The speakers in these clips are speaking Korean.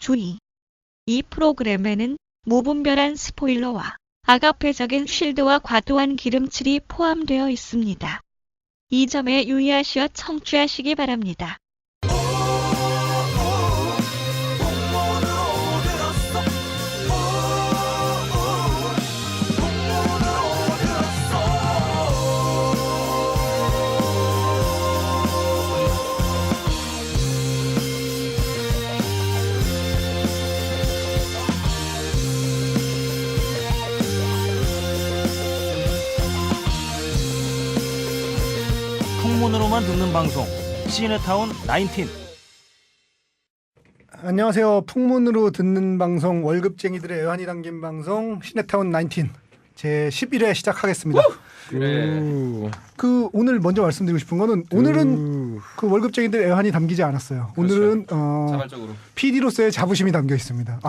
주의! 이 프로그램에는 무분별한 스포일러와 악압회적인 쉴드와 과도한 기름칠이 포함되어 있습니다. 이 점에 유의하시어 청취하시기 바랍니다. 풍문으로만 듣는 방송 시네타운 19. 안녕하세요. 풍문으로 듣는 방송 월급쟁이들의 애환이 담긴 방송 시네타운 19 제 11회 시작하겠습니다. 그 오늘 먼저 말씀드리고 싶은 거는 오늘은 그 월급쟁이들의 애환이 담기지 않았어요. 오늘은 자발적으로 PD로서의 자부심이 담겨 있습니다.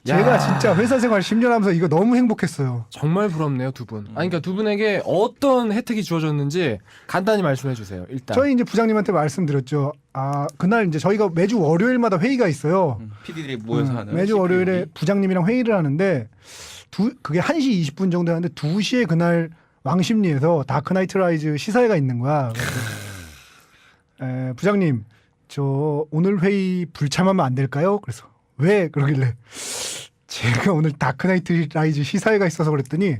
제가 진짜 회사 생활 10년 하면서 이거 너무 행복했어요. 정말 부럽네요, 두 분. 그러니까 두 분에게 어떤 혜택이 주어졌는지 간단히 말씀해 주세요. 일단 저희 이제 부장님한테 말씀드렸죠. 그날 이제 저희가 매주 월요일마다 회의가 있어요. PD들이 모여서 하는 매주 CPU 월요일에 회의. 부장님이랑 회의를 하는데 그게 1시 20분 정도 하는데 2시에 그날 왕십리에서 다크나이트 라이즈 시사회가 있는 거야. 그래서 부장님, 저 오늘 회의 불참하면 안 될까요? 그래서 왜 그러길래 제가 오늘 다크나이트 라이즈 시사회가 있어서 그랬더니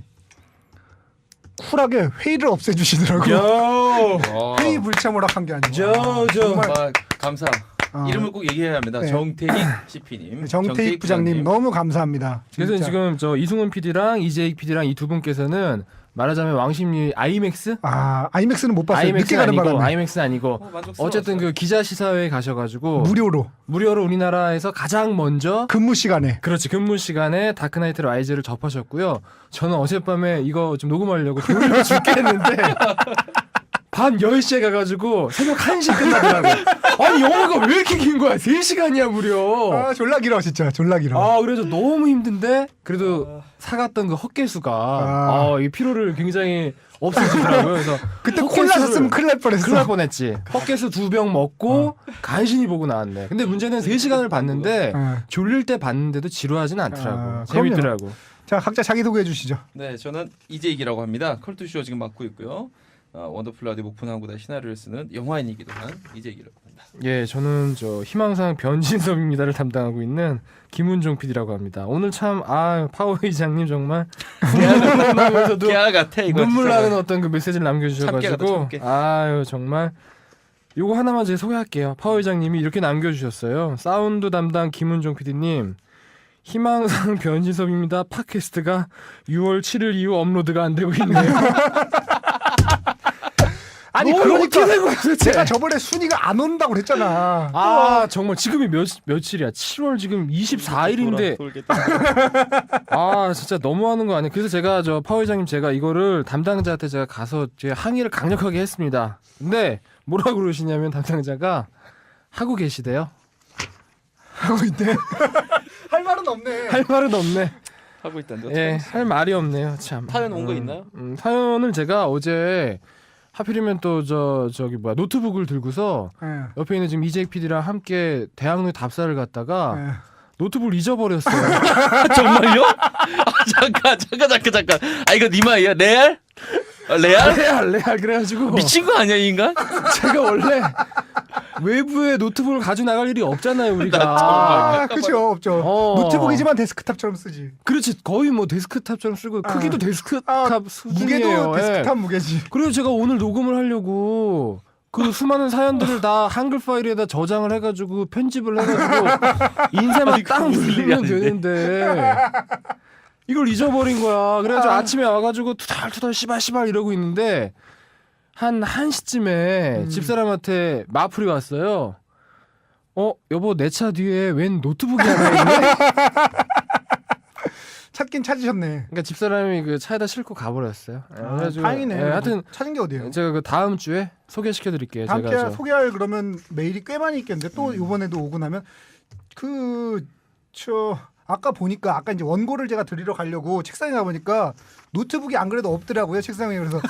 쿨하게 회의를 없애주시더라고요. 회의 불참 허락한 게 아니고 정말 감사. 이름을 꼭 얘기해야 합니다. 네. 정태익 CP님, 정태익 부장님 너무 감사합니다. 그래서 진짜. 지금 저 이승훈 PD랑 이재익 PD랑 이 두 분께서는 말하자면 왕십리 아이맥스? 아이맥스는 못 봤어요. 늦게 아이맥스 가는 아니고 바람에 아이맥스 아니고 어쨌든 그 기자 시사회에 가셔가지고 무료로 우리나라에서 가장 먼저 근무 시간에 근무 시간에 다크나이트 라이즈를 접하셨고요. 저는 어젯밤에 이거 좀 녹음하려고 졸려 죽겠는데 밤 10시에 가가지고 새벽 1시에 끝나더라고요. 아니 영화가 왜 이렇게 긴 거야? 3시간이야 무려. 졸라 길어 진짜 졸라 길어. 그래서 너무 힘든데 그래도 사갔던 그 헛개수가 이 피로를 굉장히 없애주더라고요. 그래서 그때 콜라 샀으면 큰일 날 뻔했어. 큰일 날 뻔했지. 헛개수 2병 먹고 간신히 보고 나왔네. 근데 문제는 3시간을 봤는데 졸릴 때 봤는데도 지루하진 않더라고. 재밌더라고. 자 각자 자기 소개해 주시죠. 네, 저는 이재익이라고 합니다. 컬투쇼 지금 맡고 있고요. 원더풀 라디오 목포나무다 시나리오를 쓰는 영화인이기도 한 이재익이라고 합니다. 예, 저는 저 희망사항 변진섭입니다를 담당하고 있는 김은종 PD라고 합니다. 오늘 참 파워 회장님 정말 깨알 같아 이거. 눈물 나는 어떤 그 메시지를 남겨주셔가지고 참깨. 아유 정말 요거 하나만 제가 소개할게요. 파워 회장님이 이렇게 남겨주셨어요. 사운드 담당 김은종 PD님. 희망사항 변진섭입니다. 팟캐스트가 6월 7일 이후 업로드가 안 되고 있네요. 아니 어떻게 된 거야 도대체? 제가 저번에 순위가 안 온다고 그랬잖아. 정말 지금이 며칠이야? 7월 지금 24일인데 진짜 너무하는 거 아니야? 그래서 제가 저 파워 회장님 제가 이거를 담당자한테 제가 가서 제가 항의를 강력하게 했습니다. 근데 뭐라고 그러시냐면 담당자가 하고 계시대요. 하고 있대. 할 말은 없네. 할 말은 없네. 하고 있다는데. 예, 할 말이 없네요. 참. 사연 온 거 있나요? 사연을 제가 어제 하필이면 또 저기 노트북을 들고서 옆에 있는 지금 이재익 PD랑 함께 대학로에 답사를 갔다가 노트북을 잊어버렸어요. 정말요? 잠깐. 이거 니마이야? 레알? 레알 그래가지고 미친 거 아니야 이 인간? 제가 원래 외부에 노트북을 가지고 나갈 일이 없잖아요 우리가. 그죠 없죠. 노트북이지만 데스크탑처럼 쓰지. 그렇지 거의 뭐 데스크탑처럼 쓰고 크기도 데스크탑 수준이에요. 무게도 데스크탑 무게지. 그리고 제가 오늘 녹음을 하려고 그 수많은 사연들을 다 한글 파일에다 저장을 해가지고 편집을 해가지고 인쇄만 딱 누르면 되는데 이걸 잊어버린 거야. 그래가지고 아침에 와가지고 투덜투덜 씨발 이러고 있는데 한 1시쯤에 집사람한테 마플이 왔어요. 여보 내 차 뒤에 웬 노트북이 하나 있네? 찾긴 찾으셨네. 그러니까 집사람이 그 차에다 싣고 가버렸어요. 그래가지고, 다행이네. 하여튼 찾은 게 어디예요? 제가 그 다음 주에 소개시켜드릴게요. 다음 제가 주에 소개할 그러면 메일이 꽤 많이 있겠는데 또 이번에도 오고 나면 아까 보니까 아까 이제 원고를 제가 드리러 가려고 책상에 가보니까 노트북이 안 그래도 없더라고요 책상에. 그래서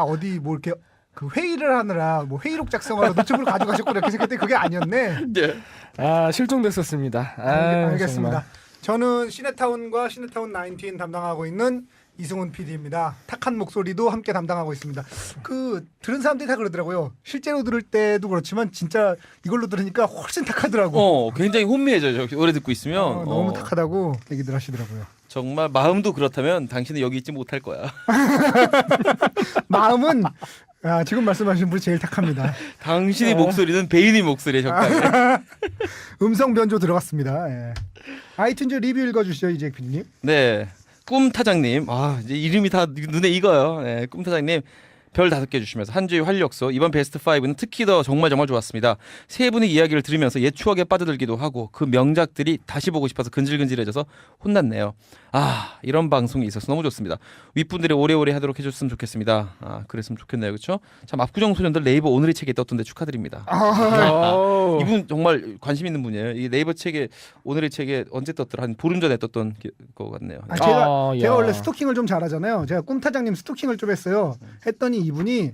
어디 뭐 이렇게 그 회의를 하느라 뭐 회의록 작성하러 노트북을 가져가셨고 이렇게 생각했더니 그게 아니었네. 네. 아 실종됐었습니다. 알겠습니다. 저는 시네타운과 시네타운 19 담당하고 있는 이승훈 PD입니다. 탁한 목소리도 함께 담당하고 있습니다. 그 들은 사람들이 다 그러더라고요. 실제로 들을 때도 그렇지만 진짜 이걸로 들으니까 훨씬 탁하더라고. 굉장히 혼미해져요. 노래 듣고 있으면 너무 탁하다고 얘기들 하시더라고요. 정말 마음도 그렇다면 당신은 여기 있지 못할 거야. 마음은 지금 말씀하신 분이 제일 탁합니다. 당신의 목소리는 베인의 목소리에 적당해. 음성 변조 들어갔습니다. 예. 아이튠즈 리뷰 읽어주시죠, 이제 PD님. 네. 꿈타장님, 이제 이름이 다 눈에 익어요. 네, 꿈타장님 별 5개 주시면서 한 주의 활력소 이번 베스트 5는 특히 더 정말 좋았습니다. 세 분의 이야기를 들으면서 옛 추억에 빠져들기도 하고 그 명작들이 다시 보고 싶어서 근질근질해져서 혼났네요. 이런 방송이 있어서 너무 좋습니다. 윗분들이 오래오래 하도록 해줬으면 좋겠습니다. 그랬으면 좋겠네요, 그렇죠? 참 압구정 소년들 네이버 오늘의 책에 떴던데 축하드립니다. 이분 정말 관심 있는 분이에요. 이 네이버 책에 오늘의 책에 언제 떴더라? 한 보름 전에 떴던 거 같네요. 제가 원래 스토킹을 좀 잘하잖아요. 제가 꿈타장님 스토킹을 좀 했어요. 했더니 이분이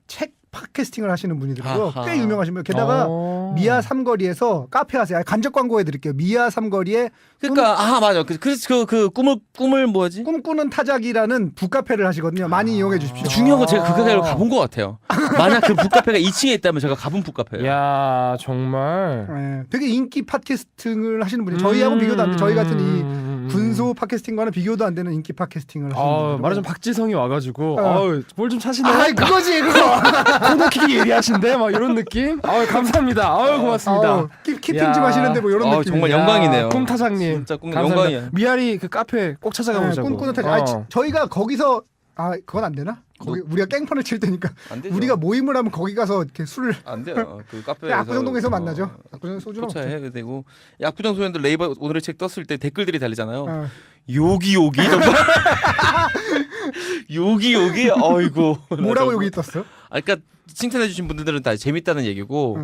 책 팟캐스팅을 하시는 분이더라고요. 꽤 유명하신 분. 게다가 미아 삼거리에서 카페 하세요. 간접 광고해 드릴게요. 미아 삼거리에 그러니까 맞아. 그래서 그 꿈을 뭐지? 꿈꾸는 타작이라는 북카페를 하시거든요. 많이 이용해 주십시오. 중요한 건 제가 그 카페를 가본 것 같아요. 만약 그 북카페가 2층에 있다면 제가 가본 북카페예요. 야 정말. 네, 되게 인기 팟캐스팅을 하시는 분이 저희하고 비교도 안 돼. 저희 같은 이 군소 팟캐스팅과는 비교도 안 되는 인기 팟캐스팅을 하시는 분이에요. 말하자면 박지성이 와가지고 뭘 좀 차시네. 그거지 그거. 코너킥이 예리하신데 막 이런 느낌. 감사합니다. 고맙습니다. 키핑 좀 하시는데 뭐 이런 느낌. 정말 영광이네요. 꿈타장님. 진짜 영광이야. 미아리 그 카페 꼭 찾아가 보자고. 꿈꾸는 타작. 저희가 거기서 그건 안 되나? 거기 우리가 깽판을 칠 테니까 우리가 모임을 하면 거기 가서 이렇게 술을 안 돼요. 그 카페에서 압구정동에서 만나죠. 압구정 소주나 먹죠. 해야 되고 압구정 소년들 네이버 오늘의 책 떴을 때 댓글들이 달리잖아요. 요기 정말 요기 아이고 뭐라고 여기 떴어? 그러니까 칭찬해 주신 분들은 다 재밌다는 얘기고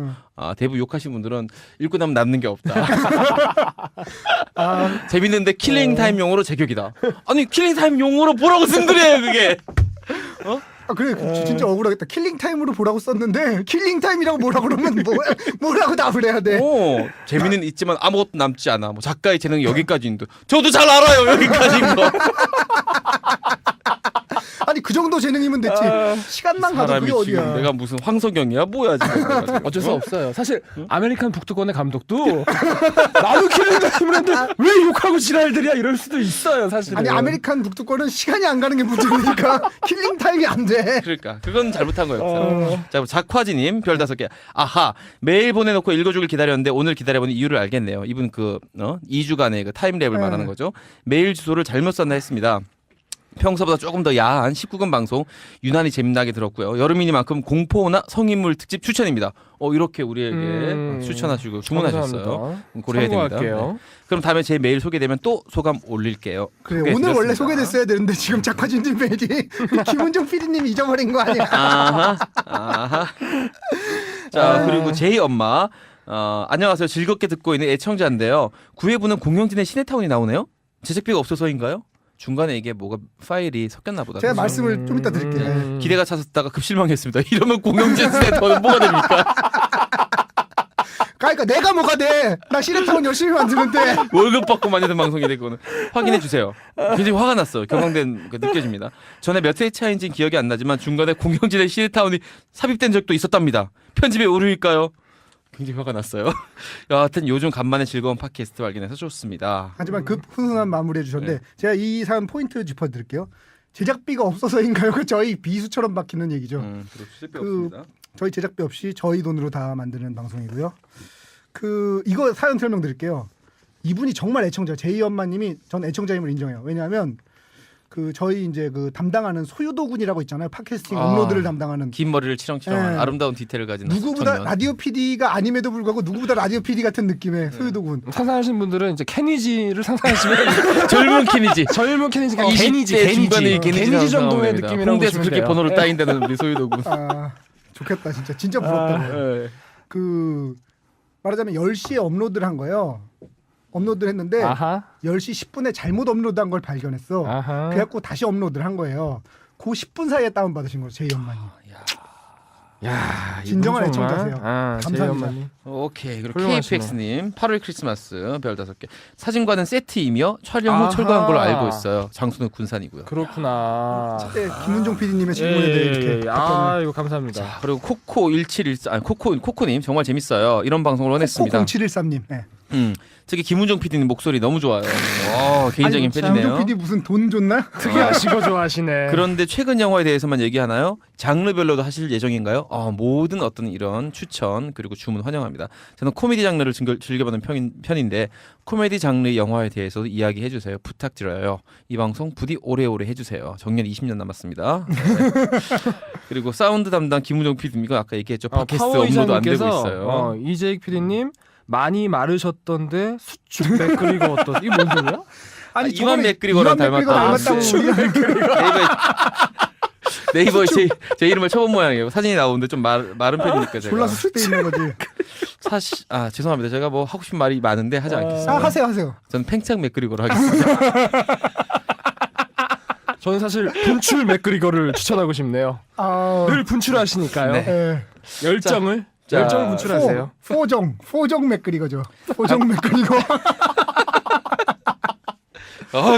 대부분 욕하신 분들은 읽고 나면 남는 게 없다. 재밌는데 킬링 타임 용어로 제격이다. 아니 킬링 타임 용어로 뭐라고 쓴 글이에요 그게. 그래 진짜 억울하겠다. 킬링 타임으로 보라고 썼는데 킬링 타임이라고 뭐라고 그러면 뭐라고 답을 해야 돼? 재미는 있지만 아무것도 남지 않아. 뭐 작가의 재능이 여기까지인데 저도 잘 알아요 여기까지인 거. 아니 그 정도 재능이면 됐지. 시간만 가도 그게 어디야. 내가 무슨 황석영이야 뭐야 지금. 어쩔 수 없어요. 사실 아메리칸 북두권의 감독도 나도 킬링 타임을 했는데 왜 욕하고 지랄들이야 이럴 수도 있어요 사실은. 아니 아메리칸 북두권은 시간이 안 가는 게 문제니까 킬링 타임이 안 돼. 그러니까 그건 잘못한 거예요. 자 작화지님 별 5개. 메일 보내놓고 읽어주길 기다렸는데 오늘 기다려보니 이유를 알겠네요. 이분 2주간의 그 타임랩을 말하는 거죠. 메일 주소를 잘못 썼나 했습니다. 평소보다 조금 더 야한 19금 방송 유난히 재미나게 들었고요. 여름이니만큼 공포나 성인물 특집 추천입니다. 이렇게 우리에게 추천하시고 주문하셨어요. 고려해야 됩니다. 네. 그럼 다음에 제 메일 소개되면 또 소감 올릴게요. 그래 오늘 드렸습니다. 원래 소개됐어야 되는데 지금 작가진님 메일이 김은정 PD님 잊어버린 거 아니야? 아하. 자 그리고 제이 엄마 안녕하세요. 즐겁게 듣고 있는 애청자인데요. 9회부는 공영진의 시네타운이 나오네요. 제작비가 없어서인가요? 중간에 이게 뭐가 파일이 섞였나 보다. 제가 말씀을 좀 이따 드릴게요. 기대가 차서 듣다가 급실망했습니다. 이러면 공영진 시네타운은 뭐가 됩니까? 그러니까 내가 뭐가 돼? 나 시네타운 열심히 만드는데 월급 받고 만드는 방송이 되고는 확인해 주세요. 굉장히 화가 났어요. 경황된 그 느껴집니다. 전에 몇 회 차인지는 기억이 안 나지만 중간에 공영진의 시네타운이 삽입된 적도 있었답니다. 편집의 오류일까요? 굉장히 화가 났어요. 여하튼 요즘 간만에 즐거운 팟캐스트 발견해서 좋습니다. 하지만 훈훈한 마무리 해주셨는데 제가 이 사연 포인트 짚어드릴게요. 제작비가 없어서인가요? 저희 비수처럼 박히는 얘기죠. 제작비 없습니다. 저희 제작비 없이 저희 돈으로 다 만드는 방송이고요. 이거 사연 설명드릴게요. 이분이 정말 애청자. 제이 엄마님이 전 애청자임을 인정해요. 왜냐하면 저희 이제 담당하는 소유도군이라고 있잖아요. 팟캐스팅 업로드를 담당하는 긴 머리를 치렁치렁한 아름다운 디테일을 가진 누구보다 청년. 라디오 PD가 아님에도 불구하고 누구보다 라디오 PD 같은 느낌의 소유도군. 상상하시는 분들은 이제 케니지를 상상하시면 젊은 케니지. 젊은 케니지가 20대 케니지 정도의 느낌이라고 홍대에서 보시면 그렇게 돼요. 번호를 따인다는 우리 소유도군. 좋겠다 진짜 부럽다. 말하자면 10시에 업로드를 한 거예요. 업로드를 했는데 10시 10분에 잘못 업로드한 걸 발견했어. 그래갖고 다시 업로드를 한 거예요. 그 10분 사이에 다운받으신 거죠. 제이 엄마님. 야, 진정한 이분 정말- 애청자세요. 아, 감사합니다. 제이엄마님. 오케이. 그리고 훌륭하시네. KFX님 8월 크리스마스 별 5개. 사진과는 세트이며 촬영 후 아하. 철거한 걸로 알고 있어요. 장소는 군산이고요. 그렇구나. 네, 김은종 PD님의 질문에 대해 이렇게 아, 이거 감사합니다. 자, 그리고 코코1714 아니 코코님 정말 재밌어요. 이런 방송을 원했습니다. 0713님. 네. 특히 김은종 PD님 목소리 너무 좋아요. 개인적인 아니, 팬이네요. 김은종 PD 무슨 돈 줬나? 특이하신 거 좋아하시네. 그런데 최근 영화에 대해서만 얘기하나요? 장르별로도 하실 예정인가요? 모든 어떤 이런 추천 그리고 주문 환영합니다. 저는 코미디 장르를 즐겨보는 편인데 코미디 장르 영화에 대해서도 이야기해 주세요. 부탁드려요. 이 방송 부디 오래오래 해주세요. 정년 20년 남았습니다. 네. 그리고 사운드 담당 김우정 PD님 이거 아까 얘기했죠. 팟캐스트 업로드 안 되고 있어요. 이재익 PD님 많이 마르셨던데 수축 맥그리거 어떠? 이게 뭔 소리야? 아니 이완 맥그리거랑 닮았다. 닮았다고 네이버에 제 이름을 쳐본 모양이에요. 사진이 나오는데 좀 마른 편이니까 제가. 졸라 수축돼 있는 거지. 사실 죄송합니다. 제가 뭐 하고 싶은 말이 많은데 하지 않겠습니다. 하세요. 저는 팽창 맥그리거로 하겠습니다. 저는 사실 분출 맥그리거를 추천하고 싶네요. 늘 분출하시니까요. 네. 예. 열정을 자, 열정 분출하세요. 포정 맥그리거죠. 포정 맥그리거.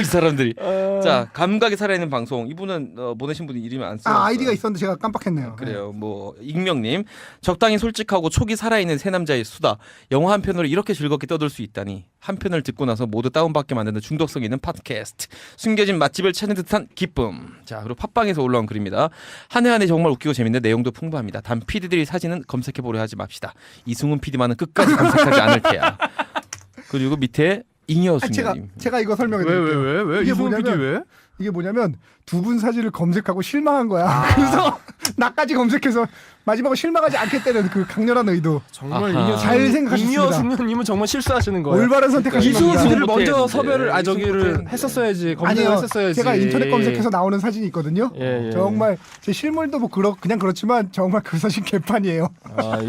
이 사람들이. 자, 감각이 살아있는 방송. 이분은 보내신 분이 이름이 안 써요. 아이디가 있었는데 제가 깜빡했네요. 그래요. 뭐 익명님 적당히 솔직하고 촉이 살아있는 새 남자의 수다. 영화 한 편으로 이렇게 즐겁게 떠들 수 있다니. 한 편을 듣고 나서 모두 다운받게 만드는 중독성 있는 팟캐스트. 숨겨진 맛집을 찾는 듯한 기쁨. 자, 그리고 팟빵에서 올라온 글입니다. 한 해 한 해 정말 웃기고 재밌는 내용도 풍부합니다. 단 PD들이 사진은 검색해보려 하지 맙시다. 이승훈 PD만은 끝까지 검색하지 않을 테야. 그리고 밑에 잉여수님. 제가 이거 설명해 드릴게요. 왜? 이게 이승훈 PD 왜? 이게 뭐냐면 두 분 사진을 검색하고 실망한 거야. 그래서 나까지 검색해서 마지막으로 실망하지 않겠다는 그 강렬한 의도. 정말 아하. 잘 생각하셨습니다. 이녀수님은 정말 실수하시는 거예요. 올바른 선택하신 이승훈 겁니다. PD를 먼저 못했는데. 섭외를 이승훈 저기를 못했는데. 했었어야지. 검색을 아니요. 했었어야지. 제가 인터넷 검색해서 나오는 사진이 있거든요. 예. 정말 제 실물도 뭐 그냥 그렇지만 정말 그 사진 개판이에요.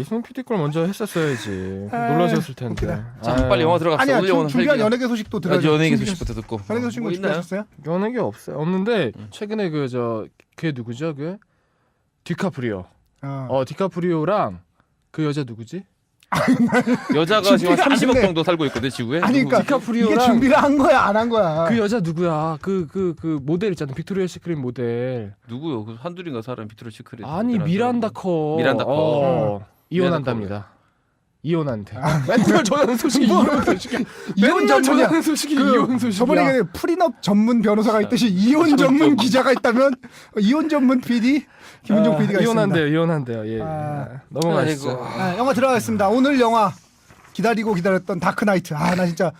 이승훈 PD 걸 먼저 했었어야지. 아, 놀라셨을 텐데. 자, 빨리 영화 들어갑시다. 아니야, 오늘 영화는 준비한 살기야. 연예계 소식도 들어요. 연예계 소식부터 듣고. 연예계 소식 뭐 있나요? 준비하셨어요? 연예계 없어요. 없는데 최근에 그게 누구죠? 그 디카프리오. 디카프리오랑 그 여자 누구지? 여자가 지금 준비를 안 30억 했네. 정도 살고 있거든 지구에. 아니 그러니까 디카프리오랑 이게 준비를 한 거야 안 한 거야. 그 여자 누구야? 그 모델 있잖아. 빅토리아 시크릿 모델. 누구요? 그 한둘인가 사람 비트로 시크릿. 아니 미란다 커. 미란다 커. 이혼한답니다. 이혼한대. 맨날 전하는 소식이 이혼 소식이야. 이혼 맨날 전문이야. 전하는 소식이 그 이혼 소식이야. 저번에 그 프리너 전문 변호사가 있듯이 이혼 전문 기자가 있다면 이혼 전문 PD 김은종 PD가 있습니다. 이혼한대요. 예. 넘어가시죠. 아이고. 영화 들어가겠습니다. 오늘 영화 기다렸던 다크나이트. 나 진짜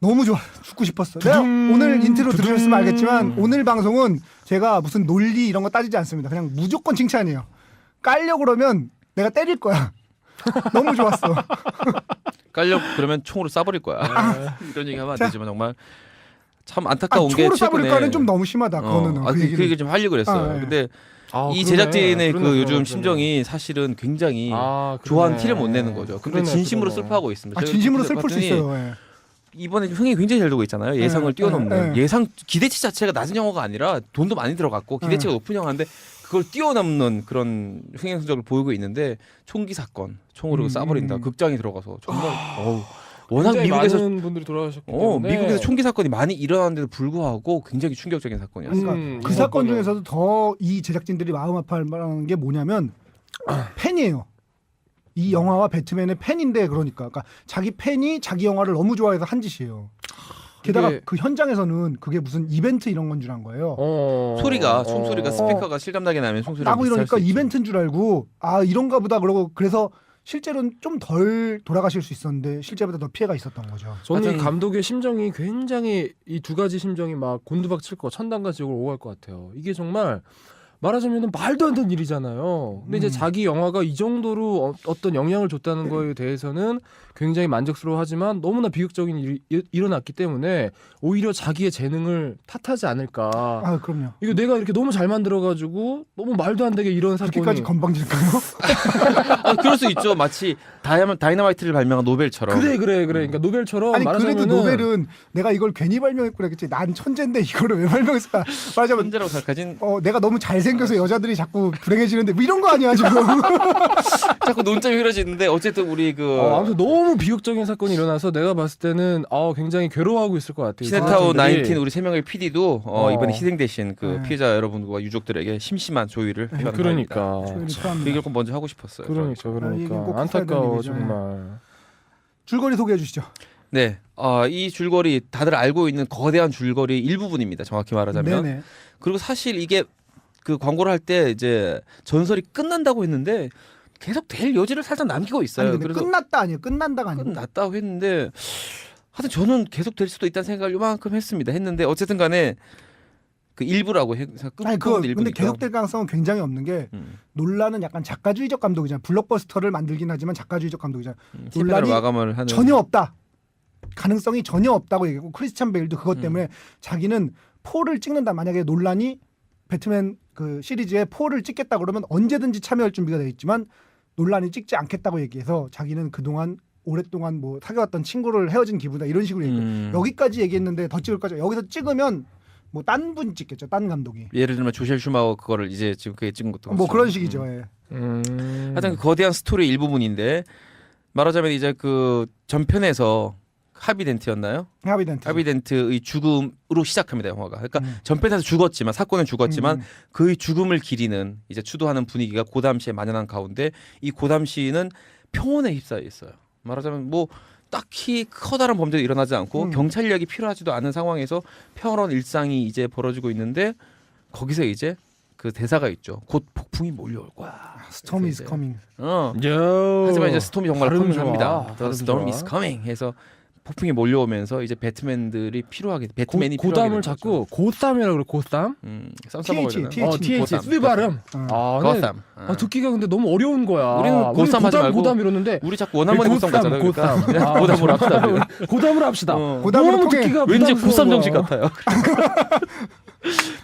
너무 좋아. 죽고 싶었어. 내가 오늘 인트로 들으셨으면 알겠지만 오늘 방송은 제가 무슨 논리 이런 거 따지지 않습니다. 그냥 무조건 칭찬이에요. 깔려고 그러면 내가 때릴 거야. 너무 좋았어. 깔려 그러면 총으로 쏴버릴 거야. 이런 얘기 하면 안 되지만 정말 참 안타까운 게 총으로 최근에 쏴버릴까는 좀 너무 심하다. 그거는. 그 얘기 좀 하려고 그랬어요. 네. 근데 이 그러네. 제작진의 그 그러네, 요즘 그러네. 심정이 사실은 굉장히 그러네. 좋아하는 티를 못 내는 거죠. 근데 그러네, 진심으로 그러네. 슬퍼하고 있습니다. 제가 진심으로 그때 슬플 수 봤더니 있어요. 예. 이번에 흥이 굉장히 잘 되고 있잖아요. 예상을 뛰어넘는 네. 예상 기대치 자체가 낮은 영화가 아니라 돈도 많이 들어갔고 기대치가 높은 영화인데 그걸 뛰어넘는 그런 흥행 성적을 보이고 있는데 총기 사건 총으로 쏴버린다 극장에 들어가서 정말 워낙 굉장히 미국에서 많은 분들이 돌아가셨기 때문에 미국에서 총기 사건이 많이 일어나는데도 불구하고 굉장히 충격적인 사건이었어요. 그러니까 그 사건 중에서도 더 이 제작진들이 마음 아파할 만한 게 뭐냐면 팬이에요. 이 영화와 배트맨의 팬인데 그러니까 자기 팬이 자기 영화를 너무 좋아해서 한 짓이에요. 게다가 이게- 그 현장에서는 그게 무슨 이벤트 이런 건 줄 안 거예요. 소리가 총소리가 스피커가 실감나게 나면 총소리가 나고 비슷할 이러니까 수 있죠. 이벤트인 줄 알고 이런가 보다 그러고 그래서 실제로는 좀 덜 돌아가실 수 있었는데 실제보다 더 피해가 있었던 거죠. 저는 이 하여튼- 감독의 심정이 굉장히 이 두 가지 심정이 막 곤두박칠 거 천당과 지옥을 오갈 것 같아요. 이게 정말 말하자면 말도 안 되는 일이잖아요. 근데 이제 자기 영화가 이 정도로 어떤 영향을 줬다는 거에 대해서는 굉장히 만족스러워하지만 너무나 비극적인 일이 일어났기 때문에 오히려 자기의 재능을 탓하지 않을까. 아 그럼요. 이거 내가 이렇게 너무 잘 만들어가지고 너무 말도 안 되게 이런 사건이 그렇게까지 건방질까요? 아, 그럴 수 있죠. 마치 다이너마이트를 발명한 노벨처럼. 그래. 그러니까 노벨처럼 아니 말하자면은 그래도 노벨은 내가 이걸 괜히 발명했구나 그랬지. 난 천재인데 이거를 왜 발명했을까? 말하자면 문제라고 생각하진. 내가 너무 잘생겨서 여자들이 자꾸 불행해지는데 뭐 이런 거 아니야 지금? 자꾸 논점이 흐려지는데 어쨌든 우리 그 아무튼 너무 비극적인 사건이 일어나서 내가 봤을 때는 굉장히 괴로워하고 있을 것 같아요. 시네타운 사람들이. 19 우리 세 명의 PD도 이번에 희생되신 그 네. 피해자 여러분과 유족들에게 심심한 조의를 표하는 바입니다. 그러니까 그 얘기를 꼭 먼저 하고 싶었어요. 그러니까 꼭 안타까워 해야 되는 얘기죠. 정말. 줄거리 소개해 주시죠. 네, 이 줄거리 다들 알고 있는 거대한 줄거리 일부분입니다. 정확히 말하자면. 네네. 그리고 사실 이게 그 광고를 할 때 이제 전설이 끝난다고 했는데 계속 될 여지를 살짝 남기고 있어요. 아니 근데 그래서 끝났다 아니에요? 끝난다가 아니고. 끝났다고 했는데 하여튼 저는 계속 될 수도 있다는 생각을 요만큼 했는데 어쨌든 간에 그 일부라고 해서 아니 그거 근데 일부니까. 계속될 가능성은 굉장히 없는 게 논란은 약간 작가주의적 감독이잖아. 블록버스터를 만들긴 하지만 작가주의적 감독이잖아. 세미나를 논란이 마감을 하는 전혀 없다. 가능성이 전혀 없다고 얘기했고 크리스찬 베일도 그것 때문에 자기는 4를 찍는다. 만약에 논란이 배트맨 그 시리즈에 4를 찍겠다 그러면 언제든지 참여할 준비가 돼 있지만 논란이 찍지 않겠다고 얘기해서 자기는 그동안 오랫동안 뭐 사귀어왔던 친구를 헤어진 기분이다 이런 식으로 얘기해. 여기까지 얘기했는데 더 찍을 거죠. 여기서 찍으면 뭐 딴 분 찍겠죠. 딴 감독이. 예를 들면 조셀 슈마워 그거를 이제 지금 그게 찍은 것도 뭐 그렇죠. 그런 식이죠. 예. 하여튼 그 거대한 스토리 일부분인데 말하자면 이제 그 전편에서 하비덴트였나요? 하비덴트. 하비덴트의 죽음으로 시작합니다 영화가. 그러니까 전편에서 죽었지만 사건은 죽었지만 그의 죽음을 기리는 이제 추도하는 분위기가 고담시에 만연한 가운데 이 고담시는 평온에 휩싸여 있어요. 말하자면 뭐 딱히 커다란 범죄도 일어나지 않고 경찰력이 필요하지도 않은 상황에서 평화로운 일상이 이제 벌어지고 있는데 거기서 이제 그 대사가 있죠. 곧 폭풍이 몰려올 거야. 스톰 이즈 커밍. 하지만 이제 스톰이 정말 발음 컴밍합니다. 좋아. The storm is coming. 해서 폭풍이 몰려오면서 이제 배트맨들이 필요하게 배트맨이 고담을 필요하게 자꾸 고쌈이라고 그래. 고쌈. 쌈 싸먹어야 되나? TH. TH 쓰리 발음. 근데 고쌈. 듣기가 근데 너무 어려운 거야. 우리는 고쌈 하지 말고 고담 이러는데 우리 자꾸 원할머니 고쌈 같잖아요. 고쌈. 그러니까 고담으로 합시다. 우리는. 고담으로 합시다. 고담으로 너무 통해. 듣기가 왠지 부담스러운 고쌈 정식 거야. 같아요.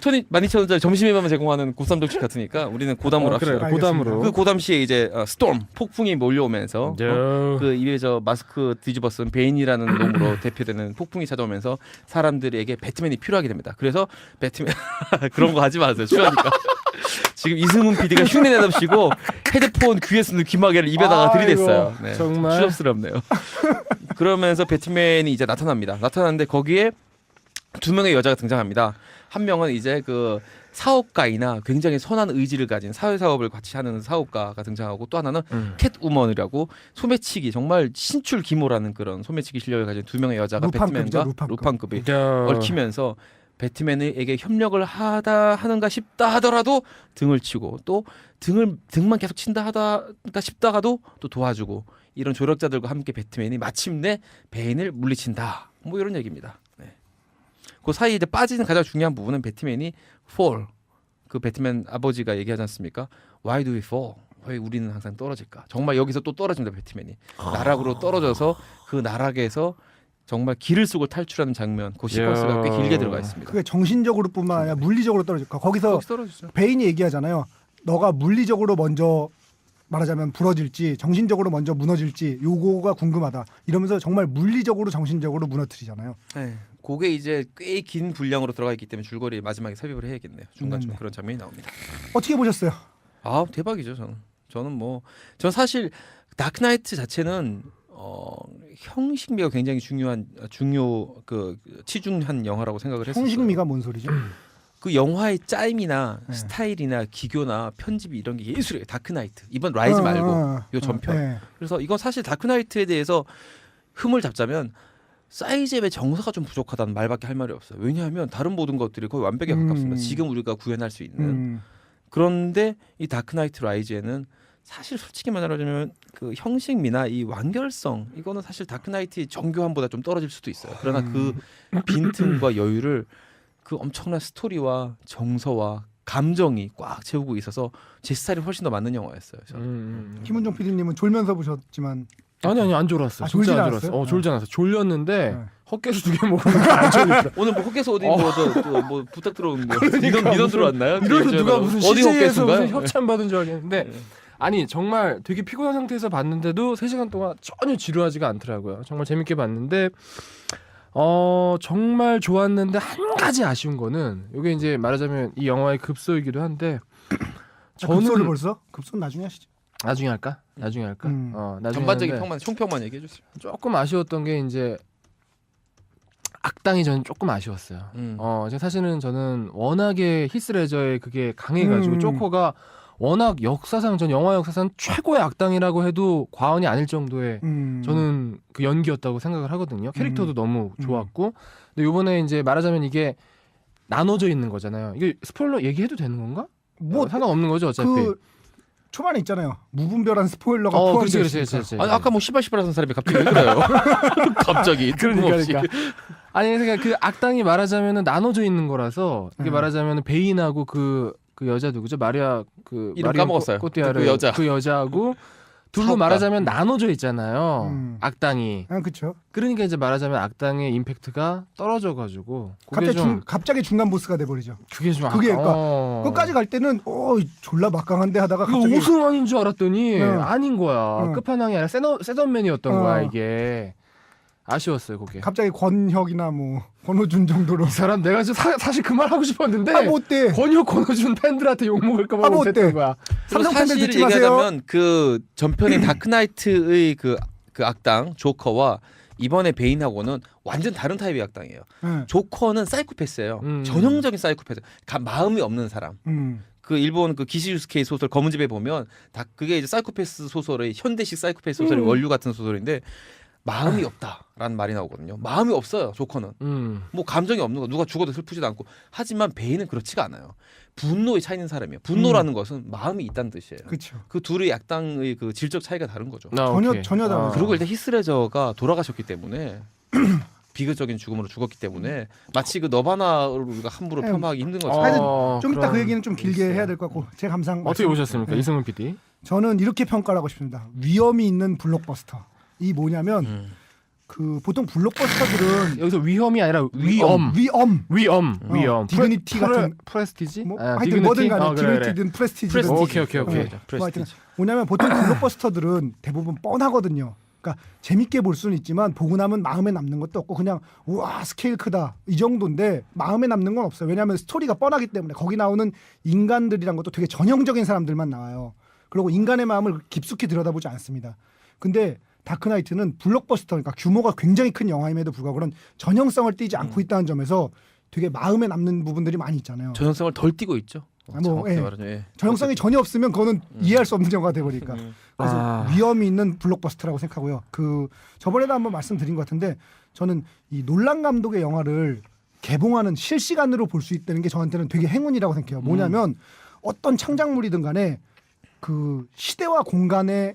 12,000원짜리 점심에만 제공하는 고쌈 정식 같으니까 우리는 고담으로 합시다. 그래. 고담으로. 그 고담시에 이제 스톰 폭풍이 몰려오면서 그 입에 저 마스크 뒤집어 쓴 베인이라는 놈으로 대표되는 폭풍이 찾아오면서 사람들에게 배트맨이 필요하게 됩니다. 그래서 배트맨 그런 거 하지 마세요. 추하니까. 지금 이승훈 PD가 흉내 내답시고 헤드폰 귀에 쓰는 귀마개를 입에다가 들이댔어요. 네, 정말. 추접스럽네요. 그러면서 배트맨이 이제 나타납니다. 나타나는데 거기에 두 명의 여자가 등장합니다. 한 명은 이제 그 사업가이나 굉장히 선한 의지를 가진 사회 사업을 같이 하는 사업가가 등장하고 또 하나는 캣우먼이라고 소매치기 정말 신출 기모라는 그런 소매치기 실력을 가진 두 명의 여자가 배트맨과 루팡급이 얽히면서 배트맨에게 협력을 하는가 싶다 하더라도 등을 치고 또 등만 계속 친다 하다가 싶다가도 또 도와주고 이런 조력자들과 함께 배트맨이 마침내 베인을 물리친다. 뭐 이런 얘기입니다. 네. 그 사이에 이제 빠지는 가장 중요한 부분은 배트맨이 fall. 그 배트맨 아버지가 얘기하지 않습니까? Why do we fall? 왜 우리는 항상 떨어질까? 정말 여기서 또 떨어집니다. 배트맨이 나락으로 떨어져서 그 나락에서 정말 길을 쓰고 탈출하는 장면, 그 시퀀스가 꽤 길게 들어가 있습니다. 그게 정신적으로뿐만 아니라 물리적으로 떨어질 거야. 거기서 떨어지죠. 베인이 얘기하잖아요. 너가 물리적으로 먼저 말하자면 부러질지 정신적으로 먼저 무너질지 요거가 궁금하다. 이러면서 정말 물리적으로 정신적으로 무너뜨리잖아요. 네. 그게 이제 꽤 긴 분량으로 들어가 있기 때문에 줄거리 마지막에 삽입을 해야겠네요. 중간중간 그런 장면이 나옵니다. 어떻게 보셨어요? 아 대박이죠. 저는 사실 다크나이트 자체는 형식미가 굉장히 중요 그 치중한 영화라고 생각을 했었어요. 형식미가 뭔 소리죠? 그 영화의 짜임이나 네. 스타일이나 기교나 편집이 이런 게 예술이에요. 다크나이트 이번 라이즈 말고 요 전편. 네. 그래서 이건 사실 다크나이트에 대해서 흠을 잡자면 사이즈의 정서가 좀 부족하다는 말밖에 할 말이 없어요. 왜냐하면 다른 모든 것들이 거의 완벽에 가깝습니다. 지금 우리가 구현할 수 있는. 그런데 이 다크나이트 라이즈에는 사실 솔직히 말하자면 그 형식미나 이 완결성 이거는 사실 다크나이트 정교함보다 좀 떨어질 수도 있어요. 그러나 그 빈틈과 여유를 그 엄청난 스토리와 정서와 감정이 꽉 채우고 있어서 제 스타일이 훨씬 더 맞는 영화였어요. 저는. 김은종 PD님은 졸면서 보셨지만 아니 안 졸았어. 아, 진짜 졸진 안 않았어요? 졸았어. 졸지 않았어. 졸렸는데 네. 헛개수 2개 먹으니까 안 졸리더라. 오늘 뭐 헛개서 어디 뭐 부탁 들어온 거 그러니까 민원 들어왔나요? 이러면 누가 무슨 어디 CJ에서 헛개수인가요? 무슨 협찬 받은 줄 알겠는데 네. 아니 정말 되게 피곤한 상태에서 봤는데도 3시간 동안 전혀 지루하지가 않더라고요. 정말 재밌게 봤는데 정말 좋았는데 한 가지 아쉬운 거는 이게 이제 말하자면 이 영화의 급소이기도 한데 급소를 벌써? 급소는 나중에 하시죠. 나중에 할까? 나중에 전반적인 하는데 평만 총평만 얘기해 주세요. 조금 아쉬웠던 게 이제 악당이 저는 조금 아쉬웠어요. 제가 사실은 저는 워낙에 히스레저의 그게 강해가지고 조커가 워낙 역사상 전 영화 역사상 최고의 악당이라고 해도 과언이 아닐 정도의 저는 그 연기였다고 생각을 하거든요. 캐릭터도 너무 좋았고 근데 이번에 이제 말하자면 이게 나눠져 있는 거잖아요. 이게 스포일러 얘기해도 되는 건가? 뭐 상관없는 거죠 어차피. 그 초반에 있잖아요. 무분별한 스포일러가 그렇지, 포함되어 그렇지, 있으니까. 그렇지. 아니 아까 뭐 시발시발하는 사람이 갑자기 왜 그래요? 갑자기 뜬금없이. 아니 그러니까 그 악당이 말하자면은 나눠져 있는 거라서 이게 말하자면은 베인하고 그 여자 누구죠? 마리아 그 이름 마리아 까먹었어요. 꼬띠아르 그 여자. 그 여자하고 둘로 사업가. 말하자면 나눠져 있잖아요. 악당이. 그렇죠. 그러니까 이제 말하자면 악당의 임팩트가 떨어져가지고 그게 갑자기 중간 보스가 돼버리죠. 그게 좀 그게 그러니까 끝까지 갈 때는 졸라 막강한데 하다가 그 갑자기 오승환인 줄 알았더니 네. 아닌 거야. 네. 끝판왕이 아니라 세던맨이었던 거야 이게. 아쉬웠어요 그게. 갑자기 권혁이나 뭐 권호준 정도로 이 사람 내가 사실 그 말 하고 싶었는데 아, 뭐 어때? 권호준 팬들한테 욕 먹을까 봐 아, 뭐 못했던 어때? 거야. 삼성 팬들 사실 듣지 마세요. 얘기하자면 그 전편인 다크나이트의 그 악당 조커와 이번에 베인하고는 완전 다른 타입의 악당이에요. 네. 조커는 사이코패스예요. 전형적인 사이코패스. 마음이 없는 사람. 그 일본 그 기시유스케이 소설 검은 집에 보면 다 그게 이제 사이코패스 소설의 현대식 사이코패스 소설의 원류 같은 소설인데 마음이 없다라는 말이 나오거든요. 마음이 없어요. 조커는. 뭐 감정이 없는 거. 누가 죽어도 슬프지도 않고. 하지만 베인은 그렇지가 않아요. 분노에 차 있는 사람이에요. 분노라는 것은 마음이 있다는 뜻이에요. 그렇죠. 그 둘의 악당의 그 질적 차이가 다른 거죠. 전혀 다르죠. 그리고 일단 히스레저가 돌아가셨기 때문에 비극적인 죽음으로 죽었기 때문에 마치 그 너바나를 우리가 함부로 폄하하기 힘든 거죠. 하여튼 좀 이따 그럼 그 얘기는 좀 길게 있어요. 해야 될 것 같고 제 감상 어떻게 보셨습니까? 네. 이승훈 PD? 저는 이렇게 평가를 하고 싶습니다. 위험이 있는 블록버스터. 이 뭐냐면 그 보통 블록버스터들은 여기서 위험이 아니라 위엄. 디그니티 같은 프레스티지? 뭐 아, 하여튼 뭐든 디그니티? 간에 그래. 디그니티든 프레스티지든 오케이. 뭐 하여튼 뭐냐면 보통 블록버스터들은 대부분 뻔하거든요. 그러니까 재밌게 볼 수는 있지만 보고 나면 마음에 남는 것도 없고 그냥 우와 스케일 크다 이 정도인데 마음에 남는 건 없어요. 왜냐하면 스토리가 뻔하기 때문에 거기 나오는 인간들이란 것도 되게 전형적인 사람들만 나와요. 그리고 인간의 마음을 깊숙이 들여다보지 않습니다. 근데 다크나이트는 블록버스터 그러니까 규모가 굉장히 큰 영화임에도 불구하고 그런 전형성을 띠지 않고 있다는 점에서 되게 마음에 남는 부분들이 많이 있잖아요. 전형성을 덜 띠고 있죠. 정확히 예. 말하죠. 예. 전형성이 전혀 없으면 그거는 이해할 수 없는 영화가 돼버리니까. 그래서 아. 위험이 있는 블록버스터라고 생각하고요. 그 저번에도 한번 말씀드린 것 같은데 저는 이 놀란 감독의 영화를 개봉하는 실시간으로 볼 수 있다는 게 저한테는 되게 행운이라고 생각해요. 뭐냐면 어떤 창작물이든 간에 그 시대와 공간에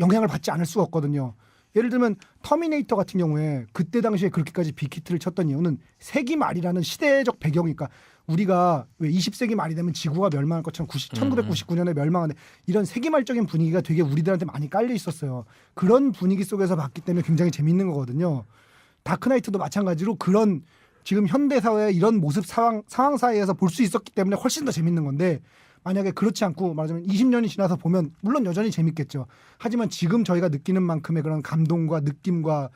영향을 받지 않을 수가 없거든요. 예를 들면 터미네이터 같은 경우에 그때 당시에 그렇게까지 빅히트를 쳤던 이유는 세기 말이라는 시대적 배경이니까 우리가 왜 20세기 말이 되면 지구가 멸망할 것처럼 1999년에 멸망하는데 이런 세기말적인 분위기가 되게 우리들한테 많이 깔려 있었어요. 그런 분위기 속에서 봤기 때문에 굉장히 재밌는 거거든요. 다크나이트도 마찬가지로 그런 지금 현대사회의 이런 모습 상황 사이에서 볼 수 있었기 때문에 훨씬 더 재밌는 건데 만약에 그렇지 않고 말하자면 20년이 지나서 보면 물론 여전히 재밌겠죠. 하지만 지금 저희가 느끼는 만큼의 그런 감동과 느낌과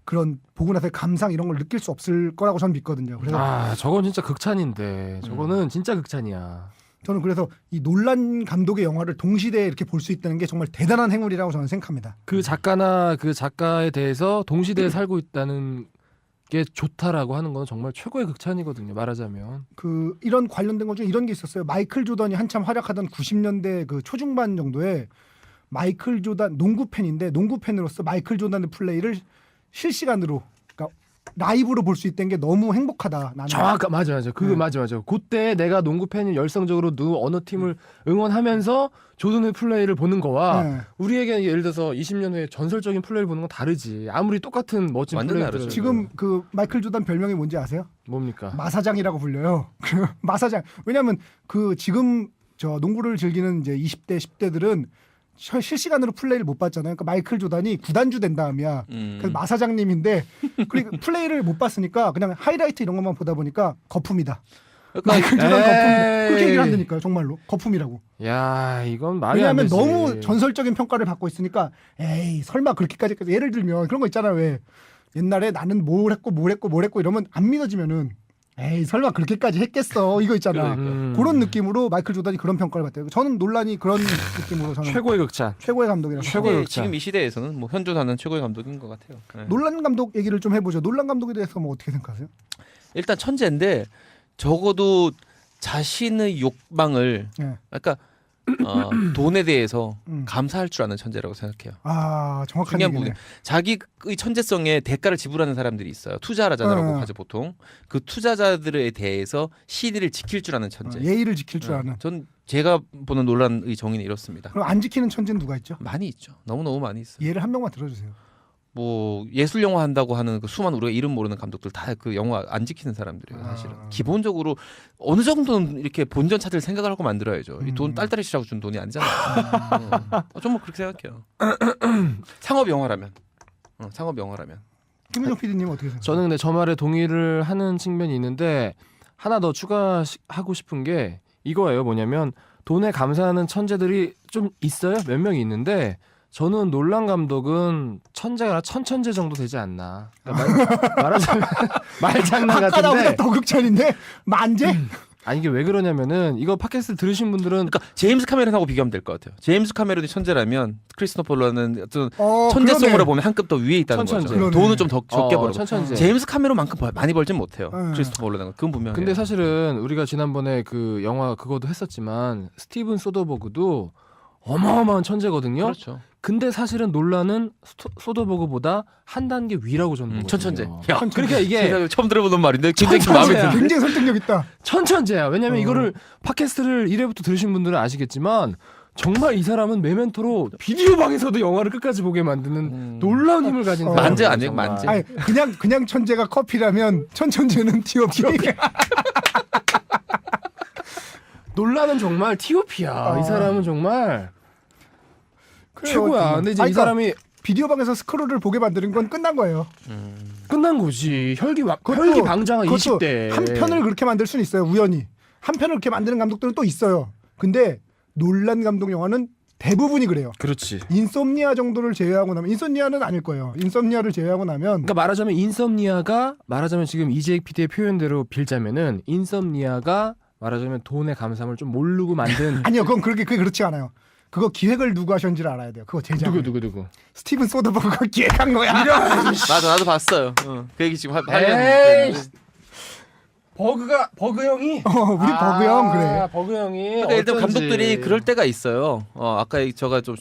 그런 보고 나서의 감상 이런 걸 느낄 수 없을 거라고 저는 믿거든요. 그래서 저건 진짜 극찬인데 저거는 진짜 극찬이야. 저는 그래서 이 놀란 감독의 영화를 동시대에 이렇게 볼 수 있다는 게 정말 대단한 행운이라고 저는 생각합니다. 그 작가나 그 작가에 대해서 동시대에 살고 있다는 게 좋다라고 하는 건 정말 최고의 극찬이거든요. 말하자면. 그 이런 관련된 것 중에 이런 게 있었어요. 마이클 조던이 한참 활약하던 90년대 그 초중반 정도에 마이클 조던 농구 팬인데 농구 팬으로서 마이클 조던의 플레이를 실시간으로 그러니까 라이브로 볼 수 있다는 게 너무 행복하다. 나는. 맞아. 그거 맞아. 그때 내가 농구 팬이 열성적으로 어느 팀을 응원하면서 조던의 플레이를 보는 거와 네. 우리에게 예를 들어서 20년 후에 전설적인 플레이를 보는 건 다르지. 아무리 똑같은 멋진 완전 플레이를 다르죠. 지금 그 마이클 조던 별명이 뭔지 아세요? 뭡니까? 마사장이라고 불려요. 마사장. 왜냐하면 그 지금 저 농구를 즐기는 이제 20대 10대들은 실시간으로 플레이를 못 봤잖아요. 그러니까 마이클 조단이 구단주 된 다음이야. 그래서 마사장님인데 그리고 플레이를 못 봤으니까 그냥 하이라이트 이런 것만 보다 보니까 거품이다. 마이클 조단 거품. 그렇게 얘기를 한다니까요. 정말로 거품이라고. 야, 이건 말이 안 왜냐하면 되지. 너무 전설적인 평가를 받고 있으니까 에이 설마 그렇게까지 예를 들면 그런 거 있잖아요. 왜 옛날에 나는 뭘 했고 이러면 안 믿어지면은 에이 설마 그렇게까지 했겠어 이거 있잖아. 그런 느낌으로 마이클 조단이 그런 평가를 받대요. 저는 논란이 그런 느낌으로 저는 최고의 극찬. 최고의 감독이라고 최고의 생각해요. 극찬. 지금 이 시대에서는 뭐 현존하는 최고의 감독인 것 같아요. 네. 놀란 감독 얘기를 좀 해보죠. 놀란 감독에 대해서 뭐 어떻게 생각하세요? 일단 천재인데 적어도 자신의 욕망을 네. 그러니까 돈에 대해서 음. 감사할 줄 아는 천재라고 생각해요. 아 정확한 중요한 얘기네. 부분. 자기의 천재성에 대가를 지불하는 사람들이 있어요. 투자하자라고 하죠 보통. 그 투자자들에 대해서 신의를 지킬 줄 아는 천재. 예의를 지킬 줄 아는. 전 제가 보는 논란의 정의는 이렇습니다. 그럼 안 지키는 천재는 누가 있죠? 많이 있죠. 너무 많이 있어요. 예를 한 명만 들어주세요. 뭐 예술 영화 한다고 하는 그 수많은 우리가 이름 모르는 감독들 다 그 영화 안 지키는 사람들이에요. 사실은 기본적으로 어느 정도는 이렇게 본전 찾을 생각을 하고 만들어야죠. 이 돈 딸딸이 치라고 준 돈이 아니잖아요. 좀 그렇게 생각해요. 상업 영화라면, 상업 영화라면. 김민정 PD님 어떻게 생각하세요? 저는 근데 저 말에 동의를 하는 측면이 있는데 하나 더 추가하고 싶은 게 이거예요. 뭐냐면 돈에 감사하는 천재들이 좀 있어요. 몇 명이 있는데 저는 놀란 감독은 천재가 아니라 천천재 정도 되지 않나. 그러니까 말하자면 말장난 아까 나보다 같은데. 더 극찬인데 만재? 아니 이게 왜 그러냐면은 이거 팟캐스트 들으신 분들은 그러니까 제임스 카메론하고 비교하면 될 것 같아요. 제임스 카메론이 천재라면 크리스토퍼 노란은 어떤 천재성으로 그러네. 보면 한 급 더 위에 있다는 천천재. 거죠. 그러네. 돈은 좀 더 적게 벌어. 천천재. 제임스 카메론만큼 많이 벌진 못해요. 네. 크리스토퍼 노란은 그건 분명해요. 근데 사실은 우리가 지난번에 그 영화 그것도 했었지만 스티븐 소더버그도 어마어마한 천재거든요. 그렇죠. 근데 사실은 놀라는 소더버그보다 한 단계 위라고 저는 보거든요. 천천재. 야, 그러니까 이게 제가 처음 들어보는 말인데 굉장히 마음에 천천재야. 들어요. 굉장히 설득력 있다. 천천재야. 왜냐면 이거를 팟캐스트를 1회부터 들으신 분들은 아시겠지만 정말 이 사람은 메멘토로 비디오 방에서도 영화를 끝까지 보게 만드는 놀라운 힘을 가진 사람. 만재 아니에요, 만재. 아니 그냥 천재가 커피라면 천천재는 T.O.P. 놀라는 정말 T.O.P야. 이 사람은 정말 그래요, 최고야. 정말. 근데 이제 아니, 이 사람이 비디오 방에서 스크롤을 보게 만드는 건 끝난 거예요. 끝난 거지. 그것도- 혈기방장한 그것도 20대. 한 편을 그렇게 만들 수는 있어요. 우연히 한 편을 그렇게 만드는 감독들은 또 있어요. 근데 놀란 감독 영화는 대부분이 그래요. 그렇지. 인솜니아 정도를 제외하고 나면 인솜니아는 아닐 거예요. 인솜니아를 제외하고 나면 그러니까 말하자면 인썸니아가 말하자면 지금 이재익 PD의 표현대로 빌자면은 인썸니아가 말하자면 돈의 감사함을 좀 모르고 만든 아니요, 그게 그렇지 않아요. 그거 기획을 누구 하셨는지를 알아야 돼요. 그거 제작. 누구 스티븐 소더버그가 기획한 거야. 맞아, 나도 봤어요. 그 얘기 지금 에이, 하려는. 버그 형이 우리 버그 형 그래. 버그 형이 그러니까 일단 어쩐지. 감독들이 그럴 때가 있어요. 아까 제가 좀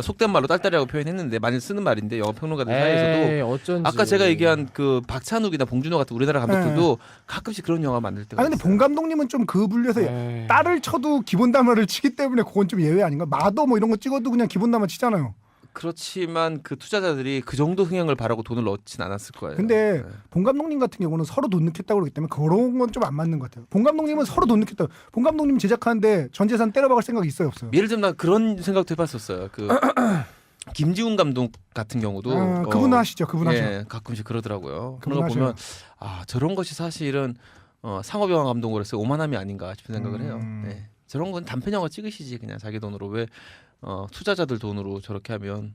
속된 말로 딸딸이라고 표현했는데 많이 쓰는 말인데 영화 평론가들 사이에서도 에이, 어쩐지. 아까 제가 얘기한 그 박찬욱이나 봉준호 같은 우리나라 감독들도 가끔씩 그런 영화 만들 때가 아 근데 있어요. 봉 감독님은 좀 그 분류에서 에이. 딸을 쳐도 기본 담화를 치기 때문에 그건 좀 예외 아닌가? 마더 뭐 이런 거 찍어도 그냥 기본 담화 치잖아요. 그렇지만 그 투자자들이 그 정도 흥행을 바라고 돈을 넣진 않았을 거예요. 근데 네. 봉 감독님 같은 경우는 서로 돈 넣겠다고 그러기 때문에 그런 건 좀 안 맞는 것 같아요. 봉 감독님은 서로 돈 넣겠다. 봉 감독님 제작하는데 전 재산 때려박을 생각이 있어요, 없어요? 예를 들면 나 그런 생각도 해봤었어요. 그 김지훈 감독 같은 경우도 그분 하시죠, 그분 하시죠. 예, 가끔씩 그러더라고요. 그분 그런 거 보면 하셔요. 저런 것이 사실은 상업 영화 감독으로서 오만함이 아닌가 싶은 생각을 해요. 예. 저런 건 단편 영화 찍으시지 그냥 자기 돈으로 왜 투자자들 돈으로 저렇게 하면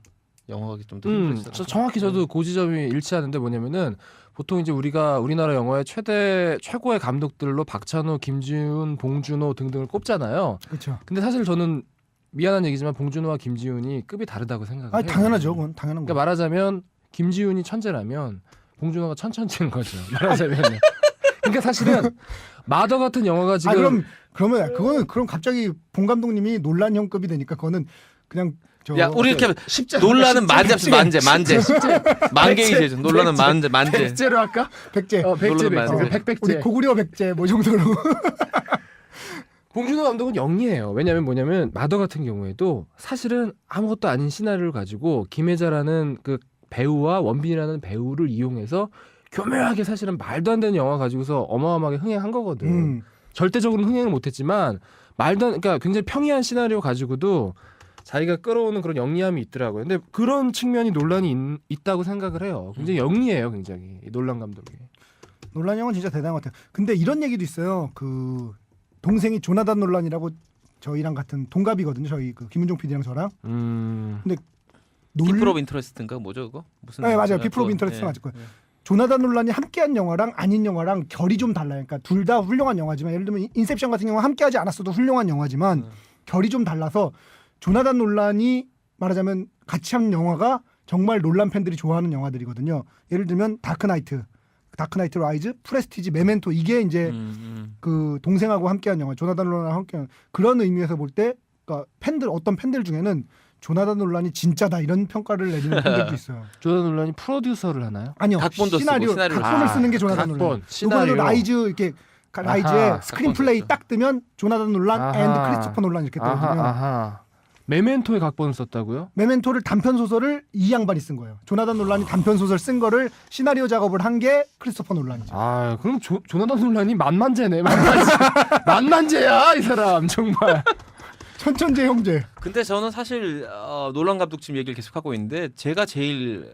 영화가 좀 더 힘들어지더라고요. 정확히 저도 그 지점이 일치하는데 뭐냐면은 보통 이제 우리가 우리나라 영화의 최고의 감독들로 박찬호, 김지훈, 봉준호 등등을 꼽잖아요. 그렇죠. 근데 사실 저는 미안한 얘기지만 봉준호와 김지훈이 급이 다르다고 생각해요. 아 당연하죠, 그건 당연한 그러니까 거. 말하자면 김지훈이 천재라면 봉준호가 천천재인 거죠. 말하자면. 그러니까 사실은 마더 같은 영화가 지금 그러면 그럼 갑자기 봉 감독님이 논란 형급이 되니까 그거는 그냥 야, 우리 이렇게 십자 놀라는 만재 만개이 제죠. 놀라는 만재. 백제로 할까? 백제. 백제 놀라는 만재. 우리 백백제. 고구려 백제 뭐 정도로. 봉준호 감독은 영리해요. 왜냐면 뭐냐면 마더 같은 경우에도 사실은 아무것도 아닌 시나리오를 가지고 김혜자라는 그 배우와 원빈이라는 배우를 이용해서 교묘하게 사실은 말도 안 되는 영화 가지고서 어마어마하게 흥행한 거거든. 절대적으로는 흥행을 못했지만 그러니까 굉장히 평이한 시나리오 가지고도 자기가 끌어오는 그런 영리함이 있더라고요. 근데 그런 측면이 논란이 있다고 생각을 해요. 굉장히 영리해요, 굉장히 이 놀란 감독이. 놀란 형은 진짜 대단한 것 같아요. 근데 이런 얘기도 있어요. 그 동생이 조나단 놀란이라고 저희랑 같은 동갑이거든요. 저희 그 김은종 PD랑 저랑. 피플 오브 인터레스트인가 뭐죠 그거? 무슨? 네 맞아요. 피플 오브 인터레스트 맞을 거예요. 조나단 놀란이 함께한 영화랑 아닌 영화랑 결이 좀 달라요. 그러니까 둘 다 훌륭한 영화지만 예를 들면 인셉션 같은 경우 함께하지 않았어도 훌륭한 영화지만 결이 좀 달라서 조나단 놀란이 말하자면 같이 한 영화가 정말 놀란 팬들이 좋아하는 영화들이거든요. 예를 들면 다크나이트 라이즈, 프레스티지, 메멘토 이게 이제 그 동생하고 함께한 영화, 조나단 놀란하고 함께한 그런 의미에서 볼 때 그러니까 어떤 팬들 중에는 조나단 놀란이 진짜다 이런 평가를 내리는 팬들도 있어요. 조나단 놀란이 프로듀서를 하나요? 아니요. 각본도 시나리오, 쓰고 시나리오를 각본을 쓰고. 쓰는 게 조나단 놀란. 각본, 이번에도 시나리오. 라이즈 이렇게 라이즈의 아하, 스크린 플레이 각본 딱 뜨면 조나단 놀란 아하. 앤드 크리스토퍼 놀란 이렇게 뜨거든요. 아하. 메멘토의 각본을 썼다고요? 메멘토를 단편 소설을 이 양반이 쓴 거예요. 조나단 놀란이 단편 소설 쓴 거를 시나리오 작업을 한 게 크리스토퍼 놀란이죠. 아, 그럼 조나단 놀란이 만만제네. 만만제야 이 사람 정말. 천천재 형제. 근데 저는 사실 놀란 감독 지금 얘기를 계속하고 있는데 제가 제일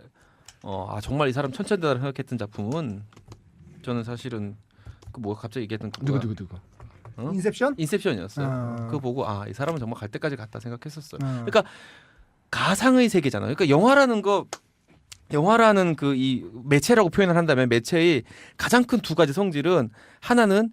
정말 이 사람 천천대다를 생각했던 작품은 저는 사실은 그 뭐 갑자기 얘기했던 그거야. 누구. 인셉션? 인셉션이었어요. 그거 보고 이 사람은 정말 갈 때까지 갔다 생각했었어요. 어. 그러니까 가상의 세계잖아요. 그러니까 영화라는 그 이 매체라고 표현을 한다면 매체의 가장 큰 두 가지 성질은 하나는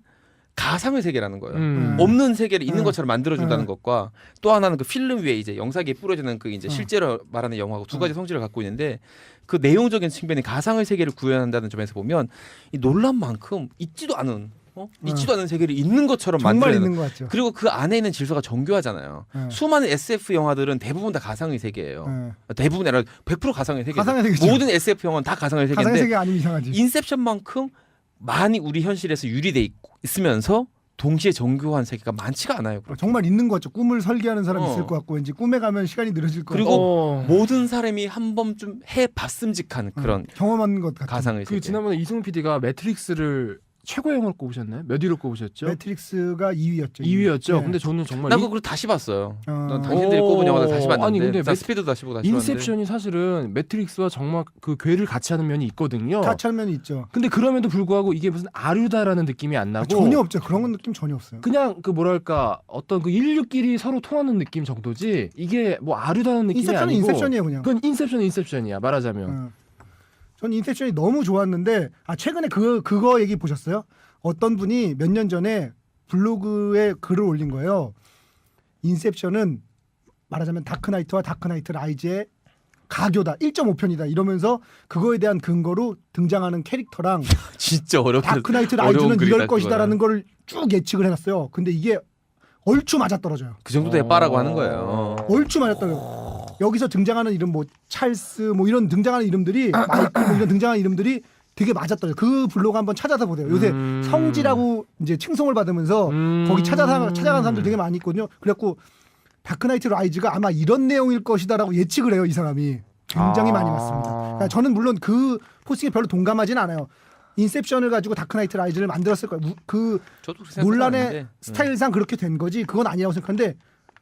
가상의 세계라는 거예요. 없는 세계를 있는 것처럼 만들어준다는 것과 또 하나는 그 필름 위에 이제 영상에 뿌려지는 그 이제 실제로 말하는 영화하고 두 가지 성질을 갖고 있는데 그 내용적인 측면이 가상의 세계를 구현한다는 점에서 보면 이 논란만큼 있지도 않은 세계를 있는 것처럼 정말 만들어내는 있는 것 같죠. 그리고 그 안에 있는 질서가 정교하잖아요. 수많은 SF 영화들은 대부분 다 가상의 세계예요. 대부분이 아니라 100% 가상의 세계. 가상의 세계죠. 모든 SF 영화는 다 가상의 가상의 세계인데 세계 아니면 이상하지. 인셉션만큼 많이 우리 현실에서 유리돼 있으면서 동시에 정교한 세계가 많지가 않아요. 정말 있는 것 같죠. 꿈을 설계하는 사람이 있을 것 같고 왠지 꿈에 가면 시간이 늘어질 것 같고 그리고 모든 사람이 한 번쯤 해봤음직한 그런 경험한 것 같은. 가상의 세계. 그 지난번에 이승훈 PD가 매트릭스를 최고형을 꼽으셨나요? 몇 위로 꼽으셨죠? 매트릭스가 2위였죠. 2위였죠. 네. 근데 저는 정말 나 그걸 다시 봤어요. 난 어. 당신들이 꼽은 영화들 다시 봤는데. 아니, 근데 스피드도 다시 보고 다시 봤는데. 인셉션이 사실은 매트릭스와 정말 그 궤를 같이 하는 면이 있거든요. 가찰면이 있죠. 근데 그럼에도 불구하고 이게 무슨 아류다라는 느낌이 안 나고 전혀 없죠. 그런 느낌 전혀 없어요. 그냥 그 뭐랄까 어떤 그 인류끼리 서로 통하는 느낌 정도지 이게 뭐 아류다는 느낌이 인셉션은 아니고 인셉션이에요 그냥. 그건 인셉션이야 말하자면. 전 인셉션이 너무 좋았는데 최근에 그거 얘기 보셨어요? 어떤 분이 몇 년 전에 블로그에 글을 올린 거예요. 인셉션은 말하자면 다크나이트와 다크나이트 라이즈의 가교다. 1.5편이다. 이러면서 그거에 대한 근거로 등장하는 캐릭터랑 진짜 어렵게 다크나이트 어려운 라이즈는 글이다, 이럴 것이다라는 그거는. 걸 쭉 예측을 해놨어요. 근데 이게 얼추 맞아떨어져요. 그 정도 대빠라고 하는 거예요. 얼추 맞아떨어져요. 여기서 등장하는 이름 뭐 찰스 뭐 이런 등장하는 이름들이 마이클 뭐 이런 등장하는 이름들이 되게 맞았더라고요. 그 블로그 한번 찾아서 보세요. 요새 성지라고 이제 칭송을 받으면서 거기 찾아가는 사람들 되게 많이 있거든요. 그래갖고 다크나이트 라이즈가 아마 이런 내용일 것이다라고 예측을 해요. 이 사람이 굉장히 많이 맞습니다. 그러니까 저는 물론 그 포스팅에 별로 동감하진 않아요. 인셉션을 가지고 다크나이트 라이즈를 만들었을 거예요. 그 저도 그렇게 생각은 논란의 하는데. 스타일상 그렇게 된 거지 그건 아니라고 생각하는데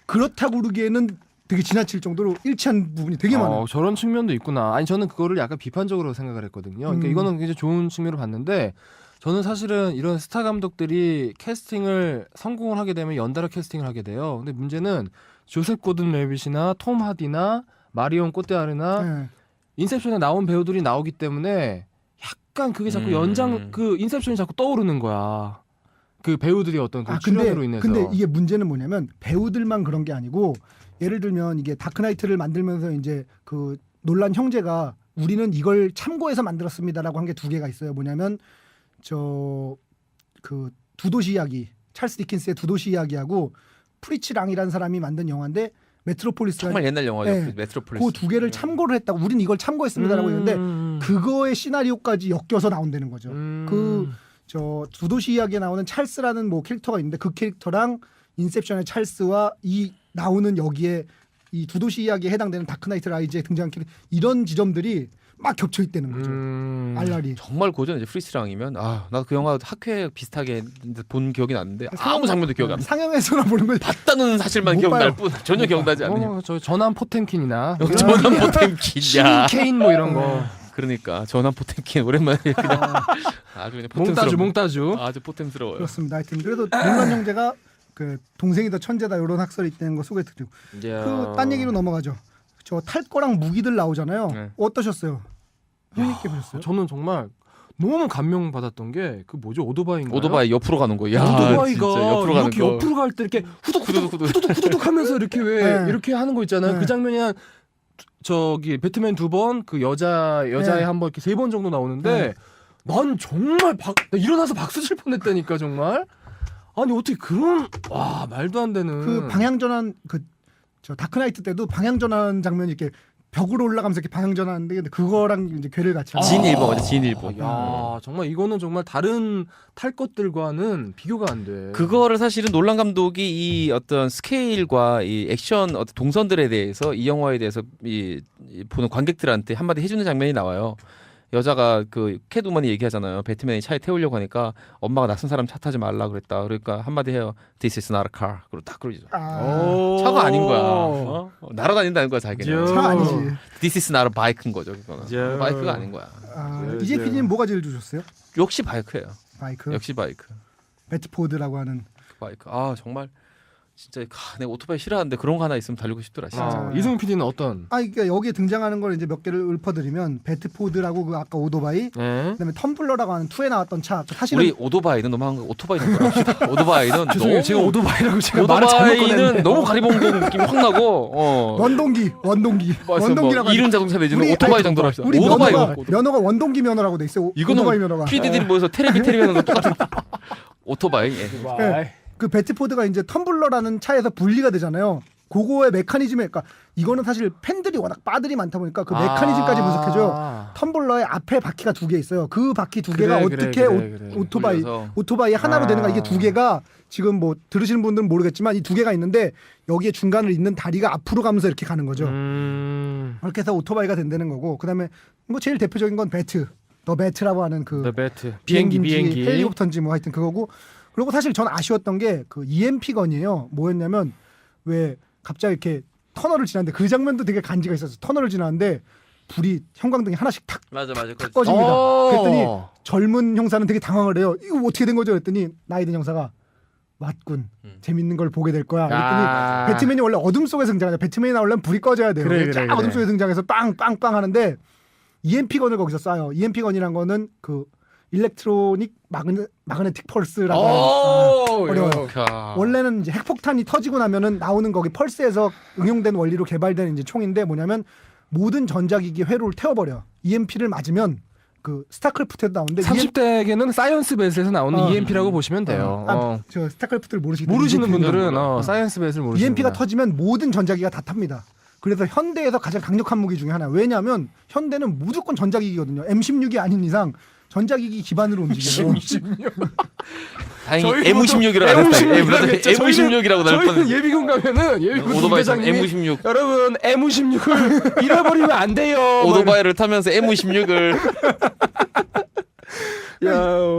그렇다고 그러기에는 되게 지나칠 정도로 일치한 부분이 되게 많아요. 저런 측면도 있구나. 아니 저는 그거를 약간 비판적으로 생각을 했거든요. 그러니까 이거는 굉장히 좋은 측면으로 봤는데 저는 사실은 이런 스타 감독들이 캐스팅을 성공을 하게 되면 연달아 캐스팅을 하게 돼요. 근데 문제는 조셉 고든 레빗이나 톰 하디나 마리온 꼬떼아르나 네. 인셉션에 나온 배우들이 나오기 때문에 약간 그게 자꾸 연장 그 인셉션이 자꾸 떠오르는 거야. 그 배우들이 어떤 그 출연으로 인해서. 근데 이게 문제는 뭐냐면 배우들만 그런 게 아니고 예를 들면 이게 다크나이트를 만들면서 이제 그 놀란 형제가 우리는 이걸 참고해서 만들었습니다라고 한 게 두 개가 있어요. 뭐냐면 그 두 도시 이야기 찰스 디킨스의 두 도시 이야기하고 프리치 랑이라는 사람이 만든 영화인데 메트로폴리스라는 정말 옛날 영화죠. 네. 메트로폴리스. 그 두 개를 참고를 했다고 우리는 이걸 참고했습니다라고 했는데 그거의 시나리오까지 엮여서 나온다는 거죠. 두 도시 이야기에 나오는 찰스라는 뭐 캐릭터가 있는데 그 캐릭터랑 인셉션의 찰스와 이 나오는 여기에 이 두 도시 이야기에 해당되는 다크나이트 라이즈에 등장한 캐릭터 이런 지점들이 막 겹쳐 있다는 거죠. 알랄이. 정말 고전 이제 프리스랑이면 나도 그 영화 학회 비슷하게 본 기억이 났는데 아무 장면도 기억이 안 나. 상영에서나 보는 걸 봤다는 사실만 못 기억날 봐요. 뿐 전혀 기억나지 않는. 저 전함 포템킨이나 전환 포템킨이야. 케인 뭐 이런 거. 그러니까 전환 포템킨 오랜만에 그냥 아주 그냥 포템스러워. 몽따주. 아주 포템스러워요. 그렇습니다. 하여튼 그래도 논란 형제가 그 동생이 더 천재다 이런 학설이 있다는 거 소개드리고 그 딴 얘기로 넘어가죠. 저 탈 거랑 무기들 나오잖아요. 네. 어떠셨어요? 재밌게 보셨어요? 저는 정말 너무 감명 받았던 게 그 뭐죠 오토바이인가요? 오토바이 옆으로 가는 거. 야, 오토바이가 진짜 옆으로 가는 이렇게 거. 옆으로 갈 때 이렇게 후두둑. 후두둑 하면서 이렇게 왜 네. 이렇게 하는 거 있잖아요. 네. 그 장면이 한 저기 배트맨 2번, 그 여자애 네. 한 번 이렇게 3번 정도 나오는데 네. 난 정말 나 일어나서 박수 칠 뻔했다니까 정말. 아니 어떻게 그런 와 말도 안 되는 그 방향 전환 저 다크나이트 때도 방향 전환 장면이 이렇게 벽으로 올라가면서 이렇게 방향 전환하는데 근데 그거랑 이제 괴를 같이 하는 진 거예요. 1번이죠. 진 1번. 야 정말 이거는 정말 다른 탈 것들과는 비교가 안 돼. 그거를 사실은 놀란 감독이 이 어떤 스케일과 이 액션 어떤 동선들에 대해서 이 영화에 대해서 이 보는 관객들한테 한마디 해주는 장면이 나와요. 여자가 그 캣우먼이 얘기하잖아요. 배트맨이 차에 태우려고 하니까 엄마가 낯선 사람 차 타지 말라 그랬다. 그러니까 한마디 해요. This is not a car. 그리고 딱 그러죠. 차가 아닌 거야. 날아다닌다는 거야 자기는. 차 아니지. This is not a bike인 거죠. 그거는. 바이크가 아닌 거야. 이제 PD님 뭐가 제일 좋으셨어요? 역시 바이크예요. 바이크. 역시 바이크. 배트포드라고 하는. 바이크. 정말 진짜 내가 오토바이 싫어하는데 그런 거 하나 있으면 달리고 싶더라. 진짜. 이승훈 PD는 어떤? 그러니까 여기에 등장하는 걸 이제 몇 개를 읊어드리면 배트포드라고 그 아까 오토바이, 네. 그다음에 텀블러라고 하는 2에 나왔던 차. 사실은 우리 오토바이는 너무 한거 오토바이 정도 합시다. 오토바이는 죄송해요. 너무 제가 오토바이라고 제가 말을 잘못 오토바이는 꺼냈네. 너무 가리봉봉 느낌이 확 나고 원동기. 뭐 이른 자동차 내지는 우리- 오토바이 아니, 정도로 합시다. 우리 오토바이 면허가 원동기 면허라고 돼 있어요. 이거는 오토바이 면허가. PD들이 모여서 테레비 하는 거 똑같은 오토바이. 예. 네. 그 배트포드가 이제 텀블러라는 차에서 분리가 되잖아요. 그거의 메커니즘에, 그러니까 이거는 사실 팬들이 워낙 빠들이 많다 보니까 그 메커니즘까지 분석해줘요. 텀블러의 앞에 바퀴가 2개 있어요. 그 바퀴 2개가 어떻게 오토바이 하나로 되는가, 이게 2개가 지금 뭐 들으시는 분들은 모르겠지만 이 2개가 있는데 여기에 중간을 잇는 다리가 앞으로 가면서 이렇게 가는 거죠. 그렇게 해서 오토바이가 된다는 거고, 그다음에 뭐 제일 대표적인 건 더 배트라고 하는 그 비행기 헬리콥터인지 뭐 하여튼 그거고. 그리고 사실 전 아쉬웠던 게 그 EMP 건이에요. 뭐였냐면 왜 갑자기 이렇게 터널을 지나는데 그 장면도 되게 간지가 있었어요. 터널을 지나는데 불이 형광등이 하나씩 탁 맞아. 탁 꺼집니다. 그랬더니 젊은 형사는 되게 당황을 해요. 이거 어떻게 된 거죠? 그랬더니 나이 든 형사가 맞군. 재밌는 걸 보게 될 거야. 그랬더니 배트맨이 원래 어둠 속에서 등장하죠. 배트맨이 나오려면 불이 꺼져야 돼요. 쫙 어둠 속에서 등장해서 빵빵빵 하는데 EMP 건을 거기서 쏴요. EMP 건이란 거는 그 일렉트로닉 마그네틱 펄스라고 어려워요. 원래는 이제 핵폭탄이 터지고 나면은 나오는 거기 펄스에서 응용된 원리로 개발된 이제 총인데 뭐냐면 모든 전자기기 회로를 태워버려. EMP를 맞으면 그 스타크래프트에도 나오는데 30대에게는 사이언스 벳에서 나오는 EMP라고 보시면 돼요. 저 스타크래프트를 모르시는 분들은 사이언스 벳을 모르시는 EMP가 터지면 모든 전자기기가 다 탑니다. 그래서 현대에서 가장 강력한 무기 중에 하나. 왜냐하면 현대는 무조건 전자기기거든요. M16이 아닌 이상 전자기기 기반으로 움직여요. 다행히 M16이라고 안 했다. M16이라고 날 뻔. 저희는 예비군 가면은 예비군 오토바이 대장님이 M16 여러분 M16을 잃어버리면 안 돼요. 오토바이를 타면서 M16을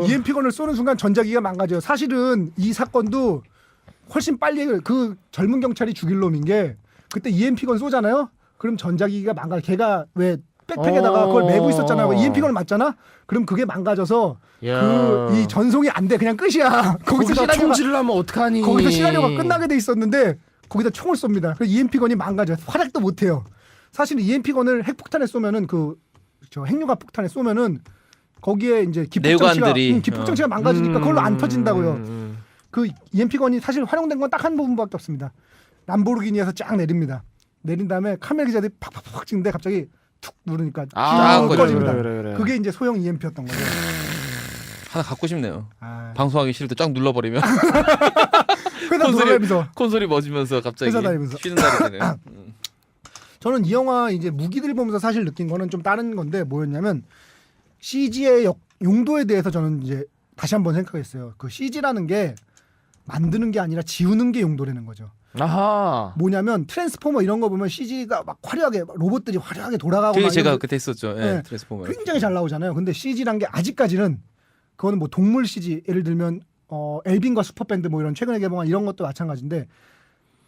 EMP건을 쏘는 순간 전자기기가 망가져요. 사실은 이 사건도 훨씬 빨리 그 젊은 경찰이 죽일 놈인 게 그때 EMP건 쏘잖아요. 그럼 전자기기가 망가. 걔가 왜 백팩에다가 그걸 메고 있었잖아요. EMP건을 맞잖아. 그럼 그게 망가져서 그 이 전송이 안 돼. 그냥 끝이야. 거기서 총질을 하면 어떡하니? 거기서 시나리오가 끝나게 돼 있었는데 거기다 총을 쏩니다. 그래서 EMP건이 망가져. 활약도 못 해요. 사실 EMP건을 핵폭탄에 쏘면은 저 핵융합 폭탄에 쏘면은 거기에 이제 기폭장치가 망가지니까 그걸로 안 터진다고요. 그 EMP건이 사실 활용된 건 딱 한 부분밖에 없습니다. 람보르기니에서 쫙 내립니다. 내린 다음에 카메라 기자들이 팍팍팍 찍는데 갑자기 툭 누르니까 꺼집니다. 그래. 그게 이제 소형 EMP였던 거죠. 하나 갖고 싶네요. 방송하기 싫을 때 쫙 눌러버리면 회사 돌아다니면서 콘솔이 멎으면서 갑자기 회사 다니면서. 쉬는 날이 되네요. 저는 이 영화 이제 무기들 보면서 사실 느낀 거는 좀 다른 건데 뭐였냐면 CG의 용도에 대해서 저는 이제 다시 한번 생각했어요. 그 CG라는 게 만드는 게 아니라 지우는 게 용도라는 거죠. 아하. 뭐냐면 트랜스포머 이런 거 보면 CG가 막 화려하게 로봇들이 화려하게 돌아가고 그게 막 제가 이런 그때 했었죠. 예, 네. 트랜스포머. 굉장히 잘 나오잖아요. 근데 CG란 게 아직까지는 그거는 뭐 동물 CG 예를 들면 엘빈과 슈퍼밴드 뭐 이런 최근에 개봉한 이런 것도 마찬가지인데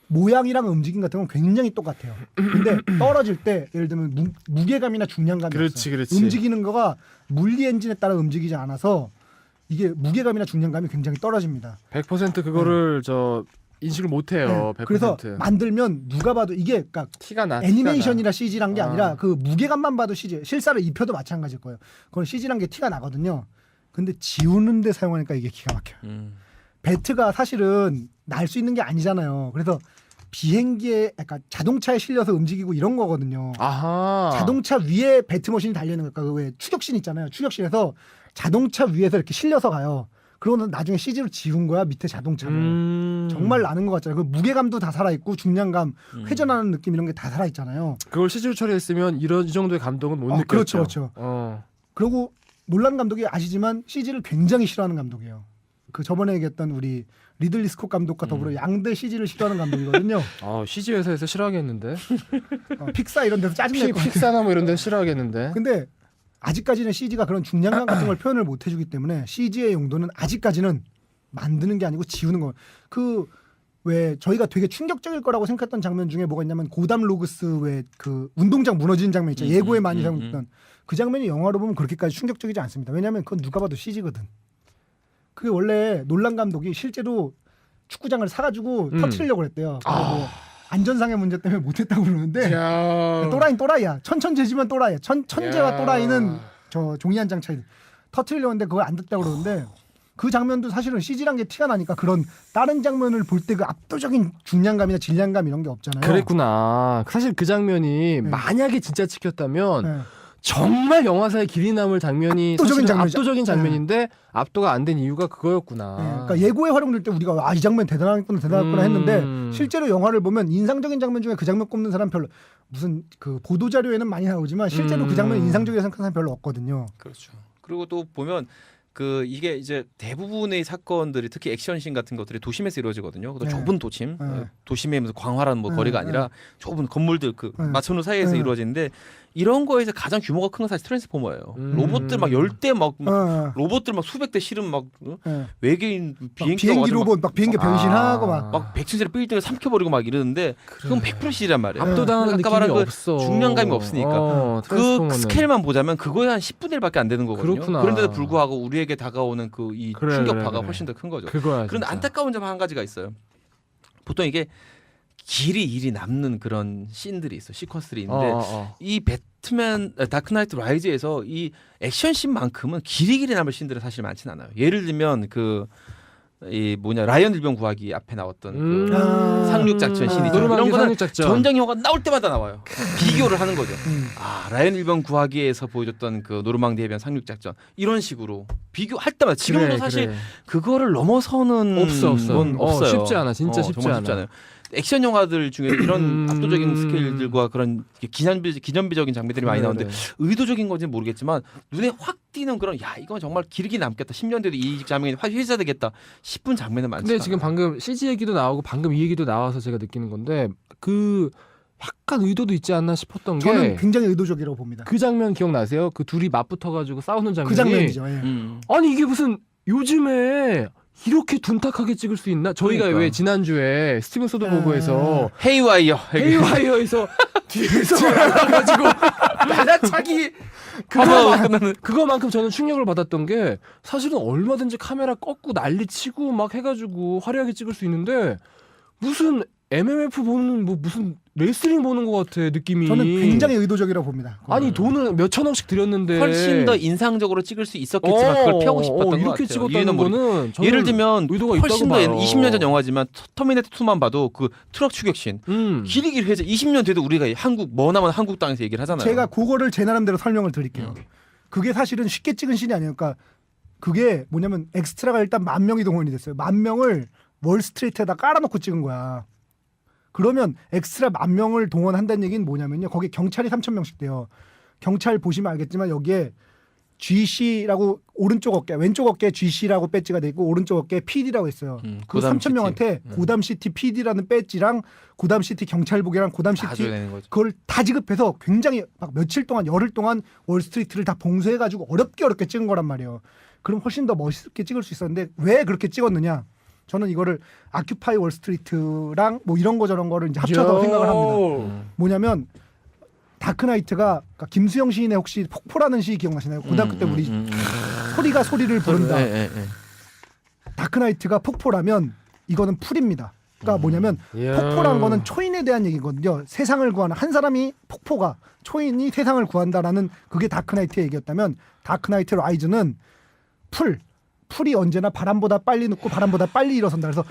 모양이랑 움직임 같은 건 굉장히 똑같아요. 근데 떨어질 때 예를 들면 무게감이나 중량감이 그렇지, 없어요. 그렇지. 움직이는 거가 물리 엔진에 따라 움직이지 않아서 이게 무게감이나 중량감이 굉장히 떨어집니다. 100% 그거를 저 인식을 못 해요. 네. 100%. 그래서 만들면 누가 봐도 이게 그러니까 티가 나. 애니메이션이라 CG란 게 아. 아니라 그 무게감만 봐도 CG. 실사를 입혀도 마찬가지일 거예요. 그건 CG란 게 티가 나거든요. 근데 지우는데 사용하니까 이게 기가 막혀요. 배트가 사실은 날 수 있는 게 아니잖아요. 그래서 비행기에 약간 자동차에 실려서 움직이고 이런 거거든요. 아하. 자동차 위에 배트머신이 달려있는 거니까 그 왜 추격신 있잖아요. 추격신에서 자동차 위에서 이렇게 실려서 가요. 그러고는 나중에 CG로 지운 거야 밑에 자동차를. 정말 나는 것 같잖아요. 그 무게감도 다 살아있고 중량감, 회전하는 느낌 이런 게 다 살아있잖아요. 그걸 CG로 처리했으면 이 정도의 감동은 못 느꼈죠. 그렇죠, 그렇죠. 그리고 놀란 감독이 아시지만 CG를 굉장히 싫어하는 감독이에요. 그 저번에 얘기했던 우리 리들리 스콧 감독과 더불어 양대 CG를 싫어하는 감독이거든요. CG 회사에서 싫어하겠는데. 픽사 이런 데서 짜증낼 것 같아요. 픽사나 뭐 이런 데서 싫어하겠는데. 근데 아직까지는 CG가 그런 중량감 같은 걸 표현을 못 해주기 때문에 CG의 용도는 아직까지는 만드는 게 아니고 지우는 거. 그 왜 저희가 되게 충격적일 거라고 생각했던 장면 중에 뭐가 있냐면 고담 로그스 왜 그 운동장 무너지는 장면 있죠. 예고에 많이 사용됐던 그 장면이 영화로 보면 그렇게까지 충격적이지 않습니다. 왜냐하면 그건 누가 봐도 CG거든. 그게 원래 놀란 감독이 실제로 축구장을 사가지고 터트리려고 했대요. 뭐 안전상의 문제 때문에 못했다고 그러는데 또라이는 또라이야. 천재지만 또라이야. 천재와 또라이는 저 종이 한 장 차이. 터트리려고 했는데 그걸 안 됐다고 그러는데 그 장면도 사실은 CG란 게 티가 나니까 그런 다른 장면을 볼 때 그 압도적인 중량감이나 질량감 이런 게 없잖아요. 그랬구나. 사실 그 장면이 만약에 진짜 찍혔다면 네. 정말 영화사에 길이 남을 장면이 압도적인 사실은 장면이죠. 압도적인 장면인데 압도가 안 된 이유가 그거였구나. 네, 그러니까 예고에 활용될 때 우리가 이 장면 대단하구나 했는데 실제로 영화를 보면 인상적인 장면 중에 그 장면 꼽는 사람 별로 무슨 그 보도 자료에는 많이 나오지만 실제로 그 장면이 인상적이라고 생각하는 사람 별로 없거든요. 그렇죠. 그리고 또 보면 그 이게 이제 대부분의 사건들이 특히 액션씬 같은 것들이 도심에서 이루어지거든요. 또 네. 좁은 도심, 네. 도심의 무슨 광활한 뭐 네. 거리가 아니라 좁은 건물들 그 네. 마천루 사이에서 네. 이루어지는데 이런 거에서 가장 규모가 큰 건 사실 트랜스포머예요. 로봇들 막 10대 막 로봇들 막 수백 대 실은 막 외계인 비행기 로봇 막 비행기 변신하고 막 백신세를 빌딩을 삼켜버리고 막 이러는데 그건 100% CG란 말이에요. 압도당하는 아까 느낌이 말한 그 없어. 중량감이 없으니까. 그 트랜스포머는. 스케일만 보자면 그거에 한 10분의 1밖에 안 되는 거거든요. 그렇구나. 그런데도 불구하고 우리에게 다가오는 그 이 충격파가 훨씬 더 큰 거죠. 그거야. 그런데 진짜. 안타까운 점 한 가지가 있어요. 보통 이게 길이 남는 그런 씬들이 있어, 시퀀스들이 있는데 이 배트맨 다크나이트 라이즈에서 이 액션 씬만큼은 길이 남을 씬들은 사실 많지는 않아요. 예를 들면 그 이 뭐냐 라이언 일병 구하기 앞에 나왔던 그 상륙 작전 씬이죠. 이런 거는 전쟁 영화가 나올 때마다 나와요. 비교를 하는 거죠. 라이언 일병 구하기에서 보여줬던 그 노르망디 해변 상륙 작전 이런 식으로 비교할 때마다 지금도 사실 그거를 넘어서는 없어. 건 없어요. 쉽지 않아. 진짜 쉽지 정말 쉽지 않아요. 액션 영화들 중에 이런 압도적인 스케일들과 그런 기념비적인 장면들이 많이 나오는데 의도적인 건지는 모르겠지만 눈에 확 띄는 그런 야 이건 정말 길게 남겠다. 10년 돼도 이 장면이 회자되겠다 싶은 장면은 많지 않아요. 근데 지금 방금 CG 얘기도 나오고 방금 이 얘기도 나와서 제가 느끼는 건데 그 약간 의도도 있지 않나 싶었던 게 저는 굉장히 의도적이라고 봅니다. 그 장면 기억나세요? 그 둘이 맞붙어가지고 싸우는 장면이 그 장면이죠. 예. 아니 이게 무슨 요즘에 이렇게 둔탁하게 찍을 수 있나? 저희가 그러니까. 왜 지난주에 스티븐 소더버그에서 헤이와이어에서 뒤에서 나가가지고 날아차기 그거만큼 저는 충격을 받았던 게 사실은 얼마든지 카메라 꺾고 난리치고 막 해가지고 화려하게 찍을 수 있는데 무슨 MMF 보는 뭐 무슨 레슬링 보는 것 같아 느낌이. 저는 굉장히 의도적이라고 봅니다. 아니 돈을 몇천 원씩 들였는데 훨씬 더 인상적으로 찍을 수 있었겠지만 그걸 피하고 싶었던 것 이렇게 같아요. 찍었다는 거는 예를 들면 의도가 훨씬 있다고 더 봐요. 20년 전 영화지만 터미네이터 2만 봐도 그 트럭 추격신 길이 회자 20년 돼도 우리가 한국 머나먼 한국 땅에서 얘기를 하잖아요. 제가 그거를 제 나름대로 설명을 드릴게요. 그게 사실은 쉽게 찍은 씬이 아니에요. 그러니까 그게 뭐냐면 엑스트라가 일단 10,000명이 동원이 됐어요. 10,000명을 월스트리트에다 깔아놓고 찍은 거야. 그러면 엑스트라 10,000명을 동원한다는 얘기는 뭐냐면요. 거기 경찰이 3,000명씩 돼요. 경찰 보시면 알겠지만 여기에 GC라고 오른쪽 어깨, 왼쪽 어깨에 GC라고 배지가 돼 있고 오른쪽 어깨에 PD라고 있어요. 그 고담 3,000명한테 시티. 고담시티 PD라는 배지랑 고담시티 경찰복이랑 다 고담시티 줘야 되는 거죠. 그걸 다 지급해서 굉장히 막 며칠 동안 열흘 동안 월스트리트를 다 봉쇄해가지고 어렵게 찍은 거란 말이에요. 그럼 훨씬 더 멋있게 찍을 수 있었는데 왜 그렇게 찍었느냐? 저는 이거를 아큐파이 월스트리트랑 뭐 이런 거 저런 거를 이제 합쳐서 생각을 합니다. 뭐냐면 다크나이트가 그러니까 김수영 시인의 혹시 폭포라는 시 기억나시나요? 고등학교 때 우리 소리가 소리를 부른다. 다크나이트가 폭포라면 이거는 풀입니다. 그러니까 뭐냐면 폭포라는 거는 초인에 대한 얘기거든요. 세상을 구하는 한 사람이 폭포가 초인이 세상을 구한다라는 그게 다크나이트의 얘기였다면 다크나이트 라이즈는 풀이 언제나 바람보다 빨리 눕고 바람보다 빨리 일어선다. 그래서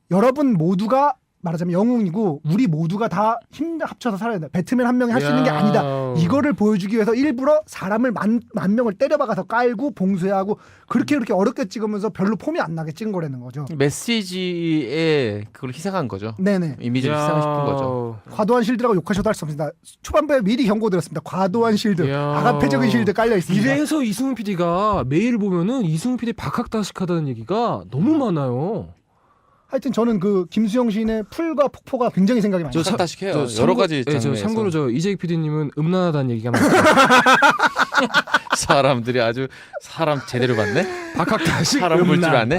여러분 모두가 말하자면 영웅이고 우리 모두가 다 힘 합쳐서 살아야 된다. 배트맨 한 명이 할 수 있는 게 아니다. 이거를 보여주기 위해서 일부러 사람을 만 명을 때려박아서 깔고 봉쇄하고 그렇게 어렵게 찍으면서 별로 폼이 안 나게 찍은 거라는 거죠. 메시지에 그걸 희생한 거죠. 네네. 이미지를 희생시킨 거죠. 과도한 실드라고 욕하셔도 할 수 없습니다. 초반부에 미리 경고드렸습니다. 과도한 실드, 아가페적인 실드 깔려 있습니다. 이래서 이승훈 PD가 매일 보면은 이승훈 PD 박학다식하다는 얘기가 너무 많아요. 하여튼 저는 그 김수영 시인의 풀과 폭포가 굉장히 생각이 많이 나요. fantastic해요. 여러 가지 장면에서. 참고로 저 이재익 PD님은 음란하다는 얘기가 많아요. 사람들이 아주 사람 제대로 봤네. 박학다식 사람 볼 줄 아네.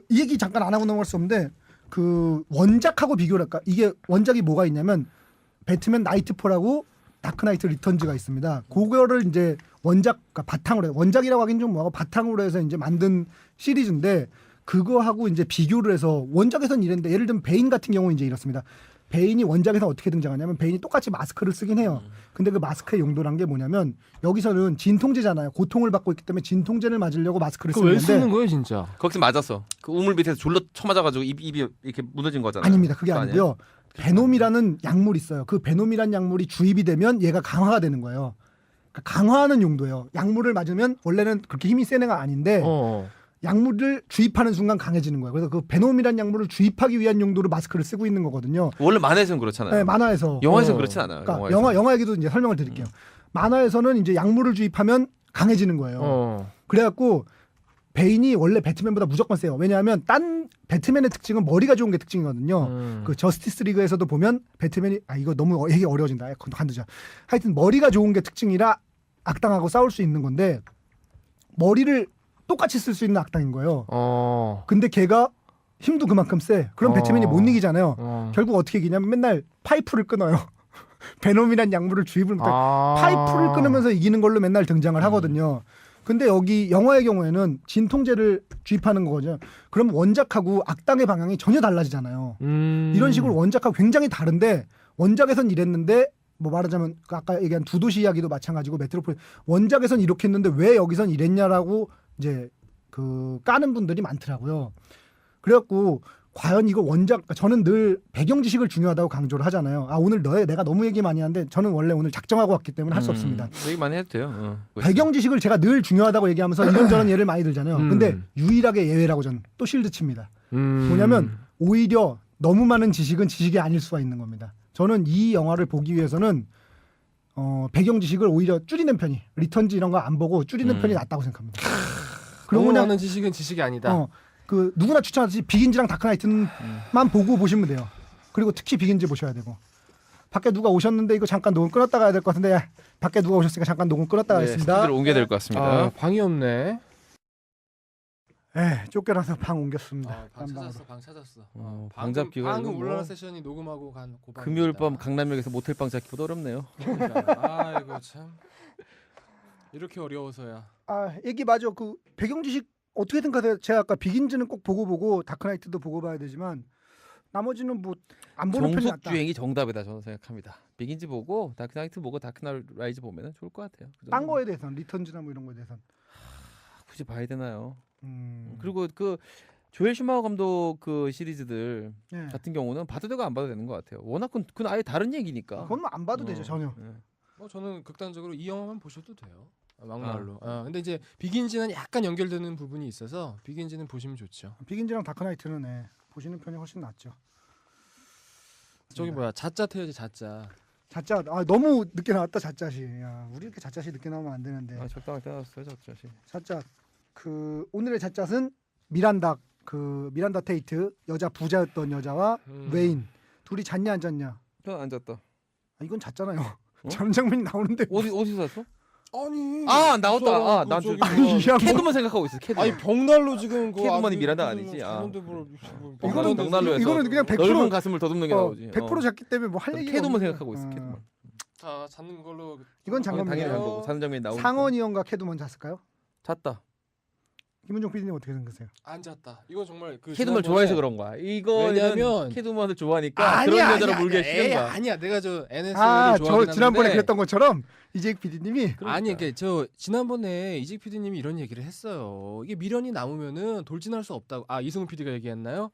이 얘기 잠깐 안 하고 넘어갈 수 없는데 그 원작하고 비교를 할까? 이게 원작이 뭐가 있냐면 배트맨 나이트폴하고 다크나이트 리턴즈가 있습니다. 그거를 이제 원작 그러니까 바탕으로 원작이라고 하긴 좀 뭐하고 바탕으로 해서 이제 만든 시리즈인데 그거하고 이제 비교를 해서 원작에선 이랬는데 예를 들면 베인 같은 경우는 이제 이렇습니다. 베인이 원작에서 어떻게 등장하냐면 베인이 똑같이 마스크를 쓰긴 해요. 근데 그 마스크의 용도란 게 뭐냐면 여기서는 진통제잖아요. 고통을 받고 있기 때문에 진통제를 맞으려고 마스크를 쓰는 왜 건데 쓰는 거예요 진짜? 거기서 맞았어. 그 우물 밑에서 졸로 쳐맞아가지고 입이 이렇게 무너진 거잖아요. 아닙니다. 그게 그거 아니고요. 베놈이라는 약물이 있어요. 그 베놈이라는 약물이 주입이 되면 얘가 강화가 되는 거예요. 그러니까 강화하는 용도예요. 약물을 맞으면 원래는 그렇게 힘이 센 애가 아닌데 약물을 주입하는 순간 강해지는 거예요. 그래서 그 베놈이라는 약물을 주입하기 위한 용도로 마스크를 쓰고 있는 거거든요. 원래 만화에서는 그렇잖아요. 네, 만화에서. 영화에서는 그렇진 않아요. 그러니까 영화 얘기도 이제 설명을 드릴게요. 만화에서는 이제 약물을 주입하면 강해지는 거예요. 그래갖고 베인이 원래 배트맨보다 무조건 세요. 왜냐하면 딴 배트맨의 특징은 머리가 좋은 게 특징이거든요. 그 저스티스 리그에서도 보면 배트맨이 이거 너무 얘기 어려워진다. 관두자. 하여튼 머리가 좋은 게 특징이라 악당하고 싸울 수 있는 건데 머리를 똑같이 쓸 수 있는 악당인 거예요. 근데 걔가 힘도 그만큼 세. 그럼 배트맨이 못 이기잖아요. 결국 어떻게 이기냐면 맨날 파이프를 끊어요. 베놈이란 약물을 주입을 못해 파이프를 끊으면서 이기는 걸로 맨날 등장을 하거든요. 근데 여기 영화의 경우에는 진통제를 주입하는 거거든요. 그럼 원작하고 악당의 방향이 전혀 달라지잖아요. 이런 식으로 원작하고 굉장히 다른데 원작에선 이랬는데 뭐 말하자면 아까 얘기한 두 도시 이야기도 마찬가지고 메트로폴 원작에선 이렇게 했는데 왜 여기선 이랬냐라고 이제 그 까는 분들이 많더라고요. 그래갖고 과연 이거 원작 저는 늘 배경 지식을 중요하다고 강조를 하잖아요. 오늘 내가 너무 얘기 많이 하는데 저는 원래 오늘 작정하고 왔기 때문에 할 수 없습니다. 얘기 많이 해도 돼요. 배경 지식을 제가 늘 중요하다고 얘기하면서 이런저런 예를 많이 들잖아요. 근데 유일하게 예외라고 저는 또 실드 칩니다. 뭐냐면 오히려 너무 많은 지식은 지식이 아닐 수가 있는 겁니다. 저는 이 영화를 보기 위해서는 배경 지식을 오히려 줄이는 편이 리턴즈 이런 거 안 보고 줄이는 편이 낫다고 생각합니다. 너무 많은 지식은 지식이 아니다. 그 누구나 추천하듯이 비긴즈랑 다크나이트만 보고 보시면 돼요. 그리고 특히 비긴즈 보셔야 되고. 밖에 누가 오셨는데 이거 잠깐 녹음 끊었다 가야 될 것 같은데 밖에 누가 오셨으니까 잠깐 녹음 끊었다 가겠습니다. 스튜디오를 옮겨야 될 것 같습니다. 방이 없네. 쫓겨나서 방 옮겼습니다. 방 찾았어. 방 잡기가 방금 울라라 세션이 녹음하고 간 고방. 금요일 밤 강남역에서 모텔방 잡기보다 어렵네요. 아이고 참. 이렇게 어려워서야. 얘기 맞아. 그 배경 지식 어떻게 생각하세요? 제가 아까 비긴즈는 꼭 보고 다크나이트도 보고 봐야 되지만 나머지는 뭐 안 보는 편이 낫다. 정숙주행이 정답이다 저는 생각합니다. 비긴즈 보고 다크나이트 보고 다크나이트 보면 좋을 것 같아요. 딴 거에 대해서는 리턴즈나 뭐 이런 거에 대해서는 굳이 봐야 되나요? 음. 그리고 그 조엘 슈마허 감독 그 시리즈들 예. 같은 경우는 봐도 되고 안 봐도 되는 것 같아요. 워낙 그건 아예 다른 얘기니까. 그건 뭐 안 봐도 되죠 전혀. 저는 극단적으로 이 영화만 보셔도 돼요. 막말로. 근데 이제 비긴즈는 약간 연결되는 부분이 있어서 비긴즈는 보시면 좋죠. 비긴즈랑 다크나이트는 보시는 편이 훨씬 낫죠. 저기 뭐야 자짜 태야지 자짜. 자짜 너무 늦게 나왔다 자짜시. 야, 우리 이렇게 자짜시 늦게 나오면 안 되는데. 아, 적당하게 따랐어요, 적자시. 자짜 그 오늘의 자짜는 미란다 미란다 테이트 여자 부자였던 여자와 웨인 둘이 잤냐 안 잤냐? 편 앉았다. 아, 이건 잤잖아요. 저런 장면이 나오는데 어디서 샀어? 아니. 아, 나왔다. 아, 난 저기 좀- 뭐- 이 양반. 캐드만 생각하고 있어. 캐드만. 아니 병날로 지금 그 캐드먼이 아주 미란다 무슨 아니지? 아. 그런데 뭘- 이거는 넉날로에서 이거는 그냥 100% 넓은 가슴을 더듬는 게 나오지. 100% 잤기 때문에 뭐 할 얘기가 캐드만 없는데. 생각하고 있어. 캐드만. 자 잡는 걸로. 이건 당연히 간 장갑니다. 거고. 자는 장면이 나오고. 상원이 형과 캐드먼 잤을까요? 잤다. 김은종 PD님 어떻게 생각하세요? 안 잤다. 이건 정말 그 캐드먼 지난번에- 좋아해서 그런 거야. 이거는 왜냐면- 캐드먼을 좋아하니까 그런 여자를 물게 싫은 거야. 아니야. 내가 저 NS를 아, 좋아하긴 저 지난번에 하는데 그랬던 것처럼 이재익 PD님이 아니 이게 저 지난번에 이직 PD님이 이런 얘기를 했어요. 이게 미련이 남으면은 돌진할 수 없다고. 아 이승훈 PD가 얘기했나요?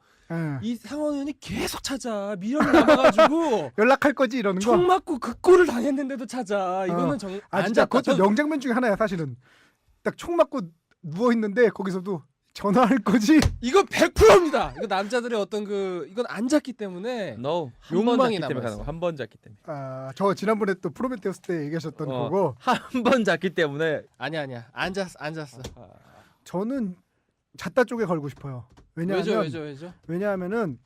이 상원 의원이 계속 찾아 미련이 남아가지고 연락할 거지 이러는 거. 총 맞고 그 꼴을 당했는데도 찾아. 이거는 정말 아 진짜 그것도 명장면 중에 하나야 사실은. 딱 총 맞고 누워 있는데 거기서도 전화할 거지. 이거 100%입니다. 이거 남자들의 어떤 그 이건 안 잤기 때문에 No. 한 번 욕망이 잤기 때문에 남았어. 가는 거. 한 번 잤기 때문에. 아, 저 지난번에 또 프로메테우스 때 얘기하셨던 거고 한 번 잤기 때문에. 아니야 안 잤어. 저는 잤다 쪽에 걸고 싶어요. 왜냐하면 왜죠? 왜냐하면은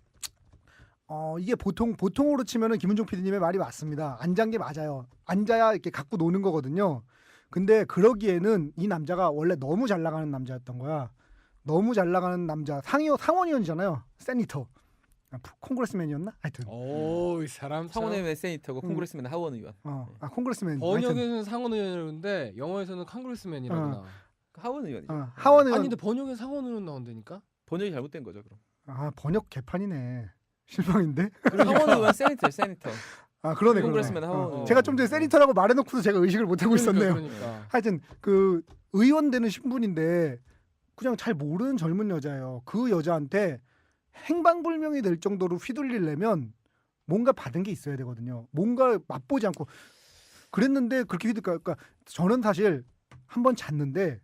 이게 보통으로 치면은 김은종 PD님의 말이 맞습니다. 안 잔 게 맞아요. 앉아야 이렇게 갖고 노는 거거든요. 근데 그러기에는 이 남자가 원래 너무 잘 나가는 남자였던 거야. 너무 잘 나가는 남자 상원의원이잖아요. 세니터. 콩그레스맨이었나? 하여튼. 오이 사람 참. 상원의원 세니터고 콩그레스맨 하원 의원. 콩그레스맨. 번역에서는 상원 의원인데 영어에서는 칸그레스맨이라고 나와. 하원 의원이죠. 하원 의원. 아니 근데 번역에 상원 의원 나온다니까? 번역이 잘못된 거죠, 그럼. 번역 개판이네. 실망인데? 하원 의원 세니터. 그러네. 콩그레스맨 하원 의원. 제가 좀 전에 세니터라고 말해놓고도 제가 의식을 못하고 있었네요. 그러니까. 하여튼 그 의원 되는 신분인데 그냥 잘 모르는 젊은 여자예요. 그 여자한테 행방불명이 될 정도로 휘둘리려면 뭔가 받은 게 있어야 되거든요. 뭔가 맛보지 않고 그랬는데 그렇게 그러니까 저는 사실 한 번 잤는데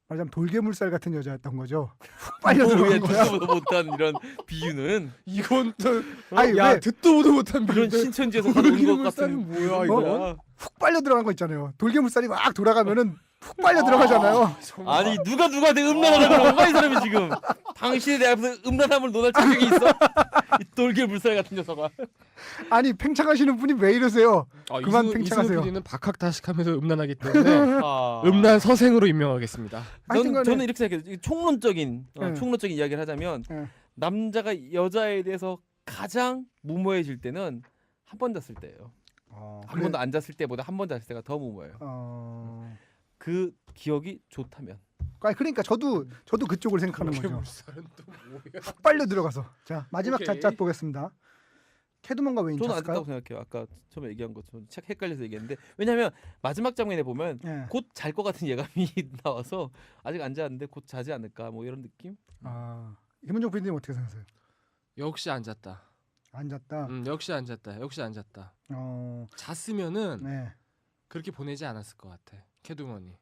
말하자면 돌개물살 같은 여자였던 거죠. 훅 빨려 들어간 거야. 듣도 보도 못한 이런 비유는 이건 또 아니, 야 왜? 듣도 보도 못한 이런 비유인데 신천지에서 가는 것 돌개물살은 같은 뭐야 이거? 훅 빨려 들어간 거 있잖아요. 돌개물살이 막 돌아가면은 훅 빨려 들어가잖아요. 아니 누가 내 음란하다 그런 거야 이 사람이 지금. 당신이 내 앞에서 음란함을 논할 자격이 있어? 이 돌개 물살 같은 녀석아. 아니 팽창하시는 분이 왜 이러세요? 그만 팽창하세요. PD는 박학다식하면서 음란하기 때문에 아. 음란 서생으로 임명하겠습니다. 하여튼간에 저는 이렇게 생각해요. 총론적인 네. 총론적인 이야기를 하자면 네. 남자가 여자에 대해서 가장 무모해질 때는 한 번 잤을 때예요. 한 번도 안 잤을 때보다 한 번 잤을 때가 더 무모해요. 그 기억이 좋다면. 그러니까 저도 그쪽을 생각하는 거죠. 돌개물살은 또 뭐야? 훅 빨려 들어가서. 자 마지막 오케이. 잣잣 보겠습니다. 캐드먼과 웨인 저는 안 잤을까요? 됐다고 생각해요. 아까 처음에 얘기한 것처럼 책 헷갈려서 얘기했는데 왜냐하면 마지막 장면에 보면 예. 곧 잘 것 같은 예감이 나와서 아직 안 잤는데 곧 자지 않을까 뭐 이런 느낌? 김은종 PD님 어떻게 생각하세요? 역시 안 잤다. 안 잤다. 역시 안 잤다. 잤으면은 네. 그렇게 보내지 않았을 것 같아. 캐드먼이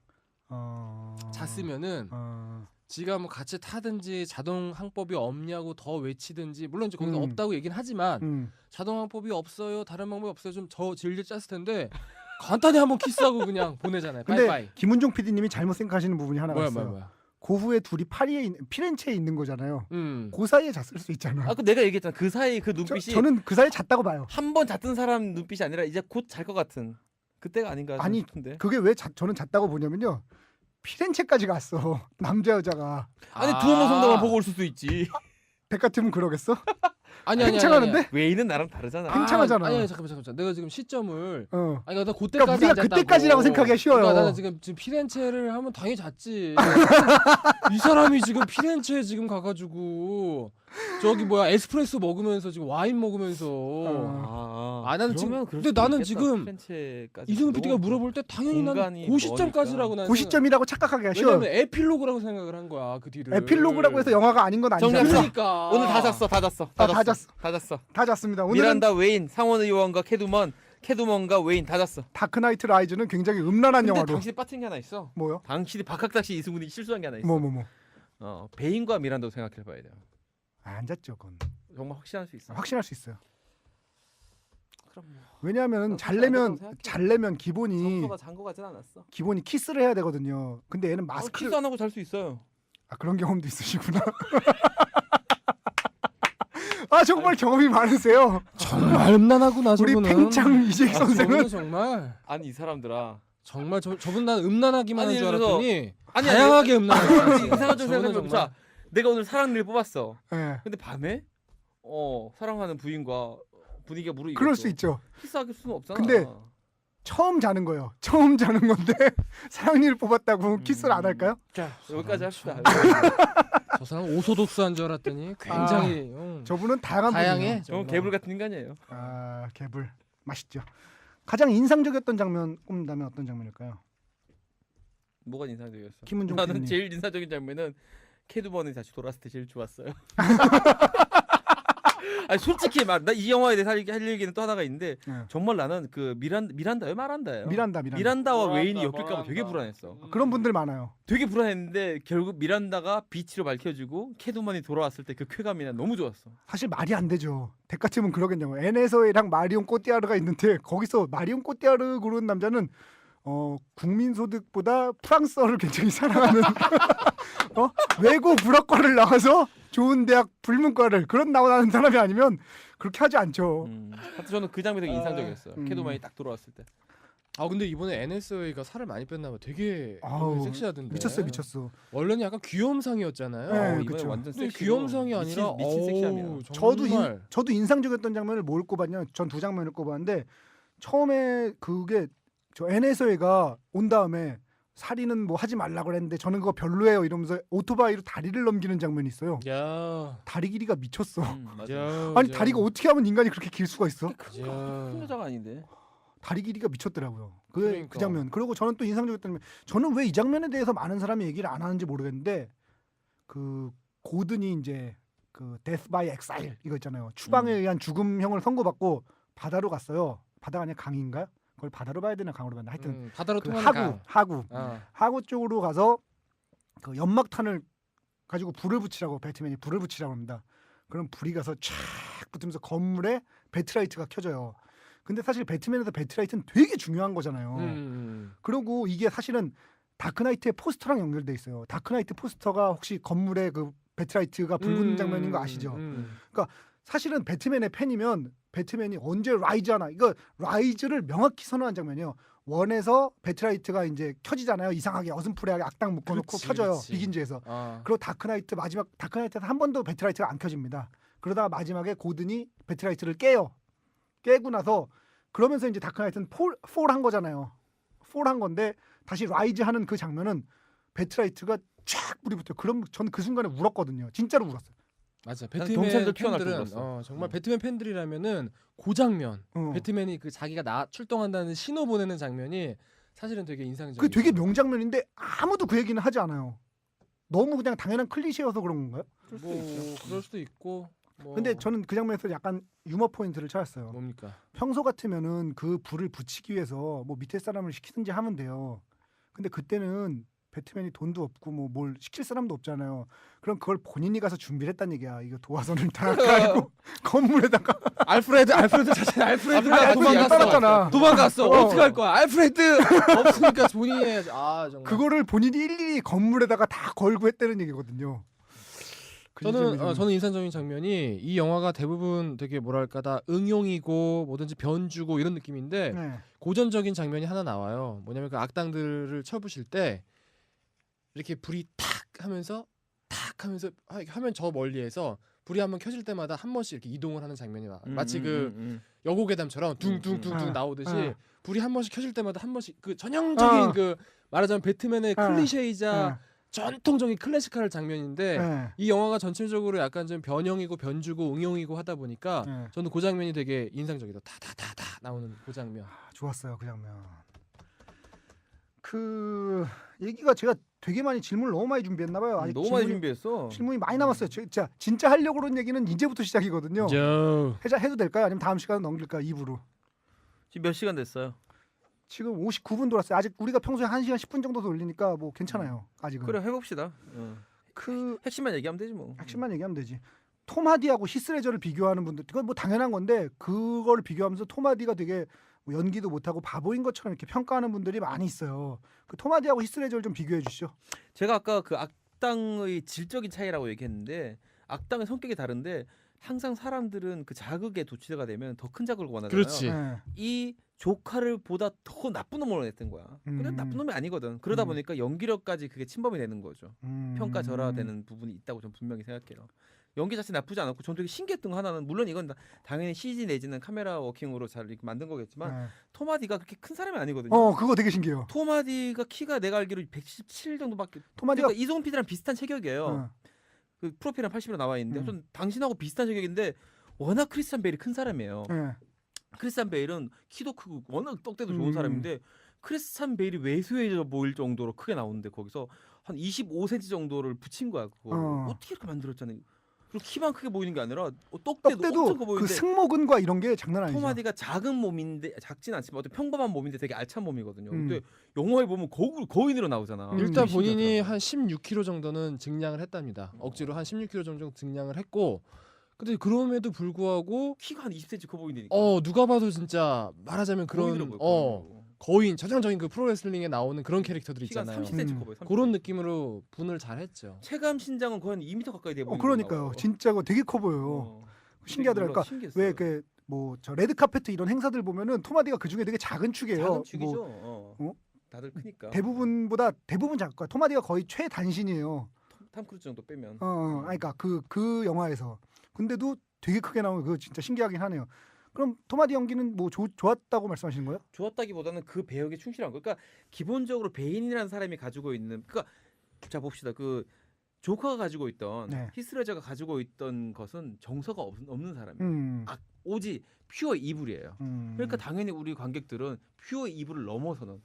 어... 잤으면은 어... 지가 뭐 같이 타든지 자동 항법이 없냐고 더 외치든지 물론 이제 거기서 음. 없다고 얘기는 하지만 자동 항법이 없어요. 다른 방법이 없어요. 좀 저 질질 짰을 텐데 간단히 한번 키스하고 그냥 보내잖아요. 근데 빠이빠이. 김은종 PD님이 잘못 생각하시는 부분이 하나가 있어요. 뭐야. 그 후에 둘이 피렌체에 있는 거잖아요. 음. 그 사이에 잤을 수 있잖아. 아까 내가 얘기했잖아. 그 사이 그 눈빛이 저는 그 사이에 잤다고 봐요. 한 번 잤던 사람 눈빛이 아니라 이제 곧 잘 것 같은 그때가 아닌가 아니, 싶은데. 그게 왜 저는 잤다고 보냐면요. 피렌체까지 갔어. 남자 여자가. 아니 두어모 성당만 보고 올 수도 있지. 백 같으면 그러겠어? 아니. 팽창하는데? 외인은 나랑 다르잖아. 팽창하잖아. 아니 잠깐만. 내가 지금 시점을 아니 나 그때까지 그러니까 우리가 안 잤다고. 그때까지라고 생각하기가 쉬워요. 그러니까 나는 지금 피렌체를 하면 당연히 잤지. 이 사람이 지금 피렌체에 지금 가가지고 저기 뭐야 에스프레소 먹으면서 지금 와인 먹으면서 나는 지금 근데 나는 지금 이승훈 PD가 물어볼 때 당연히 나는 그 시점까지라고 나는 그 시점이라고 착각하기가 쉬워요. 왜냐면 에필로그라고 생각을 한 거야 그 뒤를. 에필로그라고 해서 영화가 아닌 건 아니잖아. 그러니까 오늘 다 잤어. 다 잤어. 다 잤습니다. 오늘은 미란다 웨인, 상원 의원과 캐두먼과 웨인 다 잤어. 다크나이트 라이즈는 굉장히 음란한 근데 영화로. 당신이 빠뜨린 게 하나 있어. 뭐요? 당신이 박학다시 이승훈이 실수한 게 하나 있어. 뭐. 베인과 미란다도 생각해봐야 돼요. 안 잤죠, 그건. 정말 확신할 수 있어. 확신할 수 있어요. 그럼 뭐 왜냐하면 나도 그렇게 안 된다고 생각해. 잘 내면 기본이 정서가 잔거 같진 않았어. 키스를 해야 되거든요. 근데 얘는 키스 마스크를 안 하고 잘 수 있어요. 아 그런 경험도 있으시구나. 아 정말 경험이 많으세요. 정말 음란하구나 우리 저분은. 팽창 이재익 저분은 선생은 정말 아니 이 사람들아. 정말 저분 난 음란하기만 한 아니, 줄 그래서- 알았더니 아니, 다양하게 음란하지. 이상한 좀 저분은 생각해보자. 정말 내가 오늘 사랑니를 뽑았어. 예. 근데 밤에 사랑하는 부인과 분위기가 무르익고 그럴 수 있죠. 키스할 수는 없잖아. 근데 처음 자는 거예요. 처음 자는 건데 사랑니를 뽑았다고 키스를 안 할까요? 자 여기까지 합시다. 저 사람 오소독스한 줄 알았더니 굉장히 저분은 다양한 다양해. 분이에요. 저 개불 같은 인간이에요. 아 개불 맛있죠. 가장 인상적이었던 장면 꼽는다면 어떤 장면일까요? 뭐가 인상적이었어? 김은종 나는 PD님. 제일 인상적인 장면은 캐두번이 다시 돌아왔을 때 제일 좋았어요. 아니 솔직히 말 나 이 영화에 대해서 할 얘기는 또 하나가 있는데 네. 정말 나는 그 미란다요 말한다요. 미란다. 미란다와 모란다, 웨인이 엮일까봐 모란다. 되게 불안했어. 그런 분들 많아요. 되게 불안했는데 결국 미란다가 비치로 밝혀지고 캐두먼이 돌아왔을 때 그 쾌감이 난 너무 좋았어. 사실 말이 안 되죠. 덱 같으면 그러겠냐고. 앤에서랑 마리온 꼬띠아르가 있는데 거기서 마리온 꼬띠아르 고르는 남자는 국민소득보다 프랑스어를 굉장히 사랑하는 외고 불어과를 나와서 좋은 대학 불문과를 그런 나오는 사람이 아니면 그렇게 하지 않죠. 하여튼 저는 그 장면이 되게 인상적이었어요. 캐두먼이 딱 돌아왔을 때. 아 근데 이번에 NSA가 살을 많이 뺐나 봐. 되게 아우, 섹시하던데. 미쳤어. 원래는 약간 귀염상이었잖아요. 네, 이번에 그쵸. 완전 근데 섹시로 귀염상이 아니라 미친 섹시함이야. 정말 저도 인상적이었던 장면을 뭘 꼽았냐? 전 두 장면을 꼽았는데 처음에 그게 저 NSA가 온 다음에 살인은 뭐 하지 말라고 그랬는데 저는 그거 별로예요 이러면서 오토바이로 다리를 넘기는 장면이 있어요. 야. 다리 길이가 미쳤어. 맞아. 야. 아니 다리가 어떻게 하면 인간이 그렇게 길 수가 있어? 큰 여자가 아닌데. 다리 길이가 미쳤더라고요. 그 그러니까. 장면. 그리고 저는 또 인상적이었던 게 저는 왜 이 장면에 대해서 많은 사람이 얘기를 안 하는지 모르겠는데 그 고든이 이제 그 데스 바이 엑사일 이거 있잖아요. 추방에 의한 죽음형을 선고받고 바다로 갔어요. 바다가 아니라 강인가요? 그걸 바다로 봐야 되나 강으로 봐야 되나 하여튼 바다로 그 통하는 하구 강. 하구 쪽으로 가서 그 연막탄을 가지고 불을 붙이라고 배트맨이 불을 붙이라고 합니다. 그럼 불이 가서 쫙 붙으면서 건물에 배트라이트가 켜져요. 근데 사실 배트맨에서 배트라이트는 되게 중요한 거잖아요. 그리고 이게 사실은 다크나이트의 포스터랑 연결돼 있어요. 다크나이트 포스터가 혹시 건물에 그 배트라이트가 붉은 장면인 거 아시죠? 사실은 배트맨의 팬이면 배트맨이 언제 라이즈하나 이거 라이즈를 명확히 선언한 장면이에요. 원에서 배트라이트가 이제 켜지잖아요. 이상하게 어슴푸레하게 악당 묶어놓고 그렇지, 켜져요. 그렇지. 비긴즈에서. 아. 그리고 다크나이트 마지막 다크나이트에서 한 번도 배트라이트가 안 켜집니다. 그러다가 마지막에 고든이 배트라이트를 깨요. 깨고 나서 그러면서 이제 다크나이트는 폴한 거잖아요. 폴한 건데 다시 라이즈 하는 그 장면은 배트라이트가 쫙 불이 붙어요. 그럼 저는 그 순간에 울었거든요. 진짜로 울었어요. 맞아. 난 배트맨 경찰들 튀어나올 줄 팬들은 몰랐어. 정말 배트맨 팬들이라면은 그 장면, 어. 배트맨이 그 자기가 출동한다는 신호 보내는 장면이 사실은 되게 인상적이에요. 그게 되게 명장면인데 아무도 그 얘기는 하지 않아요. 너무 그냥 당연한 클리셰여서 그런 건가요? 그럴 수도 있고. 뭐 근데 저는 그 장면에서 약간 유머 포인트를 찾았어요. 뭡니까? 평소 같으면은 그 불을 붙이기 위해서 뭐 밑에 사람을 시키든지 하면 돼요. 근데 그때는 배트맨이 돈도 없고 뭐 뭘 시킬 사람도 없잖아요. 그럼 그걸 본인이 가서 준비를 했단 얘기야. 이거 도화선을 다 깔고 건물에다가 알프레드 자체 알프레드가 알프레드가 도망갔어. 따랐잖아. 도망갔어. 어. 어떻게 할 거야? 알프레드 없으니까 본인이 해야지. 아 정말. 그거를 본인이 일일이 건물에다가 다 걸고 했다는 얘기거든요. 그 지점이 좀- 저는 인상적인 장면이 이 영화가 대부분 되게 뭐랄까 다 응용이고 뭐든지 변주고 이런 느낌인데 네. 고전적인 장면이 하나 나와요. 뭐냐면 그 악당들을 쳐부실 때 이렇게 불이 탁 하면서 하면 저 멀리에서 불이 한번 켜질 때마다 한 번씩 이렇게 이동을 하는 장면이 와. 마치 그 여고괴담처럼 둥둥둥둥 나오듯이 불이 한 번씩 켜질 때마다 한 번씩 그 전형적인 그 말하자면 배트맨의 클리셰이자 전통적인 클래식할 장면인데 네. 이 영화가 전체적으로 약간 좀 변형이고 변주고 응용이고 하다 보니까 네. 저는 그 장면이 되게 인상적이다. 타타타타 나오는 그 장면. 좋았어요 그 장면. 그 얘기가 제가 되게 많이 질문을 너무 많이 준비했나 봐요. 아직 너무 많이 준비했어. 질문이 많이 남았어요. 진짜 하려고 그런 얘기는 이제부터 시작이거든요. 해도 될까요? 아니면 다음 시간 넘길까? 2부로. 지금 몇 시간 됐어요? 지금 59분 돌았어요. 아직 우리가 평소에 1시간 10분 정도 돌리니까 뭐 괜찮아요. 아직은. 그래 해봅시다. 그 핵심만 얘기하면 되지 뭐. 핵심만 얘기하면 되지. 톰 하디하고 히스레저를 비교하는 분들 그건 뭐 당연한 건데 그걸 비교하면서 톰 하디가 되게 뭐 연기도 못하고 바보인 것처럼 이렇게 평가하는 분들이 많이 있어요. 그 톰 하디하고 히스레저를 좀 비교해 주시죠. 제가 아까 그 악당의 질적인 차이라고 얘기했는데 악당의 성격이 다른데 항상 사람들은 그 자극에 도취가 되면 더 큰 자극을 원하잖아요. 그렇지. 네. 이 조카를 보다 더 나쁜 놈으로 냈던 거야. 근데 나쁜 놈이 아니거든. 그러다 보니까 연기력까지 그게 침범이 되는 거죠. 평가절하되는 부분이 있다고 저는 분명히 생각해요. 연기 자체 나쁘지 않았고 전 되게 신기했던 거 하나는 물론 이건 당연히 CG 내지는 카메라 워킹으로 잘 이렇게 만든 거겠지만 네. 톰 하디가 그렇게 큰 사람이 아니거든요. 그거 되게 신기해요. 톰 하디가 키가 내가 알기로 117 정도밖에. 톰 하디가 그러니까 이종훈 PD랑 비슷한 체격이에요. 어. 그 프로필은 80으로 나와 있는데 전 당신하고 비슷한 체격인데 워낙 크리스찬 베일이 큰 사람이에요. 네. 크리스찬 베일은 키도 크고 워낙 떡대도 좋은 사람인데 크리스찬 베일이 왜소해져 보일 정도로 크게 나오는데 거기서 한 25cm 정도를 붙인 거야. 그거 어떻게 이렇게 만들었잖아요. 그리고 키만 크게 보이는 게 아니라 떡대도 엄청 커 그 보이는데 승모근과 이런 게 장난 아니죠. 톰 하디가 작은 몸인데 작진 않지만 어떤 평범한 몸인데 되게 알찬 몸이거든요. 근데 영화에 보면 거인으로 나오잖아. 일단 되게 본인이 신기하더라고요. 한 16kg 정도는 증량을 했답니다. 억지로 한 16kg 정도 증량을 했고, 근데 그럼에도 불구하고 키가 한 20cm 커 보이니까. 누가 봐도 진짜 말하자면 거인으로 그런 보여. 거인 전형적인 그 프로레슬링에 나오는 그런 캐릭터들 키가 있잖아요. 30cm 커 보여. 30cm. 그런 느낌으로 분을 잘했죠. 체감 신장은 거의 한 2m 가까이 돼 보이는. 그러니까요. 진짜 그거 되게 커 보여요. 신기하더라고요. 그러니까 왜 그 뭐 저 레드 카페트 이런 행사들 보면은 톰 하디가 그 중에 되게 작은 축이에요. 작은 축이죠. 뭐, 다들 크니까. 대부분 작을 거야. 톰 하디가 거의 최단신이에요. 탐 크루즈 정도 빼면. 그러니까 그 영화에서. 근데도 되게 크게 나오는 그거 진짜 신기하긴 하네요. 그럼 톰 하디 연기는 뭐 좋았다고 말씀하시는 거예요? 좋았다기보다는 그 배역에 충실한 거. 그러니까 기본적으로 베인이라는 사람이 가지고 있는 그러니까 자 봅시다. 그 조커가 가지고 있던 네. 히스레저가 가지고 있던 것은 정서가 없는 사람이에요. 오직 퓨어 이불이에요. 그러니까 당연히 우리 관객들은 퓨어 이불을 넘어서는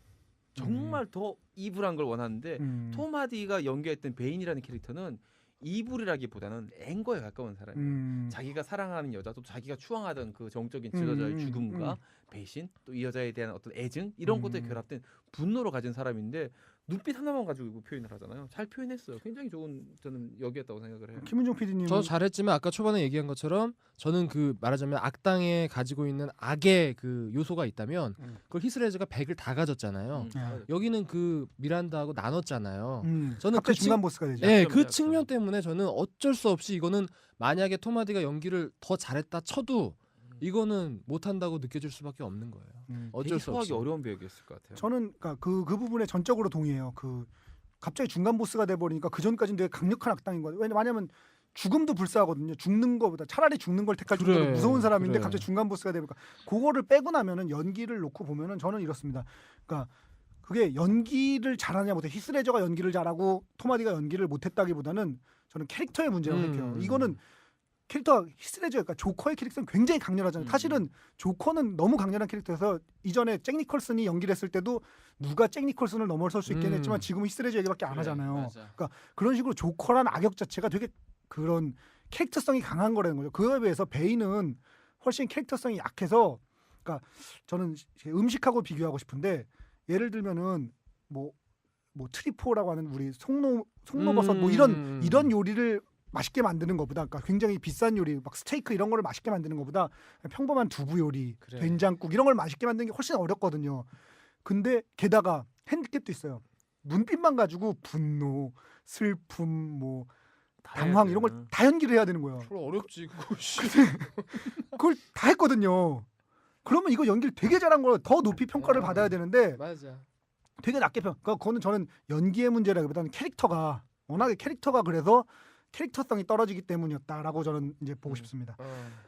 정말 더 이불한 걸 원하는데 톰 하디가 연기했던 베인이라는 캐릭터는 이불이라기보다는 앵거에 가까운 사람이에요. 자기가 사랑하는 여자 또 자기가 추앙하던 그 정적인 지도자의 죽음과 배신 또 이 여자에 대한 어떤 애증 이런 것들이 결합된 분노를 가진 사람인데 눈빛 하나만 가지고 표현을 하잖아요. 잘 표현했어요. 굉장히 좋은 저는 역이었다고 생각을 해요. 김은종 PD님. 저 잘했지만 아까 초반에 얘기한 것처럼 저는 그 말하자면 악당에 가지고 있는 악의 그 요소가 있다면 그걸 히스레저가 100을 다 가졌잖아요. 여기는 그 미란다하고 나눴잖아요. 저는 갑자기 중간 보스가 되죠. 네, 그 약점. 측면 때문에 저는 어쩔 수 없이 이거는 만약에 톰 하디가 연기를 더 잘했다 쳐도 이거는 못한다고 느껴질 수밖에 없는 거예요. 어쩔 수 소화하기 없이. 어려운 배역이었을 것 같아요. 저는 그러니까 그 부분에 전적으로 동의해요. 갑자기 중간 보스가 돼 버리니까 그 전까지는 되게 강력한 악당인 거예요. 왜냐면 죽음도 불사하거든요. 죽는 거보다 차라리 죽는 걸 택할 정도로 그래, 무서운 사람인데 그래. 갑자기 중간 보스가 되니까 그거를 빼고 나면은 연기를 놓고 보면은 저는 이렇습니다. 그러니까 그게 연기를 잘하냐 못해 히스레저가 연기를 잘하고 톰 하디가 연기를 못했다기보다는 저는 캐릭터의 문제라고 생각해요. 이거는 캐릭터가 히스레저 그러니까 조커의 캐릭터는 굉장히 강렬하잖아요. 사실은 조커는 너무 강렬한 캐릭터여서 이전에 잭 니콜슨이 연기를 했을 때도 누가 잭 니콜슨을 넘어설 수 있긴 했지만 지금은 히스레저 얘기밖에 안 하잖아요. 맞아. 그러니까 그런 식으로 조커란 악역 자체가 되게 그런 캐릭터성이 강한 거라는 거죠. 그거에 비해서 베인은 훨씬 캐릭터성이 약해서 그러니까 저는 음식하고 비교하고 싶은데 예를 들면은 뭐 트리포라고 하는 우리 송로버섯 뭐 이런 요리를 맛있게 만드는 것보다 그러니까 굉장히 비싼 요리 막 스테이크 이런 거를 맛있게 만드는 것보다 평범한 두부 요리, 그래. 된장국 이런 걸 맛있게 만드는 게 훨씬 어렵거든요. 근데 게다가 핸디캡도 있어요. 눈빛만 가지고 분노, 슬픔, 뭐 당황 이런 걸 다 연기를 해야 되는 거예요. 별로 어렵지 그거. 그걸 다 했거든요. 그러면 이거 연기를 되게 잘한 걸 더 높이 평가를 받아야 되는데 맞아. 되게 낮게 그러니까 그거는 저는 연기의 문제라기보다는 워낙에 캐릭터가 그래서 캐릭터성이 떨어지기 때문이었다라고 저는 이제 보고 싶습니다.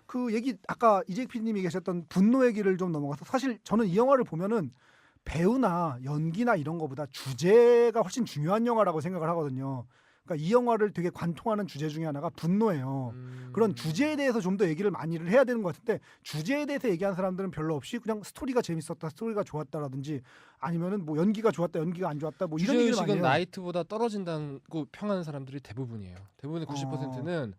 그 얘기 아까 이재익 PD님이 계셨던 분노 얘기를 좀 넘어가서 사실 저는 이 영화를 보면은 배우나 연기나 이런 거보다 주제가 훨씬 중요한 영화라고 생각을 하거든요. 그러니까 이 영화를 되게 관통하는 주제 중에 하나가 분노예요. 그런 주제에 대해서 좀 더 얘기를 많이를 해야 되는 것 같은데 주제에 대해서 얘기한 사람들은 별로 없이 그냥 스토리가 재밌었다, 스토리가 좋았다라든지 아니면은 뭐 연기가 좋았다, 연기가 안 좋았다 뭐 이런 얘기를 많이 주제의식은 해요. 나이트보다 떨어진다고 평하는 사람들이 대부분이에요. 대부분의 90%는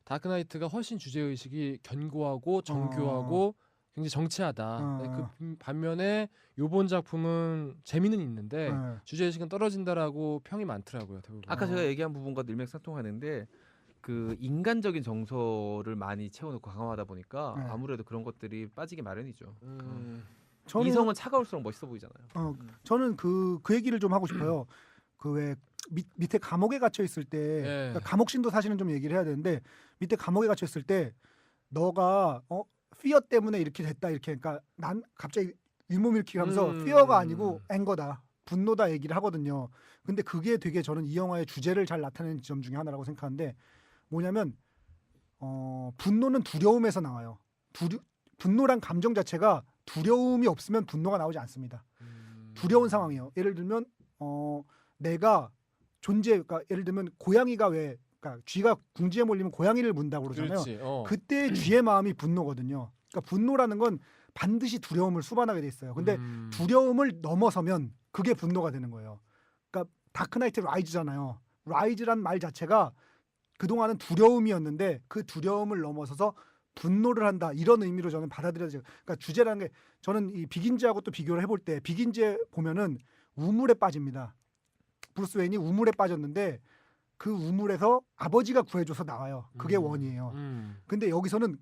다크나이트가 훨씬 주제의식이 견고하고 정교하고 굉장히 정치하다. 네, 그 반면에 요번 작품은 재미는 있는데 주제의식은 떨어진다라고 평이 많더라고요. 대부분. 아까 제가 얘기한 부분과 일맥상통하는데 그 인간적인 정서를 많이 채워놓고 강화하다 보니까 네. 아무래도 그런 것들이 빠지기 마련이죠. 저는 이성은 차가울수록 멋있어 보이잖아요. 저는 그 얘기를 좀 하고 싶어요. 그 왜 밑에 감옥에 갇혀 있을 때 그러니까 감옥신도 사실은 좀 얘기를 해야 되는데 밑에 감옥에 갇혀 있을 때 너가 피어 때문에 이렇게 됐다 이렇게 그러니까 난 갑자기 윗몸 일으키기 하면서 피어가 아니고 앵거다. 분노다 얘기를 하거든요. 근데 그게 되게 저는 이 영화의 주제를 잘 나타내는 지점 중에 하나라고 생각하는데 뭐냐면 분노는 두려움에서 나와요. 분노란 감정 자체가 두려움이 없으면 분노가 나오지 않습니다. 두려운 상황이에요. 예를 들면 내가 그러니까 예를 들면 고양이가 그러니까 쥐가 궁지에 몰리면 고양이를 문다고 그러잖아요. 그렇지. 그때 쥐의 마음이 분노거든요. 그러니까 분노라는 건 반드시 두려움을 수반하게 돼 있어요. 근데 두려움을 넘어서면 그게 분노가 되는 거예요. 그러니까 다크나이트 라이즈잖아요. 라이즈란 말 자체가 그동안은 두려움이었는데 그 두려움을 넘어서서 분노를 한다 이런 의미로 저는 받아들여져요. 그러니까 주제라는 게 저는 이 비긴즈하고 또 비교를 해볼 때 비긴즈에 보면은 우물에 빠집니다. 브루스 웨인이 우물에 빠졌는데 그 우물에서 아버지가 구해줘서 나와요. 그게 원이에요. 근데 여기서는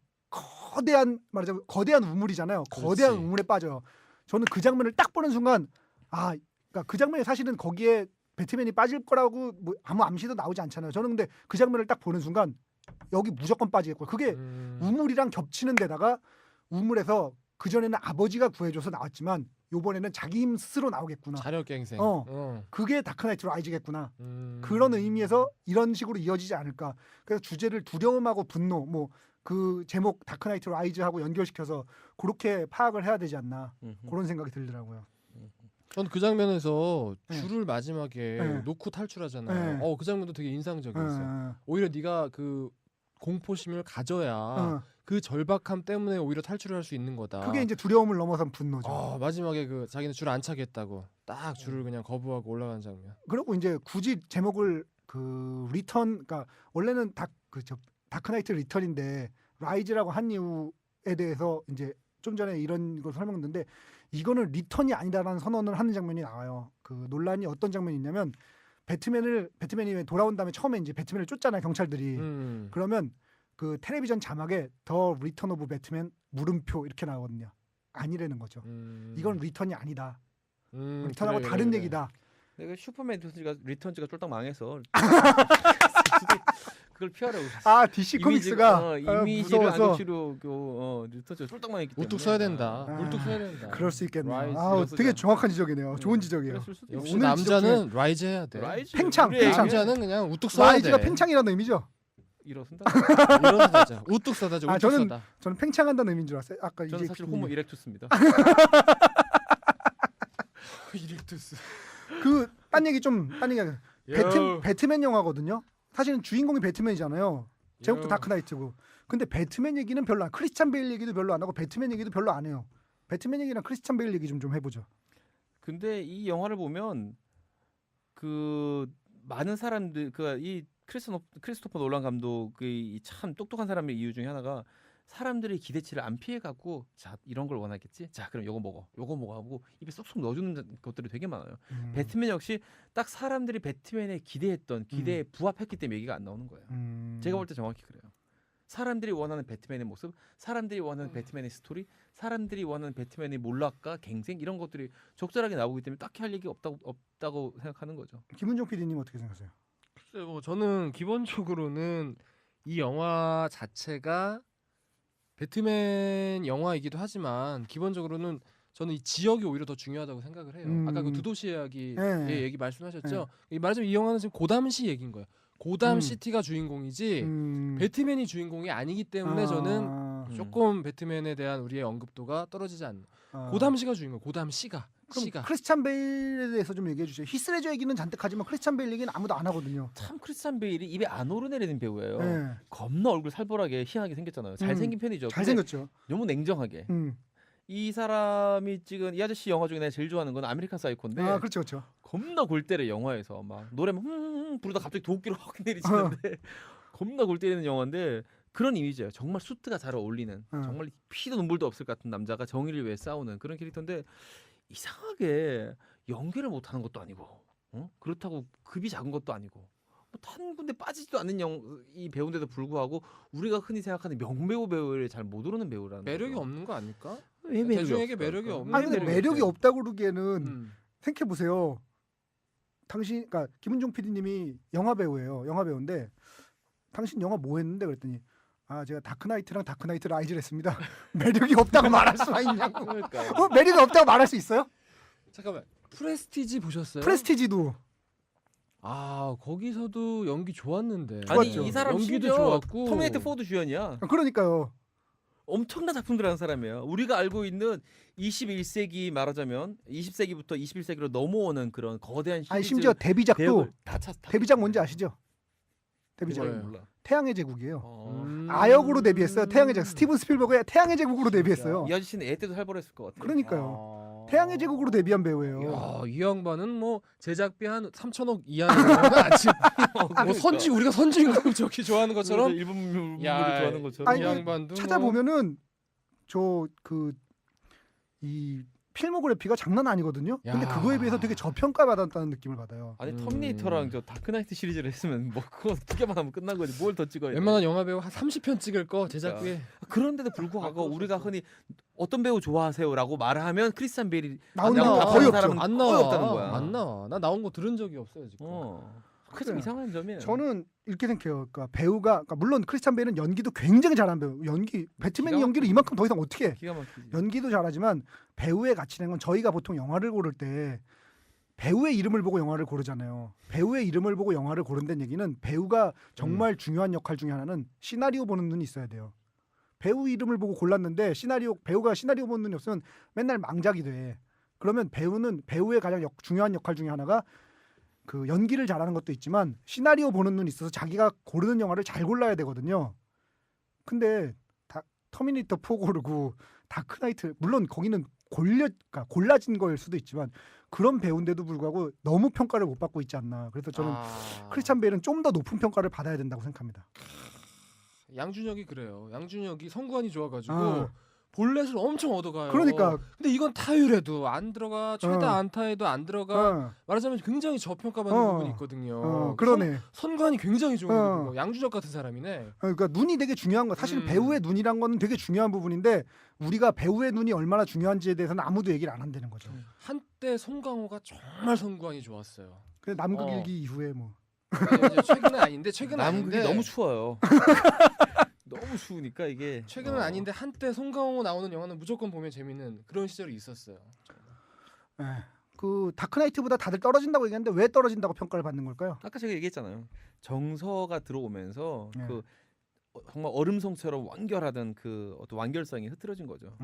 말하자면 거대한 우물이잖아요. 거대한 그렇지. 우물에 빠져요. 저는 그 장면을 딱 보는 순간 그러니까 그 장면이 사실은 거기에 배트맨이 빠질 거라고 뭐 아무 암시도 나오지 않잖아요. 저는 근데 그 장면을 딱 보는 순간 여기 무조건 빠지겠고 그게 우물이랑 겹치는 데다가 우물에서 그전에는 아버지가 구해줘서 나왔지만 요번에는 자기 힘 스스로 나오겠구나. 자력갱생. 그게 다크나이트 라이즈겠구나. 그런 의미에서 이런 식으로 이어지지 않을까. 그래서 주제를 두려움하고 분노 뭐 그 제목 다크나이트 라이즈하고 연결시켜서 그렇게 파악을 해야 되지 않나. 그런 생각이 들더라고요. 전 그 장면에서 네. 줄을 마지막에 네. 놓고 탈출하잖아요. 네. 그 장면도 되게 인상적이었어요. 오히려 네가 그 공포심을 가져야 그 절박함 때문에 오히려 탈출을 할 수 있는 거다. 그게 이제 두려움을 넘어선 분노죠. 마지막에 그 자기는 줄 안 차겠다고 딱 줄을 그냥 거부하고 올라가는 장면. 그리고 이제 굳이 제목을 그러니까 원래는 다크나이트 리턴인데 라이즈라고 한 이유에 대해서 이제 좀 전에 이런 걸 설명했는데 이거는 리턴이 아니다라는 선언을 하는 장면이 나와요. 그 논란이 어떤 장면이 있냐면 배트맨이 왜 돌아온 다음에 처음에 이제 배트맨을 쫓잖아요, 경찰들이. 그러면 그 텔레비전 자막에 더 리턴 오브 배트맨 물음표 이렇게 나오거든요. 아니라는 거죠. 이건 리턴이 아니다. 리턴하고 다른 얘기다. 내가 슈퍼맨 리턴즈가 쫄딱 망해서 그걸 피하려고. DC 코믹스가 이미지를 무서워서 안좋시로 리턴즈가 쫄딱 망했기 때문에. 우뚝 서야 된다. 울뚝 서야 된다. 그럴 수 있겠네요. 라이즈 되게 정확한 지적이네요. 좋은 지적이에요. 그랬을 수도 있어. 역시 오늘 남자는 라이즈 해야 돼. 라이즈, 팽창, 우리에게 남자는 그냥 우뚝 서야 돼. 라이즈가 팽창이라는 의미죠. 일어선다. 일어서자. 우뚝 서다죠. 우뚝 저는 서다. 저는 팽창한다는 의미인 줄 알았어요. 아까 저는 이제 사실 호모 이렉투스입니다. 이렉투스. 딴 얘기 배트맨 영화거든요. 사실은 주인공이 배트맨이잖아요. 제목도 다크나이트고. 근데 배트맨 얘기는 별로 안. 크리스찬 베일 얘기도 별로 안 하고 배트맨 얘기도 별로 안 해요. 배트맨 얘기랑 크리스찬 베일 얘기 좀 해보죠. 근데 이 영화를 보면 그 많은 사람들 이 크리스토퍼 놀란 감독의 참 똑똑한 사람의 이유 중에 하나가 사람들의 기대치를 안 피해 갖고 자 이런 걸 원하겠지. 자 그럼 요거 먹어 하고 입에 쏙쏙 넣어주는 것들이 되게 많아요. 배트맨 역시 딱 사람들이 배트맨에 기대했던 기대에 부합했기 때문에 얘기가 안 나오는 거예요. 제가 볼 때 정확히 그래요. 사람들이 원하는 배트맨의 모습, 사람들이 원하는 배트맨의 스토리, 사람들이 원하는 배트맨의 몰락과 갱생 이런 것들이 적절하게 나오기 때문에 딱히 할 얘기 없다고 생각하는 거죠. 김은정 PD님 어떻게 생각하세요? 글쎄요, 저는 기본적으로는 이 영화 자체가 배트맨 영화이기도 하지만 기본적으로는 저는 이 지역이 오히려 더 중요하다고 생각을 해요. 아까 그 두 도시 이야기의 얘기 말씀하셨죠. 말하자면 이 영화는 지금 고담시 얘기인 거예요. 고담 시티가 주인공이지 배트맨이 주인공이 아니기 때문에 저는 조금 배트맨에 대한 우리의 언급도가 떨어지지 않는. 고담시가 주인공. 고담시가. 그럼 크리스찬 베일에 대해서 좀 얘기해 주세요. 히스레저 얘기는 잔뜩 하지만 크리스찬 베일 얘기는 아무도 안 하거든요. 참 크리스찬 베일이 입에 안 오르내리는 배우예요. 네. 겁나 얼굴 살벌하게 희한하게 생겼잖아요. 잘생긴 편이죠. 잘생겼죠. 너무 냉정하게. 이 사람이 찍은 이 아저씨 영화 중에 내가 제일 좋아하는 건 아메리칸 사이코인데 그렇죠. 겁나 골 때려 영화에서 막 노래만 부르다 갑자기 도끼로 확 내리치는데 겁나 골 때리는 영화인데 그런 이미지예요. 정말 수트가 잘 어울리는 정말 피도 눈물도 없을 것 같은 남자가 정의를 위해 싸우는 그런 캐릭터인데 이상하게 연기를 못하는 것도 아니고 그렇다고 급이 작은 것도 아니고 한 군데 빠지지도 않는 이 배우인데도 불구하고 우리가 흔히 생각하는 명배우 배우를 잘 못 오르는 배우라는 매력이 거죠. 없는 거 아닐까? 왜 매력이 대중에게 없을까? 매력이 없는 아니 근데 매력이 없다고 그러기에는 음. 생각해 보세요. 당신, 그러니까 김은종 PD님이 영화 배우예요. 영화 배우인데 당신 영화 뭐 했는데 그랬더니 제가 다크나이트랑 다크나이트 라이즈를 했습니다. 매력이 없다고 말할 수가 있냐고. 그러니까 매력이 없다고 말할 수 있어요? 잠깐만. 프레스티지 보셨어요? 프레스티지도 거기서도 연기 좋았는데. 아니 좋았죠. 이 사람 연기도 심지어 좋았고. 터미네이터 4도 주연이야. 그러니까요. 엄청난 작품들 하는 사람이에요. 우리가 알고 있는 21세기 말하자면 20세기부터 21세기로 넘어오는 그런 거대한 시리즈 아니 심지어 데뷔작도 배역을 다 데뷔작 뭔지 아시죠? 데뷔작 뭐예요? 몰라. 태양의 제국이에요. 음. 아역으로 데뷔했어요. 태양의 제국. 스티븐 스필버그의 태양의 제국으로 데뷔했어요. 이 아저씨는 애 때도 살벌했을 것 같아. 그러니까요. 태양의 제국으로 데뷔한 배우예요. 야, 이 양반은 뭐 제작비 한 3천억 이하는 아침 뭐 선지 우리가 선진국 저기 좋아하는 것처럼 일본 물을 야, 좋아하는 것처럼. 아니, 이 양반도 찾아보면은 저 이 필모그래피가 장난 아니거든요. 근데 야. 그거에 비해서 되게 저평가받았다는 느낌을 받아요. 아니 터미네이터랑 저 다크나이트 시리즈를 했으면 뭐 그거 두 개만 하면 끝난 거지 뭘 더 찍어야 돼. 웬만한 영화 배우 한 30편 찍을 거 제작비에 그런데도 불구하고 우리가 흔히 어떤 배우 좋아하세요라고 말하면 크리스찬 베일이 나오는 나오는 거 거의 없죠. 사람은 안 거의 나와. 없다는 거야. 안 나와. 나 나온 거 들은 적이 없어요 지금. 그게 좀 그래요. 이상한 점이에요. 저는 이렇게 생각해요. 그러니까 배우가 그러니까 물론 크리스찬 베일은 연기도 굉장히 잘하는 배우. 배트맨 기가 연기를 이만큼 더 이상 어떻게 해? 기가 막히지. 연기도 잘하지만 배우의 가치라는 건 저희가 보통 영화를 고를 때 배우의 이름을 보고 영화를 고르잖아요. 배우의 이름을 보고 영화를 고른다는 얘기는 배우가 정말 중요한 역할 중에 하나는 시나리오 보는 눈이 있어야 돼요. 배우 이름을 보고 골랐는데 배우가 시나리오 보는 눈이 없으면 맨날 망작이 돼. 그러면 배우의 가장 중요한 역할 중에 하나가 그 연기를 잘하는 것도 있지만 시나리오 보는 눈이 있어서 자기가 고르는 영화를 잘 골라야 되거든요. 근데 터미네이터 4 고르고 다크나이트 물론 거기는 그러니까 골라진 거일 수도 있지만 그런 배우인데도 불구하고 너무 평가를 못 받고 있지 않나. 그래서 저는 크리스찬 베일은 좀 더 높은 평가를 받아야 된다고 생각합니다. 양준혁이 그래요. 양준혁이 성관이 좋아가지고 아. 볼넷을 엄청 얻어가요. 그러니까 근데 이건 타율에도 안 들어가, 최다 안타에도 안 들어가. 말하자면 굉장히 저평가받는 부분이 있거든요. 그러네. 선관이 굉장히 좋은 거고 양준혁 같은 사람이네. 그러니까 눈이 되게 중요한 거. 사실 배우의 눈이란 거는 되게 중요한 부분인데 우리가 배우의 눈이 얼마나 중요한지에 대해서는 아무도 얘기를 안 한다는 거죠. 한때 송강호가 정말 선관이 좋았어요. 근데 남극일기 이후에 뭐 아니, 이제 최근은 아닌데 최근은 남극이 아닌데 너무 추워요. 너무 추우니까 이게 최근은 아닌데 한때 송강호 나오는 영화는 무조건 보면 재밌는 그런 시절이 있었어요. 그 다크나이트보다 다들 떨어진다고 얘기하는데 왜 떨어진다고 평가를 받는 걸까요? 아까 제가 얘기했잖아요. 정서가 들어오면서 네. 그 정말 얼음성처럼 완결하던 그 어떤 완결성이 흐트러진 거죠.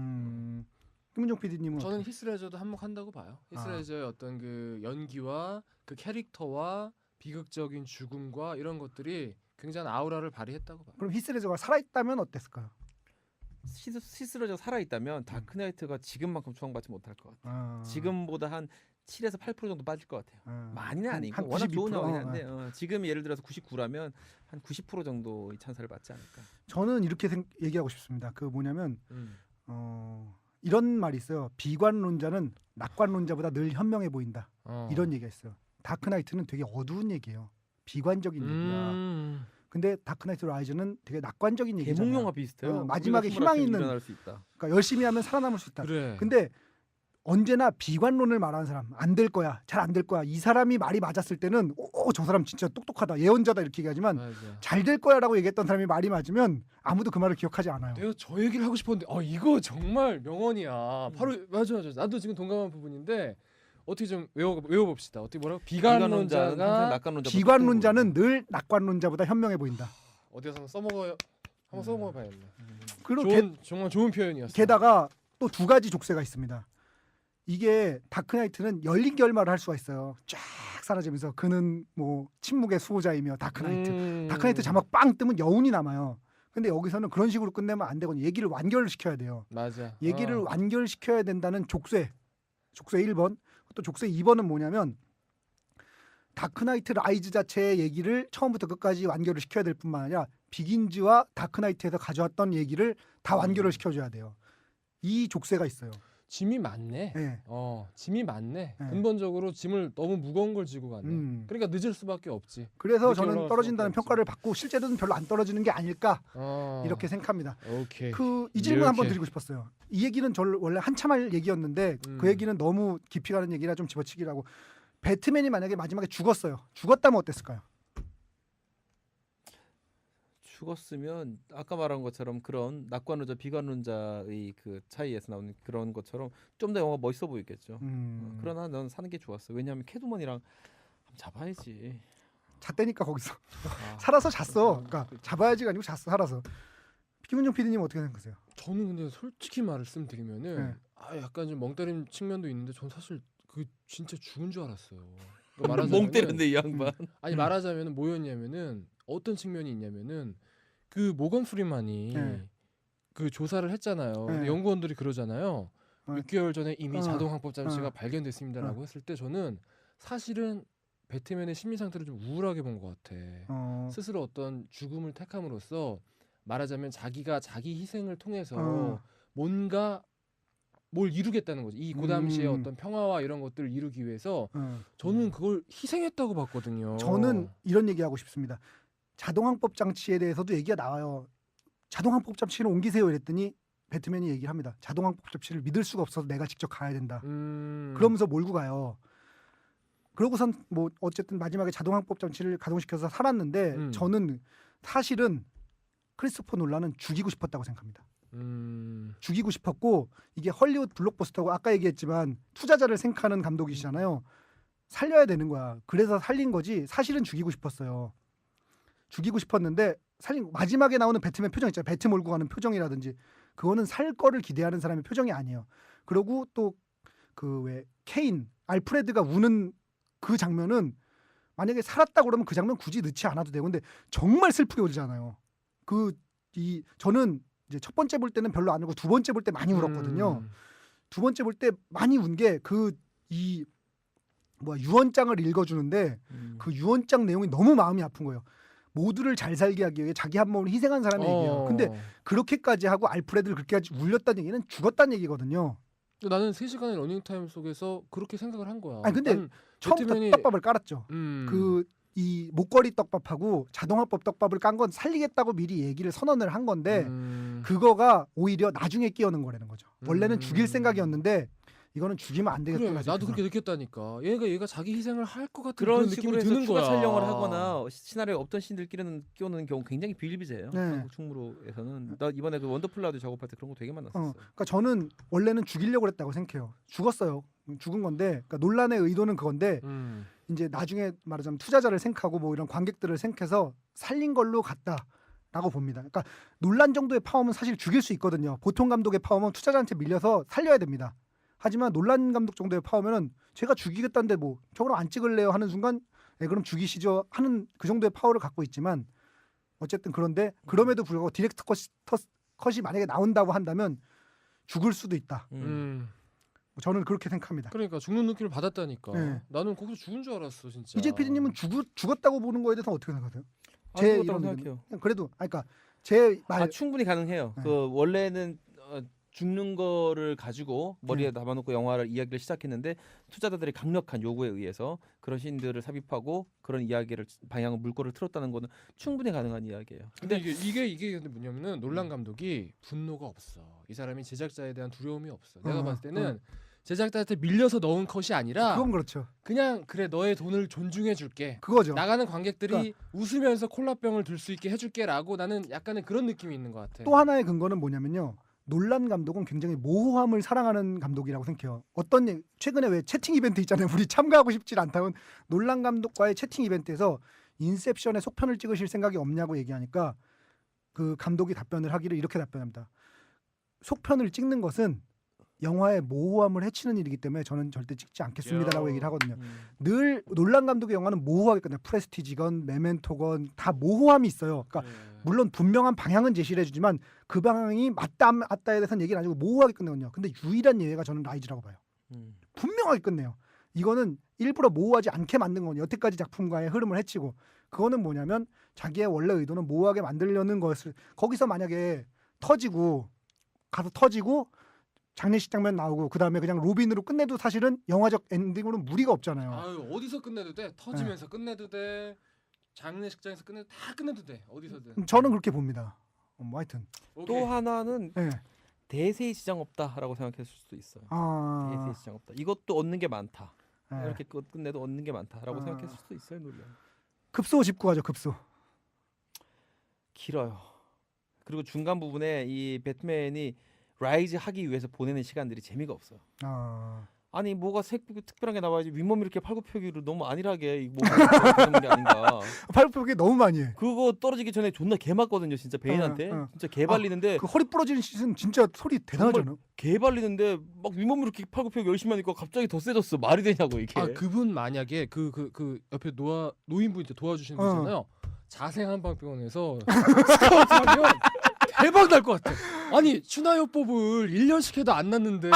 김은종 PD님은 저는 히스레저도 한몫한다고 봐요. 히스레저의 어떤 그 연기와 그 캐릭터와 비극적인 죽음과 이런 것들이 굉장한 아우라를 발휘했다고 봐요. 그럼 히스레저가 살아있다면 어땠을까요? 시스러져 살아있다면 다크나이트가 지금만큼 추앙받지 못할 것 같아요. 아. 지금보다 한 7에서 8% 정도 빠질 것 같아요. 많이는 아니고 한 워낙 좋은 92%? 영화긴 한데 지금 예를 들어서 99라면 한 90% 정도의 찬사를 받지 않을까. 저는 이렇게 얘기하고 싶습니다. 그 뭐냐면 이런 말이 있어요. 비관론자는 낙관론자보다 늘 현명해 보인다. 이런 얘기가 있어요. 다크나이트는 되게 어두운 얘기예요. 비관적인 얘기야. 근데 다크나이트 라이즈는 되게 낙관적인 얘기잖아요. 개몽 영화 비슷해요. 마지막에 우리가 희망이 숨을 있는. 일어날 수 있다. 그러니까 열심히 하면 살아남을 수 있다. 그래. 근데 언제나 비관론을 말하는 사람 안 될 거야, 잘 안 될 거야. 이 사람이 말이 맞았을 때는 저 사람 진짜 똑똑하다, 예언자다 이렇게 얘기하지만 맞아. 잘 될 거야라고 얘기했던 사람이 말이 맞으면 아무도 그 말을 기억하지 않아요. 내가 저 얘기를 하고 싶었는데 이거 정말 명언이야. 바로 맞아. 나도 지금 동감한 부분인데 어떻게 좀 외워봅시다. 어떻게 뭐라고? 비관론자가 낙관론자. 비관론자는 늘 낙관론자보다 현명해 보인다. 어디서 한번 써먹어요. 한번 써먹어봐야겠네. 그리고 정말 좋은 표현이었어. 게다가 또 두 가지 족쇄가 있습니다. 이게 다크나이트는 열린 결말을 할 수가 있어요. 쫙 사라지면서 그는 뭐 침묵의 수호자이며 다크나이트. 다크나이트 자막 빵 뜨면 여운이 남아요. 근데 여기서는 그런 식으로 끝내면 안 되거든요. 얘기를 완결시켜야 돼요. 맞아. 얘기를 완결시켜야 된다는 족쇄 1번. 또 족쇄 2번은 뭐냐면 다크나이트 라이즈 자체의 얘기를 처음부터 끝까지 완결을 시켜야 될 뿐만 아니라 비긴즈와 다크나이트에서 가져왔던 얘기를 다 완결을 시켜줘야 돼요. 이 족쇄가 있어요. 짐이 많네. 네. 짐이 많네. 네. 근본적으로 짐을 너무 무거운 걸 지고 갔네. 그러니까 늦을 수밖에 없지. 그래서 늦게 저는 올라갈 떨어진다는 수밖에 없지. 평가를 받고 실제로는 별로 안 떨어지는 게 아닐까 이렇게 생각합니다. 오케이. 이 질문 한번 이렇게. 드리고 싶었어요. 이 얘기는 저 원래 한참 할 얘기였는데 그 얘기는 너무 깊이 가는 얘기라 좀 집어치기라고. 배트맨이 만약에 마지막에 죽었어요. 죽었다면 어땠을까요? 죽었으면 아까 말한 것처럼 그런 낙관론자 비관론자의 그 차이에서 나오는 그런 것처럼 좀 더 영화가 멋있어 보이겠죠. 그러나 넌 사는 게 좋았어. 왜냐하면 캐트우먼이랑 한번 잡아야지. 잤다니까 거기서. 아, 살아서 잤어. 그러니까 잡아야지가 아니고 잤어. 살아서. 김은정 PD님 어떻게 생각하세요? 저는 근데 솔직히 말씀드리면은 네. 약간 좀 멍 때린 측면도 있는데 전 사실 그 진짜 죽은 줄 알았어요. 멍 때렸네 이 양반. 아니 말하자면은 뭐였냐면은 어떤 측면이 있냐면은 그 모건 프리만이 네. 그 조사를 했잖아요. 네. 근데 연구원들이 그러잖아요. 6개월 전에 이미 자동항법 장치가 어. 발견됐습니다라고 했을 때 저는 사실은 배트맨의 심리 상태를 좀 우울하게 본 것 같아. 스스로 어떤 죽음을 택함으로써 말하자면 자기가 자기 희생을 통해서 뭔가 뭘 이루겠다는 거지. 이 그 당시에 어떤 평화와 이런 것들을 이루기 위해서 저는 그걸 희생했다고 봤거든요. 저는 이런 얘기하고 싶습니다. 자동항법 장치에 대해서도 얘기가 나와요. 자동항법 장치를 옮기세요 이랬더니 배트맨이 얘기를 합니다. 자동항법 장치를 믿을 수가 없어서 내가 직접 가야 된다. 그러면서 몰고 가요. 그러고선 뭐 어쨌든 마지막에 자동항법 장치를 가동시켜서 살았는데 저는 사실은 크리스토퍼 놀란은 죽이고 싶었다고 생각합니다. 죽이고 싶었고 이게 헐리우드 블록버스터고 아까 얘기했지만 투자자를 생각하는 감독이시잖아요. 살려야 되는 거야. 그래서 살린 거지 사실은 죽이고 싶었어요. 죽이고 싶었는데 살린 마지막에 나오는 배트맨 표정 있잖아요. 배트 몰고 가는 표정이라든지 그거는 살 거를 기대하는 사람의 표정이 아니에요. 그리고 또 그 왜 케인 알프레드가 우는 그 장면은 만약에 살았다 그러면 그 장면 굳이 넣지 않아도 되고 근데 정말 슬프게 울잖아요. 저는 이제 첫 번째 볼 때는 별로 안 울고 두 번째 볼 때 많이 울었거든요. 두 번째 볼 때 많이 운 게 유언장을 읽어주는데 그 유언장 내용이 너무 마음이 아픈 거예요. 모두를 잘 살게 하기 위해 자기 한 몸을 희생한 사람의 얘기예요. 근데 그렇게까지 하고 알프레드를 그렇게까지 울렸다는 얘기는 죽었다는 얘기거든요. 나는 3시간의 러닝타임 속에서 그렇게 생각을 한 거야. 아니 근데 처음부터 떡밥을 깔았죠. 이 목걸이 떡밥하고 자동화법 떡밥을 깐 건 살리겠다고 미리 얘기를 선언을 한 건데 그거가 오히려 나중에 끼어는 거라는 거죠. 원래는 죽일 생각이었는데 이거는 죽이면 안 되겠구나. 그래, 나도 그렇게 느꼈다니까. 얘가 자기 희생을 할 것 같은 그런 그런 식으로 느낌이 해서 드는 추가 거야. 촬영을 하거나 시나리오에 없던 씬들 끼우는 경우 굉장히 비일비재해요. 네. 한국 충무로에서는 나 이번에 그 원더풀라드 작업할 때 그런 거 되게 많았었어. 그러니까 저는 원래는 죽이려고 했다고 생각해요. 죽었어요. 죽은 건데 그러니까 논란의 의도는 그건데 이제 나중에 말하자면 투자자를 생각하고 뭐 이런 관객들을 생각해서 살린 걸로 갔다라고 봅니다. 그러니까 논란 정도의 파워면 사실 죽일 수 있거든요. 보통 감독의 파워면 투자자한테 밀려서 살려야 됩니다. 하지만 논란 감독 정도의 파워면은 제가 죽이겠다는데 뭐 저거는 안 찍을래요 하는 순간 그럼 죽이시죠 하는 그 정도의 파워를 갖고 있지만 어쨌든 그런데 그럼에도 불구하고 디렉터 컷이 만약에 나온다고 한다면 죽을 수도 있다. 저는 그렇게 생각합니다. 그러니까 죽는 느낌을 받았다니까. 네. 나는 거기서 죽은 줄 알았어 진짜. 이재 PD님은 죽었다고 보는 거에 대해서 어떻게 생각하세요? 제 이런 생각해요. 그래도 그러니까 제 말 충분히 가능해요. 네. 그 원래는 죽는 거를 가지고 머리에 담아놓고 영화를 이야기를 시작했는데 투자자들의 강력한 요구에 의해서 그런 신들을 삽입하고 그런 이야기를 방향을 물꼬를 틀었다는 거는 충분히 가능한 이야기예요. 근데 이게 근데 뭐냐면은 놀란 감독이 분노가 없어. 이 사람이 제작자에 대한 두려움이 없어. 내가 봤을 때는 제작자한테 밀려서 넣은 컷이 아니라 그건 그렇죠. 그냥 그래 너의 돈을 존중해 줄게. 그거죠. 나가는 관객들이 그러니까 웃으면서 콜라병을 들 수 있게 해줄게라고 나는 약간의 그런 느낌이 있는 것 같아. 또 하나의 근거는 뭐냐면요. 놀란 감독은 굉장히 모호함을 사랑하는 감독이라고 생각해요. 최근에 왜 채팅 이벤트 있잖아요. 우리 참가하고 싶지 않다면 놀란 감독과의 채팅 이벤트에서 인셉션의 속편을 찍으실 생각이 없냐고 얘기하니까 그 감독이 답변을 하기를 이렇게 답변합니다. 속편을 찍는 것은 영화의 모호함을 해치는 일이기 때문에 저는 절대 찍지 않겠습니다라고 얘기를 하거든요. 늘 놀란 감독의 영화는 모호하게 끝나요. 프레스티지건 메멘토건 다 모호함이 있어요. 그러니까 물론 분명한 방향은 제시를 해주지만 그 방향이 맞다에 대해서는 얘기를 안 하고 모호하게 끝내거든요. 근데 유일한 예외가 저는 라이즈라고 봐요. 분명하게 끝내요. 이거는 일부러 모호하지 않게 만든 거니 여태까지 작품과의 흐름을 해치고 그거는 뭐냐면 자기의 원래 의도는 모호하게 만들려는 것을 거기서 만약에 가서 터지고 장례식 장면 나오고 그 다음에 그냥 로빈으로 끝내도 사실은 영화적 엔딩으로는 무리가 없잖아요. 아유 어디서 끝내도 돼. 터지면서 끝내도 돼. 장례식장에서 끝내도 다 끝내도 돼. 어디서든. 저는 그렇게 봅니다. 뭐 하여튼 또 오케이. 하나는 네. 대세의 지장 없다라고 생각했을 수도 있어요. 대세의 아, 지장 없다. 이것도 얻는 게 많다. 네. 이렇게 끝내도 얻는 게 많다라고 아. 생각했을 수도 있어요. 논란. 급소 짚고 가죠. 급소. 길어요. 그리고 중간 부분에 이 배트맨이 라이즈 하기 위해서 보내는 시간들이 재미가 없어요. 아, 아니 뭐가 특별한 게 나와야지 윗몸 이렇게 팔굽혀기로 너무 안일하게 몸을 보는 게 아닌가. 팔굽혀펴기 너무 많이 해. 그거 떨어지기 전에 존나 개 맞거든요. 진짜 베인한테 진짜 개 발리는데 그 허리 부러지는 시즌 진짜 소리 대단하잖아요. 개 발리는데 막 윗몸 이렇게 팔굽혀기 열심히 하니까 갑자기 더 세졌어. 말이 되냐고 이게. 아 그분 만약에 그 옆에 노인분 이제 도와주시는 분 있잖아요. 자생한방병원에서 스카우트하면 대박 날 것 같아. 아니 추나요법을 1년씩 해도 안 났는데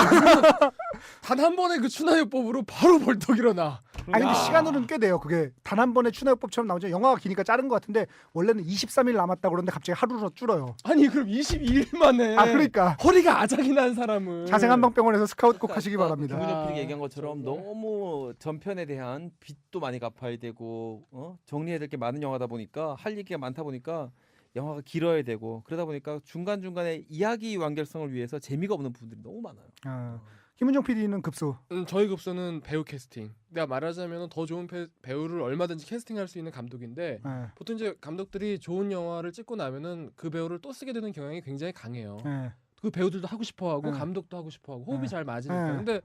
단 한 번의 그 추나요법으로 바로 벌떡 일어나. 아니 근데 야. 시간으로는 꽤 돼요. 그게 단 한 번에 추나요법처럼 나오죠. 영화가 기니까 자른 것 같은데 원래는 23일 남았다 그러는데 갑자기 하루로 줄어요. 아니 그럼 22일 만에 아 그러니까 허리가 아작이 난 사람을 자생한방병원에서 스카우트 꼭 하시기 바랍니다. 김은영 아, 얘기한 것처럼 정말. 너무 전편에 대한 빚도 많이 갚아야 되고 정리해야 될 게 많은 영화다 보니까 할 얘기가 많다 보니까 영화가 길어야 되고 그러다 보니까 중간중간에 이야기 완결성을 위해서 재미가 없는 부분들이 너무 많아요. 아, 김은정 PD는 급소. 저희 급소는 배우 캐스팅. 내가 말하자면 더 좋은 배우를 얼마든지 캐스팅할 수 있는 감독인데 네. 보통 이제 감독들이 좋은 영화를 찍고 나면은 그 배우를 또 쓰게 되는 경향이 굉장히 강해요. 네. 그 배우들도 하고 싶어하고 네. 감독도 하고 싶어하고 호흡이 네. 잘 맞으니까. 네. 근데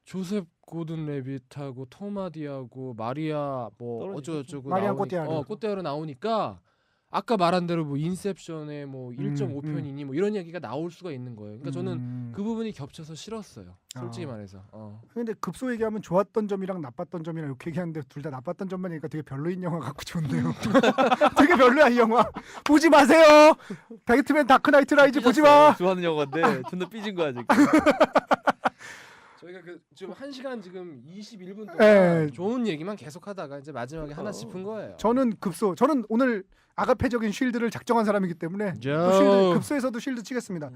조셉 고든 레빗하고 톰 하디하고 마리아 뭐 떨어지죠. 어쩌고저쩌고 마리안 나오니까 꼬띠아르. 꼬띠아르 나오니까 아까 말한 대로 뭐 인셉션의 뭐 1.5편이니 뭐 이런 얘기가 나올 수가 있는 거예요. 그러니까 저는 그 부분이 겹쳐서 싫었어요. 솔직히 아. 말해서. 근데 급소 얘기하면 좋았던 점이랑 나빴던 점이랑 이렇게 얘기하는데 둘 다 나빴던 점만 얘기하니까 되게 별로인 영화 같고 좋네요. 되게 별로야 이 영화. 보지 마세요. 배트맨 다크나이트 라이즈 보지 마. 좋아하는 영화인데 존나 삐진 거야 지금. 저희가 그 지금 1시간 지금 21분 동안 네. 좋은 얘기만 계속하다가 이제 마지막에 하나 짚은 거예요. 저는 급소. 저는 오늘 아가페적인 쉴드를 작정한 사람이기 때문에 또 저- 쉴드, 급소에서도 쉴드 치겠습니다.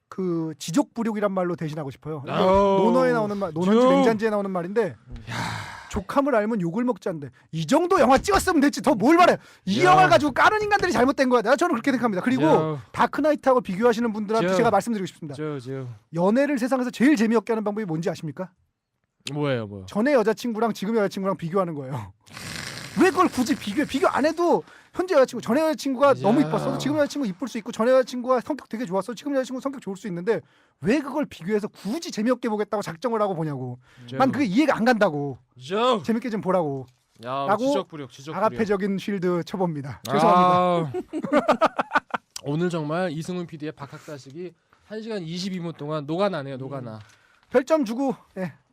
그 지족부력이란 말로 대신하고 싶어요. 아우. 논어에 나오는 말, 논어인지 저- 맹잔지에 나오는 말인데 족함을 알면 욕을 먹지 않는데 이 정도 영화 찍었으면 됐지 더 뭘 말해. 이 야. 영화를 가지고 까는 인간들이 잘못된 거야. 저는 그렇게 생각합니다. 그리고 저- 다크나이트하고 비교하시는 분들한테 저- 제가 말씀드리고 싶습니다. 저 연애를 세상에서 제일 재미없게 하는 방법이 뭔지 아십니까? 뭐예요? 전에 여자친구랑 지금 여자친구랑 비교하는 거예요. 왜 그걸 굳이 비교 안 해도 현재 여자친구, 전에 여자친구가 야. 너무 이뻤어. 지금 여자친구 이쁠 수 있고 전에 여자친구가 성격 되게 좋았어. 지금 여자친구 성격 좋을 수 있는데 왜 그걸 비교해서 굳이 재미없게 보겠다고 작정을 하고 보냐고. 난 그게 이해가 안 간다고. 저 재밌게 좀 보라고. 야, 라고 지적부력. 아가페적인 쉴드 쳐봅니다. 죄송합니다. 오늘 정말 이승훈 PD의 박학다식이 1시간 22분 동안 녹아나네요. 녹아나. 별점 주고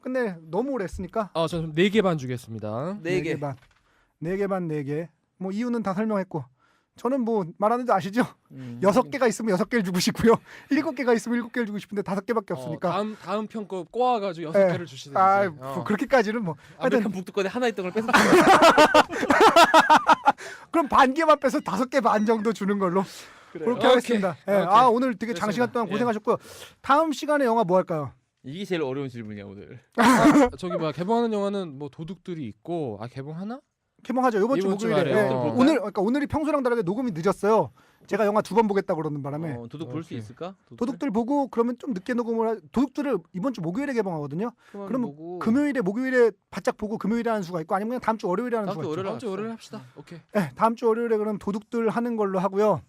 끝내. 너무 오래 했으니까 저는 4개 반 주겠습니다. 4개. 반. 4개 반 4개. 뭐 이유는 다 설명했고. 저는 뭐 말하는데 아시죠? 6개가 있으면 6개를 주고 싶고요. 7개가 있으면 7개를 주고 싶은데 5개밖에 없으니까. 다음 편 거 꼬아가지고 네. 6개를 주시든지. 뭐 그렇게까지는 뭐. 하여튼 아메리칸 북두권에 하나 있던 걸 뺏어. 그럼 반 개만 빼서 5개 반 정도 주는 걸로 그렇게 오케이. 하겠습니다. 예. 오케이. 아 오늘 되게 됐습니다. 장시간 동안 예. 고생하셨고요. 다음 시간에 영화 뭐 할까요? 이게 제일 어려운 질문이야 오늘. 저기 뭐 개봉하는 영화는 뭐 도둑들이 있고 개봉하나? 개봉하죠. 이번 주 이번 주 목요일에. 말에. 예. 어. 오늘 그러니까 오늘이 평소랑 다르게 녹음이 늦었어요. 제가 영화 2번 보겠다 그러는 바람에 도둑 볼 수 오케이. 있을까? 도둑들 보고 그러면 좀 늦게 녹음을 도둑들을 이번 주 목요일에 개봉하거든요. 그러면 금요일에 목요일에 바짝 보고 금요일에 하는 수가 있고 아니면 그냥 다음 주 월요일에 하는 다음 수가 주 있죠. 월요일에 다음 주 월요일 합시다. 오케이. 네, 다음 주 월요일에 그럼 도둑들 하는 걸로 하고요.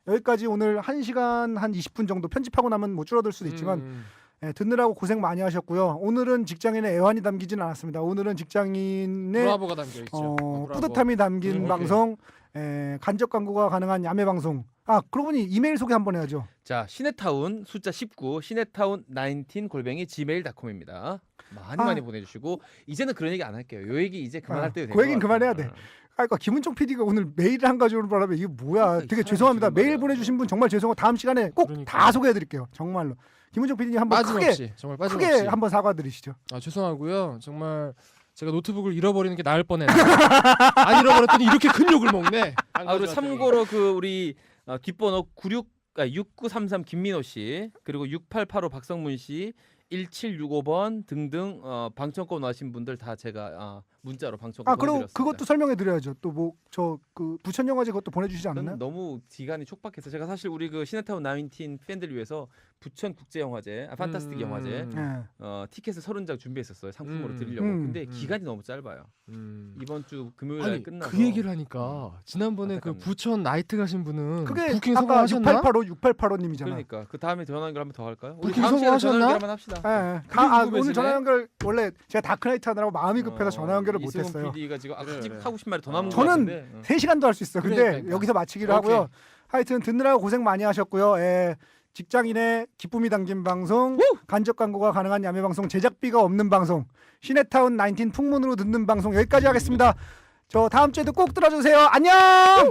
여기까지 오늘 1시간 한 20분 정도 편집하고 나면 뭐 줄어들 수도 있지만 듣느라고 고생 많이 하셨고요. 오늘은 직장인의 애환이 담기진 않았습니다. 오늘은 직장인의 브라보가 담겨 있죠. 브라보. 뿌듯함이 담긴 오케이. 방송, 간접 광고가 가능한 야매 방송. 아 그러고 보니 이메일 소개 한번 해야죠. 자 시네타운 숫자 19 시네타운 19@gmail.com입니다. 많이 보내주시고 이제는 그런 얘기 안 할게요. 요 얘기 이제 그만할 때도 그 얘기는 그만해야 돼. 그러니까 김은총 PD가 오늘 메일을 한 가지 오는 바람에 이게 뭐야? 되게 이상하게 죄송합니다. 지금 메일 말이야. 보내주신 분 정말 죄송하고 다음 시간에 꼭 다 그러니까요. 소개해드릴게요. 정말로. 김은총 PD님 한번 빠짐없이 정말 크게 빠짐없이. 한번 사과드리시죠. 죄송하고요. 정말 제가 노트북을 잃어버리는 게 나을 뻔했네. 안 잃어버렸더니 이렇게 큰 욕을 먹네. 그리고 참고로 그 우리 뒷번호 6933 김민호 씨, 그리고 6885 박성문 씨, 1765번 등등 방청권 나신 분들 다 제가 문자로 방청권 그리고 보내드렸습니다. 그것도 설명해 드려야죠. 또 뭐 저 그 부천 영화제 그것도 보내주시지 저는 않았나요? 너무 기간이 촉박해서 제가 사실 우리 그 시네타운 19 팬들을 위해서 부천 국제 영화제, 판타스틱 영화제 예. 티켓을 30장 준비했었어요. 상품으로 드리려고. 음. 근데 기간이 너무 짧아요. 이번 주 금요일 날 아니 끝나서 그 얘기를 하니까 지난번에 그 안타깝네요. 부천 나이트 가신 분은 그게 부킹 아까 성공하셨나? 6885님이잖아. 그러니까 그 다음에 전화 연결 한번 더 할까요? 우리 부킹 다음 시간에 전화 성공하셨나? 연결 한번 합시다. 예. 궁금해지네. 오늘 전화 연결 원래 제가 다크나이트 하느라고 마음이 급해서 전화 연결을 못 이승훈 했어요. PD가 지금 그래, 아직 그래. 하고 싶은 말이 더 남은 것 저는 같은데. 3시간도 할 수 있어요. 근데 그러니까. 여기서 마치기로 오케이. 하고요. 하여튼 듣느라고 고생 많이 하셨고요. 예. 직장인의 기쁨이 담긴 방송, 간접 광고가 가능한 야매 방송, 제작비가 없는 방송, 시네타운 19 풍문으로 듣는 방송 여기까지 하겠습니다. 저 다음 주에도 꼭 들어주세요. 안녕!